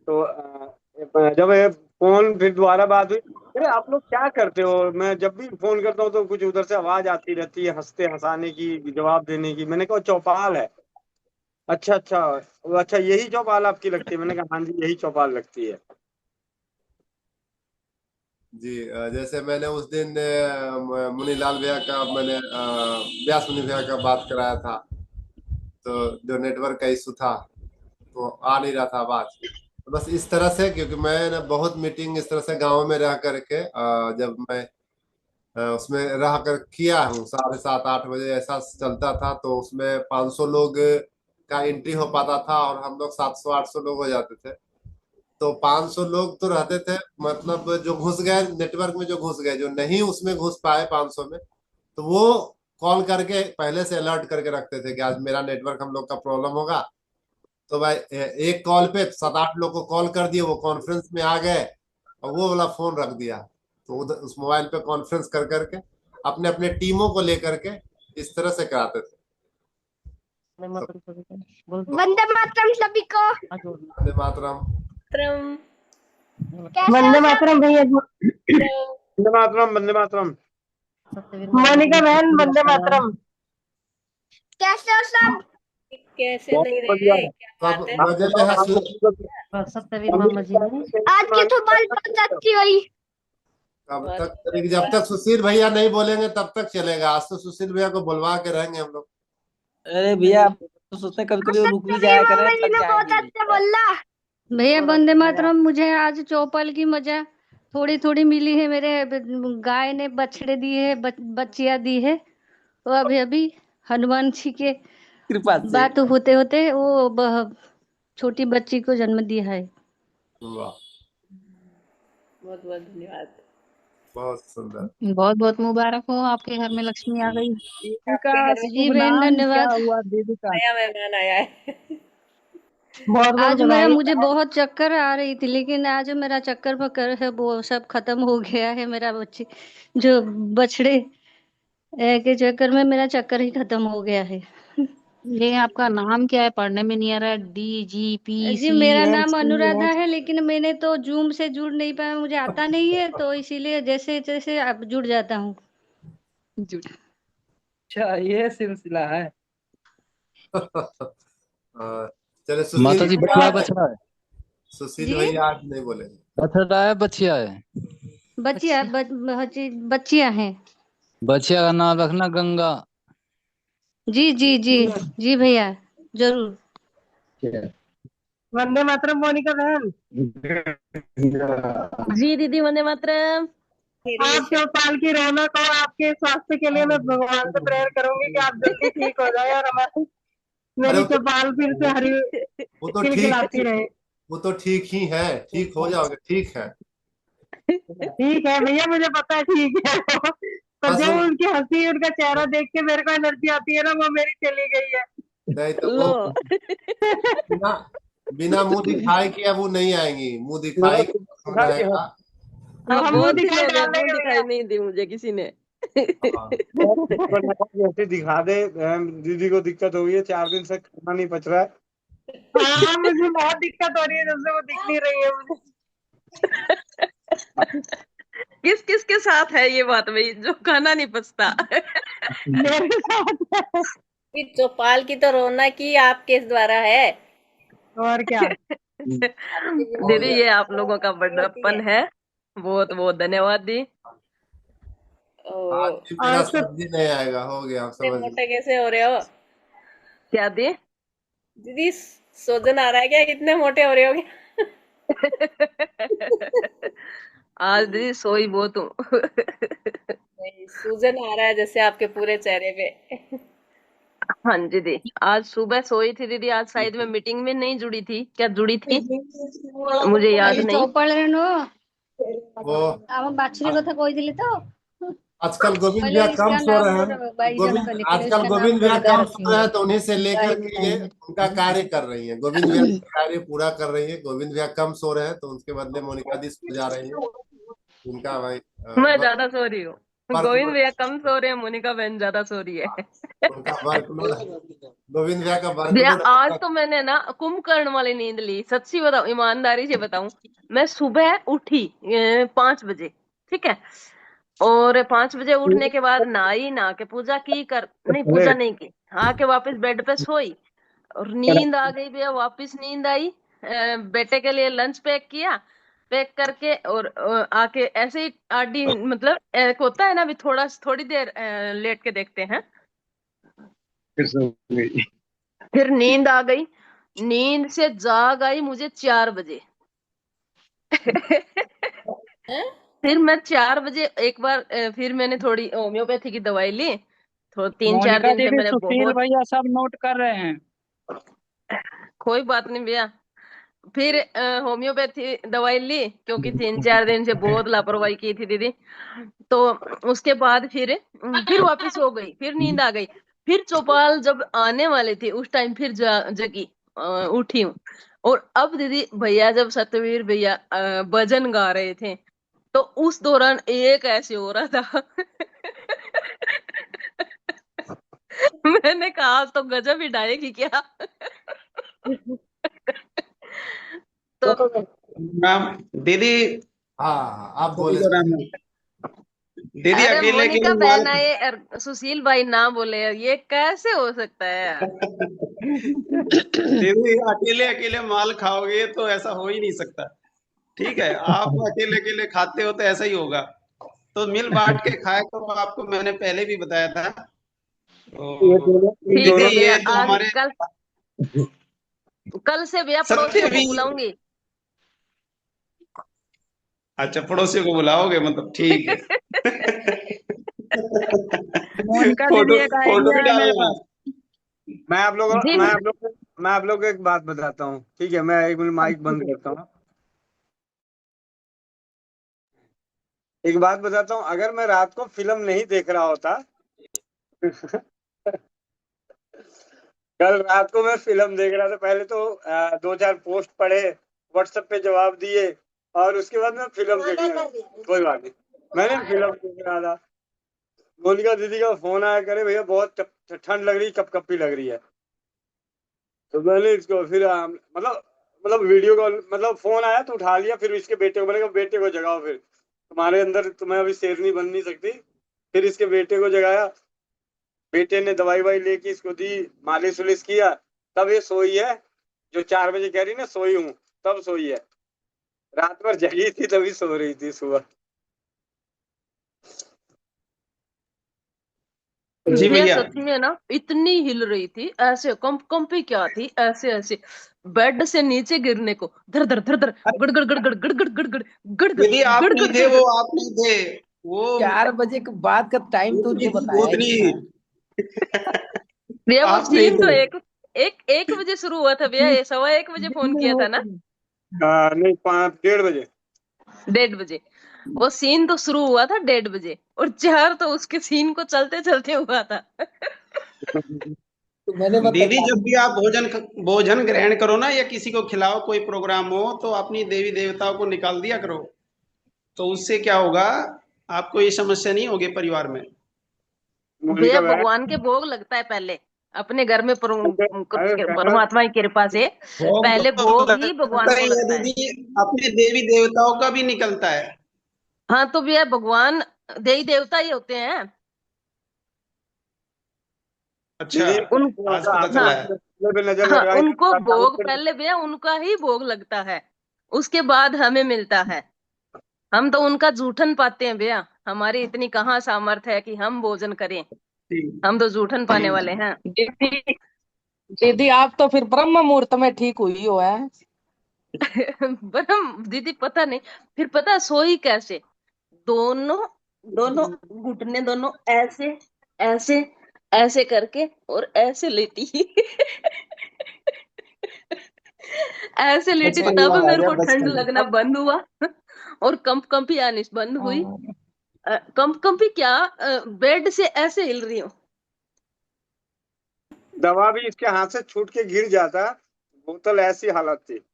Speaker 4: तो जब ये फोन फिर दोबारा बात हुई, अरे आप लोग क्या करते हो, मैं जब भी फोन करता हूँ तो कुछ उधर से आवाज आती रहती है, हंसते हंसाने की, जवाब देने की। मैंने कहा चौपाल है। अच्छा अच्छा, अच्छा यही चौपाल आपकी लगती है? मैंने कहा हाँ जी यही चौपाल लगती है।
Speaker 13: जी जैसे मैंने उस दिन मुनीलाल भैया का, मैंने व्यास मुनि भैया का बात कराया था, तो जो नेटवर्क का इशू था तो आ नहीं रहा था आवाज। तो बस इस तरह से, क्योंकि मैं ना बहुत मीटिंग इस तरह से गांव में रह करके, जब मैं उसमें रह कर किया हूँ, 7:30-8 बजे ऐसा चलता था, तो उसमें 500 लोग का एंट्री हो पाता था और हम लोग 700-800 लोग हो जाते थे। तो 500 लोग तो रहते थे, मतलब जो घुस गए नेटवर्क में, जो घुस गए, जो नहीं उसमें घुस पाए 500 में, तो वो कॉल करके पहले से अलर्ट करके रखते थे कि आज मेरा नेटवर्क हम लोग का प्रॉब्लम होगा। तो भाई एक कॉल पे 7-8 लोग को कॉल कर दिए, वो कॉन्फ्रेंस में आ गए और वो वाला फोन रख दिया। तो उधर उस मोबाइल पे कॉन्फ्रेंस कर करके अपने अपने टीमों को लेकर के इस तरह से कराते थे।
Speaker 7: वंदे मातरम सभी को।
Speaker 13: वंदे मातरम।
Speaker 7: वंदे मातरम भैया।
Speaker 4: वंदे मातरम, वंदे मातरम।
Speaker 7: मोनिका बहन वंदे मातरम। कैसे हो सब?
Speaker 12: कैसे नहीं
Speaker 4: बहुत बढ़िया
Speaker 12: रहे,
Speaker 4: है।
Speaker 12: क्या
Speaker 13: सब
Speaker 12: बात है?
Speaker 13: मजे में है।
Speaker 21: सत्यवीर मामा जी ने
Speaker 7: आज की तो बाल बहुत अच्छी हुई।
Speaker 13: तब तक, जब तक सुशील भैया नहीं बोलेंगे तब तक चलेगा। आज तो सुशील भैया को बुलवा के रहेंगे हम लोग।
Speaker 3: अरे भैया आप तो सोचते हैं कभी कभी वो रुक भी जाया करें,
Speaker 7: मामा जी
Speaker 3: थक
Speaker 7: ने बहुत
Speaker 3: जाएंगे भी।
Speaker 7: अच्छा बोला।
Speaker 10: भैया वंदे मातरम। मुझे आज चौपाल की मजा थोड़ी थोड़ी मिली है। मेरे गाय ने बछड़े दिए है, बच्चियां दी है। वो अभी अभी हनुमान जी के
Speaker 3: कृपा से।
Speaker 10: बात होते होते वो छोटी बच्ची को जन्म दिया है।
Speaker 13: वाह,
Speaker 12: बहुत बहुत धन्यवाद।
Speaker 13: बहुत सुंदर।
Speaker 21: बहुत बहुत मुबारक हो, आपके घर में लक्ष्मी आ गई।
Speaker 18: दीदी का
Speaker 12: आपके घर में
Speaker 10: जी
Speaker 18: शुभ
Speaker 10: बहन
Speaker 18: नाम क्या
Speaker 10: धन्यवाद।
Speaker 18: हुआ दीदी का?
Speaker 12: नया मेहमान आया है।
Speaker 7: बहुत बहुत
Speaker 10: आज
Speaker 7: बधाई।
Speaker 10: मुझे बहुत चक्कर आ रही थी, लेकिन आज मेरा चक्कर पक्कर है वो सब खत्म हो गया है। मेरा बच्ची जो बछड़े के चक्कर में मेरा चक्कर ही खत्म हो गया है।
Speaker 21: ये आपका नाम क्या है? पढ़ने में नहीं आ रहा है।
Speaker 10: जी मेरा नाम अनुराधा
Speaker 21: DGPCH।
Speaker 10: है, लेकिन मैंने तो जूम से जुड़ नहीं पाया, मुझे आता नहीं है, तो इसीलिए जैसे जैसे अब जुड़ जाता हूँ।
Speaker 18: अच्छा ये सिलसिला है।
Speaker 13: चले सुशील
Speaker 14: माता जी
Speaker 13: भैया,
Speaker 14: बछड़ा बछड़ा है।
Speaker 13: सुशील
Speaker 10: जी
Speaker 13: भैया आज नहीं बोले।
Speaker 14: बछड़ा है बछिया है?
Speaker 10: बच्चिया बच्चियां हैं।
Speaker 14: बछिया का नाम रखना गंगा।
Speaker 10: जी जी जी जी भैया जरूर।
Speaker 19: वंदे मातरम मोनिका बहन।
Speaker 15: जी दीदी, वंदे मातरम।
Speaker 19: आप चौपाल की रौनक और आपके स्वास्थ्य के लिए मैं भगवान से प्रेयर करूंगी कि आप जल्दी ठीक हो जाए और हमारी मेरी चौपाल फिर से हरी
Speaker 13: वो तो
Speaker 19: खिलखिलाती रहे।
Speaker 13: वो तो ठीक ही है, ठीक हो जाओगे, ठीक है।
Speaker 19: ठीक है भैया, मुझे पता है ठीक है। पर जो उनकी हंसी, उनका चेहरा देख के मेरे को एनर्जी आती है ना, वो मेरी चली गई है।
Speaker 13: नहीं तो वो बिना बिना मुंह दिखाए कि अब वो नहीं आएंगी, मुंह दिखाई रहेगा।
Speaker 15: हाँ,
Speaker 19: हम
Speaker 15: बहुत
Speaker 19: मुंह
Speaker 15: दिन हो
Speaker 19: दिखाई
Speaker 15: गया,
Speaker 19: डाल
Speaker 15: मुंह
Speaker 19: देंगे
Speaker 15: दिखाई नहीं दी मुझे किसी ने।
Speaker 4: जैसे दिखा दे, दीदी को दिक्कत हो गई है, 4 दिन से खाना नहीं पच रहा है।
Speaker 19: हाँ, मुझे बहुत दिक्कत हो रही है, जब से वो दिख नहीं रही है मुझे।
Speaker 15: किस किस के साथ है ये बात भाई, जो खाना नहीं पचता?
Speaker 19: मेरे साथ।
Speaker 12: चौपाल की तो रौनक ही आपके द्वारा है।
Speaker 19: और क्या।
Speaker 15: दीदी ये आप लोगों का बड़प्पन है, बहुत बहुत धन्यवाद दी।
Speaker 13: आज भी मेरा सब्जी नहीं आएगा, हो गया, आप समझ
Speaker 12: मोटे कैसे हो रहे हो?
Speaker 15: क्या दी?
Speaker 12: दीदी सोजन आ रहा है क्या? कितने मोटे हो रहे हो?
Speaker 15: आज दीदी सोई बहुत हूँ।
Speaker 12: नहीं, सूजन आ रहा है जैसे आपके पूरे चेहरे पे।
Speaker 15: हाँ जी दी, आज सुबह सोई थी दीदी, आज शायद मैं मीटिंग में नहीं जुड़ी थी, क्या जुड़ी थी मुझे याद नहीं।
Speaker 13: वो
Speaker 10: बाछुरी कथा କହିଥିଲି ତ
Speaker 13: आजकल गोविंद भैया कम सो रहे हैं, आजकल गोविंद भैया कम सो रहे हैं, तो उन्हीं से लेकर के ये उनका कार्य कर रही है, गोविंद भैया कार्य पूरा कर रही है। गोविंद भैया कम सो रहे हैं तो उनके बदले मोनिका दी सो जा रही है। उनका भाई
Speaker 15: मैं ज्यादा सो रही हूँ, गोविंद भैया कम सो रहे हैं, मोनिका बहन ज्यादा सो रही है।
Speaker 13: उनका वर्कलोड, गोविंद भैया का
Speaker 15: भैया
Speaker 13: वर्कलोड।
Speaker 15: आज तो मैंने ना कुंभकर्ण वाली नींद ली, सच्ची बताऊं, ईमानदारी से बताऊं, मैं सुबह उठी 5 बजे, ठीक है, और 5 बजे उठने के बाद नहा के पूजा की, नहीं पूजा नहीं की, आके वापस बेड पे सोई और नींद आ गई भैया, वापस नींद आई। बेटे के लिए लंच पैक किया, पैक करके और आके ऐसे ही आडी, मतलब एक होता है ना, अभी थोड़ी देर लेट के देखते हैं, फिर नींद आ गई, नींद से जाग आई मुझे 4 बजे। फिर मैं 4 बजे एक बार फिर मैंने थोड़ी होम्योपैथी की दवाई ली, तो 3-4
Speaker 18: मोनिका
Speaker 15: दिन से
Speaker 18: दीदी,
Speaker 15: मैंने
Speaker 18: सुशील
Speaker 15: बहुत,
Speaker 18: भैया सब नोट कर रहे हैं।
Speaker 15: कोई बात नहीं भैया, फिर होम्योपैथी दवाई ली, क्योंकि 3-4 दिन से बहुत लापरवाही की थी दीदी, तो उसके बाद फिर वापस हो गई, फिर नींद आ गई, फिर चौपाल जब आने वाली थी उस टाइम फिर जगी, उठी हूँ। और अब दीदी भैया जब सतवीर भैया भजन गा रहे थे, तो उस दौरान एक ऐसे हो रहा था। मैंने कहा आज तो गजब ही डालेगी क्या। तो
Speaker 1: मैम दीदी,
Speaker 13: हाँ आप बोले
Speaker 1: दीदी
Speaker 15: अरे
Speaker 1: अकेले
Speaker 15: मोनिका
Speaker 1: अकेले
Speaker 15: बहन
Speaker 1: माल
Speaker 15: आए और सुशील भाई ना बोले, ये कैसे हो सकता है यार।
Speaker 1: दीदी अकेले अकेले माल खाओगे तो ऐसा हो ही नहीं सकता। ठीक है, आप अकेले अकेले खाते हो तो ऐसा ही होगा, तो मिल बांट के खाए, तो आपको मैंने पहले भी बताया था। तो
Speaker 15: ठीक है
Speaker 1: दीदी
Speaker 15: भैया,
Speaker 1: ये तो
Speaker 15: आज
Speaker 1: हमारे
Speaker 15: कल से भैया
Speaker 1: सत्य
Speaker 15: पड़ोसियों को
Speaker 1: भी,
Speaker 15: बुलाऊंगी।
Speaker 1: अच्छा पड़ोसियों को बुलाओगे, मतलब ठीक है।
Speaker 18: मोनिका
Speaker 1: फोटो
Speaker 18: दीदी एक
Speaker 1: फोटो
Speaker 18: आइडिया
Speaker 1: भी
Speaker 18: है मेरे
Speaker 1: डालना।
Speaker 18: पास।
Speaker 4: मैं आप लोगों को एक बात बताता हूँ, ठीक है। मैं एक मिनट माइक बंद करता हूँ। एक बात बताता हूँ, अगर मैं रात को फिल्म नहीं देख रहा होता कल रात को मैं फिल्म देख रहा था, पहले तो 2-4 पोस्ट पढ़े, व्हाट्सएप पे जवाब दिए, और उसके बाद मैं फिल्म देखने लगा। कोई बात नहीं, मैंने फिल्म देख रहा था, मोनिका दीदी का फोन आया, करे भैया बहुत ठंड लग रही, कपकपी लग रही है। तो मैंने इसको फिर मतलब वीडियो कॉल, मतलब फोन आया तो उठा लिया, फिर इसके बेटे को, मैंने कहा बेटे को जगाओ, फिर तुम्हारे अंदर, तुम्हें अभी शेरनी बन नहीं सकती। फिर इसके बेटे को जगाया, बेटे ने दवाई वाई लेके इसको दी, मालिश उलिश किया, तब ये सोई है। जो 4 बजे कह रही ना सोई हूँ, तब सोई है। रात भर जगी थी तभी सो रही थी सुबह।
Speaker 1: जी
Speaker 15: भैया
Speaker 1: भैया।
Speaker 15: सच में ना इतनी हिल रही थी, ऐसे कंपी क्या थी, ऐसे ऐसे बेड से नीचे गिरने को धर धर धर धर गड़ गड़ गड़ गड़ गड़ गड़ गड़ गड़ गड़ गड़
Speaker 1: दीदी आप
Speaker 15: गड़
Speaker 1: नहीं
Speaker 15: गड़
Speaker 1: थे,
Speaker 15: गड़
Speaker 1: वो
Speaker 15: गड़।
Speaker 1: आप नहीं थे, वो
Speaker 3: 4 बजे के बाद का टाइम तो
Speaker 1: भूतनी
Speaker 3: उनको
Speaker 1: थी,
Speaker 3: बताया ही
Speaker 1: भूतनी।
Speaker 3: नहीं था।
Speaker 15: भैया वो
Speaker 1: आप नहीं
Speaker 15: सीन तो
Speaker 1: थे।
Speaker 15: एक बजे शुरू हुआ था भैया, ये 1:15 बजे फोन किया था ना।
Speaker 4: नहीं 1:30
Speaker 15: 1:30 बजे वो सीन तो शुरू हुआ था, 1:30 बजे, और 4 तो उसके सीन को चलते चलते हुआ था।
Speaker 3: तो मैंने
Speaker 1: दीदी
Speaker 3: बताया
Speaker 1: जब भी आप भोजन ग्रहण करो ना, या किसी को खिलाओ, कोई प्रोग्राम हो, तो अपनी देवी देवताओं को निकाल दिया करो। तो उससे क्या होगा, आपको ये समस्या नहीं होगी परिवार में।
Speaker 15: भैया भगवान के भोग लगता है पहले अपने घर में, परमात्मा की कृपा से
Speaker 1: भोग
Speaker 15: पहले
Speaker 1: तो
Speaker 15: भोग ही
Speaker 1: लगता
Speaker 15: भगवान को
Speaker 1: ही है
Speaker 15: लगता है।
Speaker 1: दीदी, अपने देवी देवताओं का भी निकलता है।
Speaker 15: हाँ तो भैया भगवान देवी देवता ही होते हैं।
Speaker 1: अच्छा,
Speaker 15: उन
Speaker 1: आज पता
Speaker 15: हाँ
Speaker 1: चला है।
Speaker 4: नजर
Speaker 15: हाँ
Speaker 4: लगाई
Speaker 15: उनको भोग पहले भैया उनका ही भोग लगता है, उसके बाद हमें मिलता है। हम तो उनका जूठन पाते हैं भैया, हमारी इतनी कहाँ सामर्थ्य है कि हम भोजन करें, हम तो जूठन पाने वाले हैं।
Speaker 8: दीदी दीदी आप तो फिर ब्रह्म मुहूर्त में ठीक हुई हो है।
Speaker 15: ब्रह्म दीदी पता नहीं, फिर पता सोई कैसे, दोनों दोनों घुटने दोनों ऐसे ऐसे ऐसे करके और ऐसे लेटी ऐसे लेटी,
Speaker 1: बचपन
Speaker 15: तब
Speaker 1: याद आ
Speaker 15: मेरे
Speaker 1: गया,
Speaker 15: को ठंड
Speaker 1: बचपन।
Speaker 15: लगना बंद हुआ और कंपी आनी बंद हुई। कंपी क्या, बेड से ऐसे हिल रही हूँ।
Speaker 4: दवा भी इसके हाथ से छूट के गिर जाता, बोतल ऐसी हालत थी।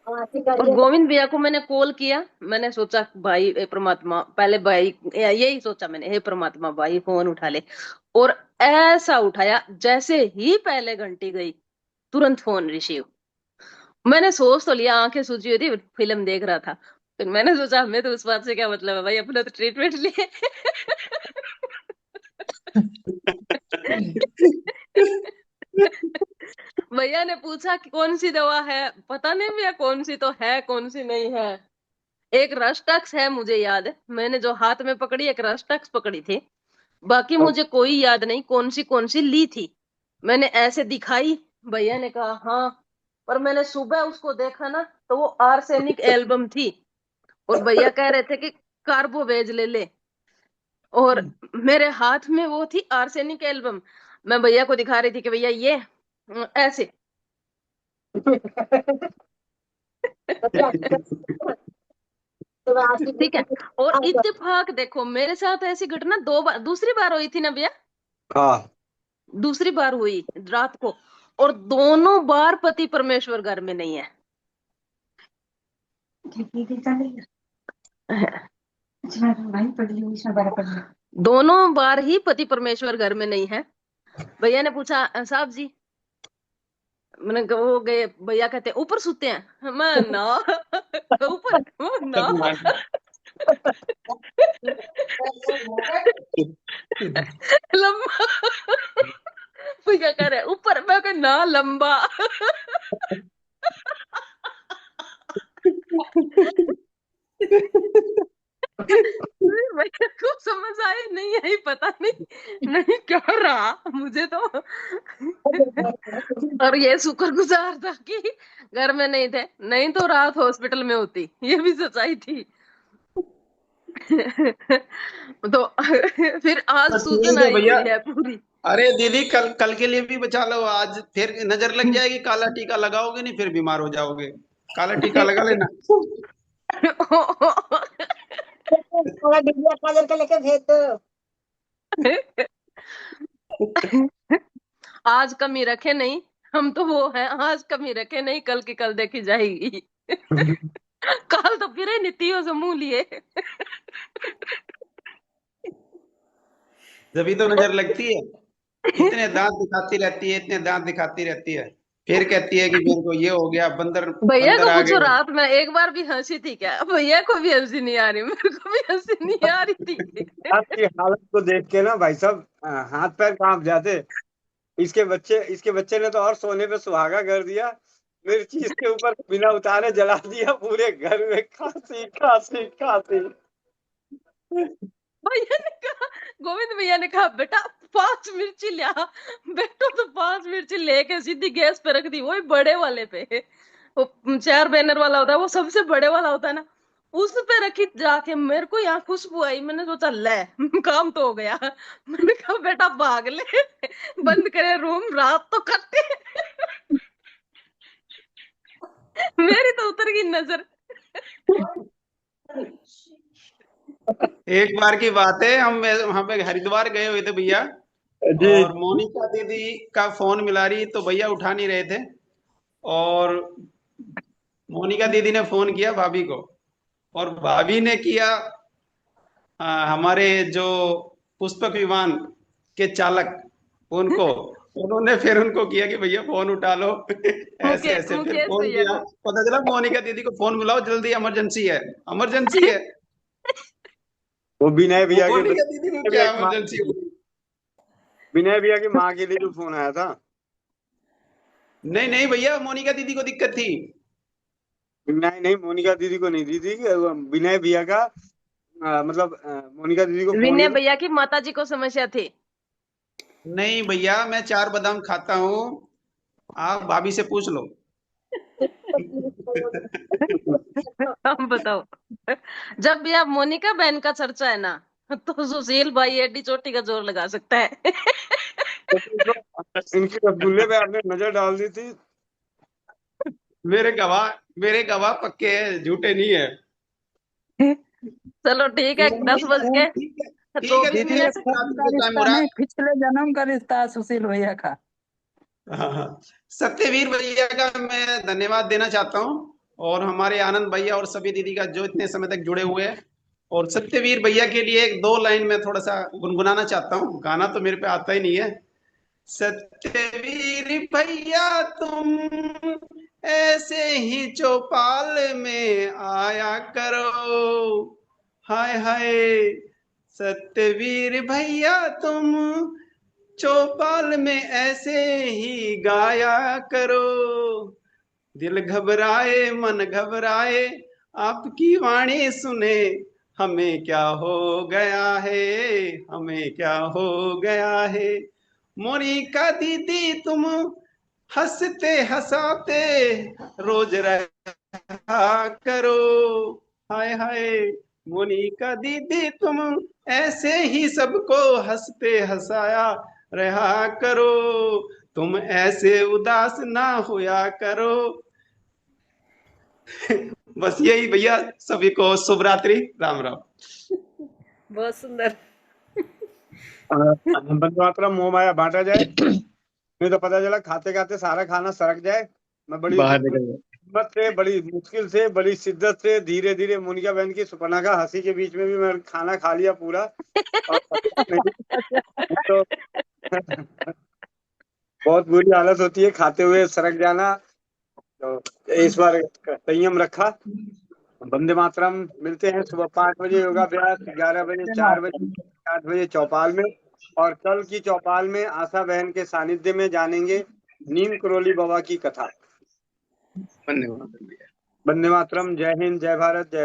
Speaker 15: और गोविंद भैया को मैंने कॉल किया, मैंने सोचा भाई हे परमात्मा, पहले भाई यही सोचा मैंने, हे परमात्मा भाई फोन उठा ले, और ऐसा उठाया जैसे ही पहले घंटी गई तुरंत फोन रिसीव। मैंने सोच तो लिया, आंखें सूजी हुई थी, फिल्म देख रहा था, फिर मैंने सोचा हमें तो उस बात से क्या मतलब है भाई, अपना तो ट्रीटमेंट लिए। भैया ने पूछा कि कौन सी दवा है, पता नहीं भैया कौन सी तो है कौन सी नहीं है। एक रस्टक्स है मुझे याद है, मैंने जो हाथ में पकड़ी एक रस्टक्स पकड़ी थी, बाकी मुझे कोई याद नहीं कौन सी ली थी। मैंने ऐसे दिखाई, भैया ने कहा हाँ, पर मैंने सुबह उसको देखा ना तो वो आर्सेनिक एल्बम थी, और भैया कह रहे थे कि कार्बोवेज ले ले, और मेरे हाथ में वो थी आर्सेनिक एल्बम। मैं भैया को दिखा रही थी कि भैया ये ऐसे। ठीक है, और इत्तेफाक देखो मेरे साथ ऐसी घटना 2 बार, दूसरी बार हुई थी ना भैया,
Speaker 4: हाँ
Speaker 15: दूसरी बार हुई रात को, और दोनों बार पति परमेश्वर घर में नहीं है। दोनों बार ही पति परमेश्वर घर में नहीं है। भैया ने पूछा साहब जी, मैंने कहा वो गए, भैया कहते ऊपर सोते हैं, मैं ना ऊपर ना लंबा, भैया कह रहे ऊपर, मैं कहा ना लंबा। भैया को समझ आई नहीं आई पता नहीं क्या रहा मुझे तो। और ये शुक्रगुजार था कि घर में नहीं थे, नहीं तो रात हॉस्पिटल में होती, ये भी सच्चाई थी। तो फिर आज
Speaker 1: तो
Speaker 15: सूजन
Speaker 1: ठीक है
Speaker 15: आई
Speaker 1: भैया।
Speaker 15: हुई है पूरी।
Speaker 1: अरे दीदी कल कल के लिए भी बचा लो, आज फिर नजर लग जाएगी, काला टीका लगाओगे नहीं, फिर बीमार हो जाओगे। काला टीका लगा लेना।
Speaker 11: थोड़ा डिबिया काजल के लेके भेज दो।
Speaker 15: आज कमी रखे नहीं, हम तो वो है, आज कमी रखे नहीं, कल की कल देखी जाएगी। कल तो फिर नीतियों से मुंह लिए।
Speaker 1: जब तो नजर लगती है, इतने दांत दिखाती रहती है, इतने दांत दिखाती रहती है, फिर कहती है कि मेरे को ये हो गया, बंदर
Speaker 15: भैया
Speaker 1: बंदर
Speaker 15: को
Speaker 1: आ
Speaker 15: पूछो
Speaker 1: गए।
Speaker 15: रात में एक बार भी हंसी थी क्या, भैया को भी हंसी नहीं आ रही, मेरे को भी हंसी नहीं आ रही थी।
Speaker 4: आपकी हालत को देख के ना भाई साहब हाथ पैर कांप जाते। इसके बच्चे ने तो और सोने पे सुहागा कर दिया। मिर्ची इसके ऊपर बिना उतारे जला दिया, पूरे घर में खांसी खांसी खांसी।
Speaker 15: भैया ने कहा, गोविंद भैया ने कहा बेटा 5 मिर्ची लिया। बेटो तो 5 मिर्ची लेके सीधी गैस पे रख दी, वही बड़े वाले पे, वो 4 बैनर वाला होता है, वो सबसे बड़े वाला होता है ना, उस पे रखी जाके। मेरे को यहाँ खुशबू आई, मैंने सोचा ले काम तो हो गया। मैंने कहा बेटा भाग ले, बंद करे रूम, रात तो कटे। मेरी तो उतर गई नजर।
Speaker 1: एक बार की बात है, हम वहां पे हरिद्वार गए हुए थे भैया, और मोनिका दीदी का फोन मिला रही तो भैया उठा नहीं रहे थे, और मोनिका दीदी ने फोन किया भाभी को, और भाभी ने किया हमारे जो पुष्पक विमान के चालक उनको, उन्होंने फिर उनको किया कि भैया फोन उठा लो। ऐसे ऐसे फिर फोन किया, पता चला मोनिका दीदी को फोन मिलाओ जल्दी, इमरजेंसी है, इमरजेंसी है।
Speaker 4: वो विनय भैया के,
Speaker 1: मोनिका दीदी को क्या इमरजेंसी हुई?
Speaker 4: विनय भैया की माँ के लिए जो फोन आया था।
Speaker 1: नहीं नहीं भैया, मोनिका दीदी को दिक्कत थी।
Speaker 4: नहीं नहीं, मोनिका दीदी को नहीं दी थी, विनय भैया का मतलब मोनिका दीदी को।
Speaker 15: विनय भैया की माता जी को समस्या थी।
Speaker 1: नहीं भैया, मैं 4 बादाम खाता हूँ, आप भाभी से पूछ लो।
Speaker 15: हम बताओ, जब भी आप मोनिका बहन का चर्चा है ना, तो सुशील भाई एडी चोटी का जोर लगा सकता है।
Speaker 4: इनकी रसगुल्ले पे आपने नजर डाल दी थी।
Speaker 1: मेरे गवाह पक्के हैं, झूठे नहीं है।
Speaker 15: चलो ठीक है, 10 बज के तो
Speaker 18: पिछले जन्म का रिश्ता है सुशील भैया का।
Speaker 1: सत्यवीर भैया का मैं धन्यवाद देना चाहता हूँ, और हमारे आनंद भैया और सभी दीदी का जो इतने समय तक जुड़े हुए हैं। और सत्यवीर भैया के लिए 1-2 लाइन में थोड़ा सा गुनगुनाना चाहता हूँ, गाना तो मेरे पे आता ही नहीं है। सत्यवीर भैया तुम ऐसे ही चौपाल में आया करो, हाय हाय। सत्यवीर भैया तुम चौपाल में ऐसे ही गाया करो, दिल घबराए मन घबराए आपकी वाणी सुने, हमें क्या हो गया है, हमें क्या हो गया है। मोनिका दीदी तुम हंसते हंसाते रोज रहा करो, हाय हाय। मोनिका दीदी तुम ऐसे ही सबको हंसते हंसाया रहा करो, तुम ऐसे उदास ना होया करो। बस यही भैया, सभी को शुभ रात्रि, राम राम।
Speaker 12: बहुत सुंदर।
Speaker 4: वंदे मातरम मोह माया बांटा जाए, नहीं तो पता चला खाते खाते सारा खाना सरक जाए। मैं बड़ी हिम्मत से, बड़ी मुश्किल से, बड़ी शिद्दत से, धीरे धीरे मोनिका बहन की सुपना का हंसी के बीच में भी मैं खाना खा लिया पूरा। तो बहुत बुरी हालत होती है खाते हुए सरक जाना, तो इस बार संयम रखा। वंदे मातरम। मिलते हैं सुबह 5 बजे योगाभ्यास, 11 बजे, 4 बजे, 8 बजे चौपाल में। और कल की चौपाल में आशा बहन के सानिध्य में जानेंगे नीम करोली बाबा की कथा। वंदे मातरम। जय हिंद, जय भारत, जय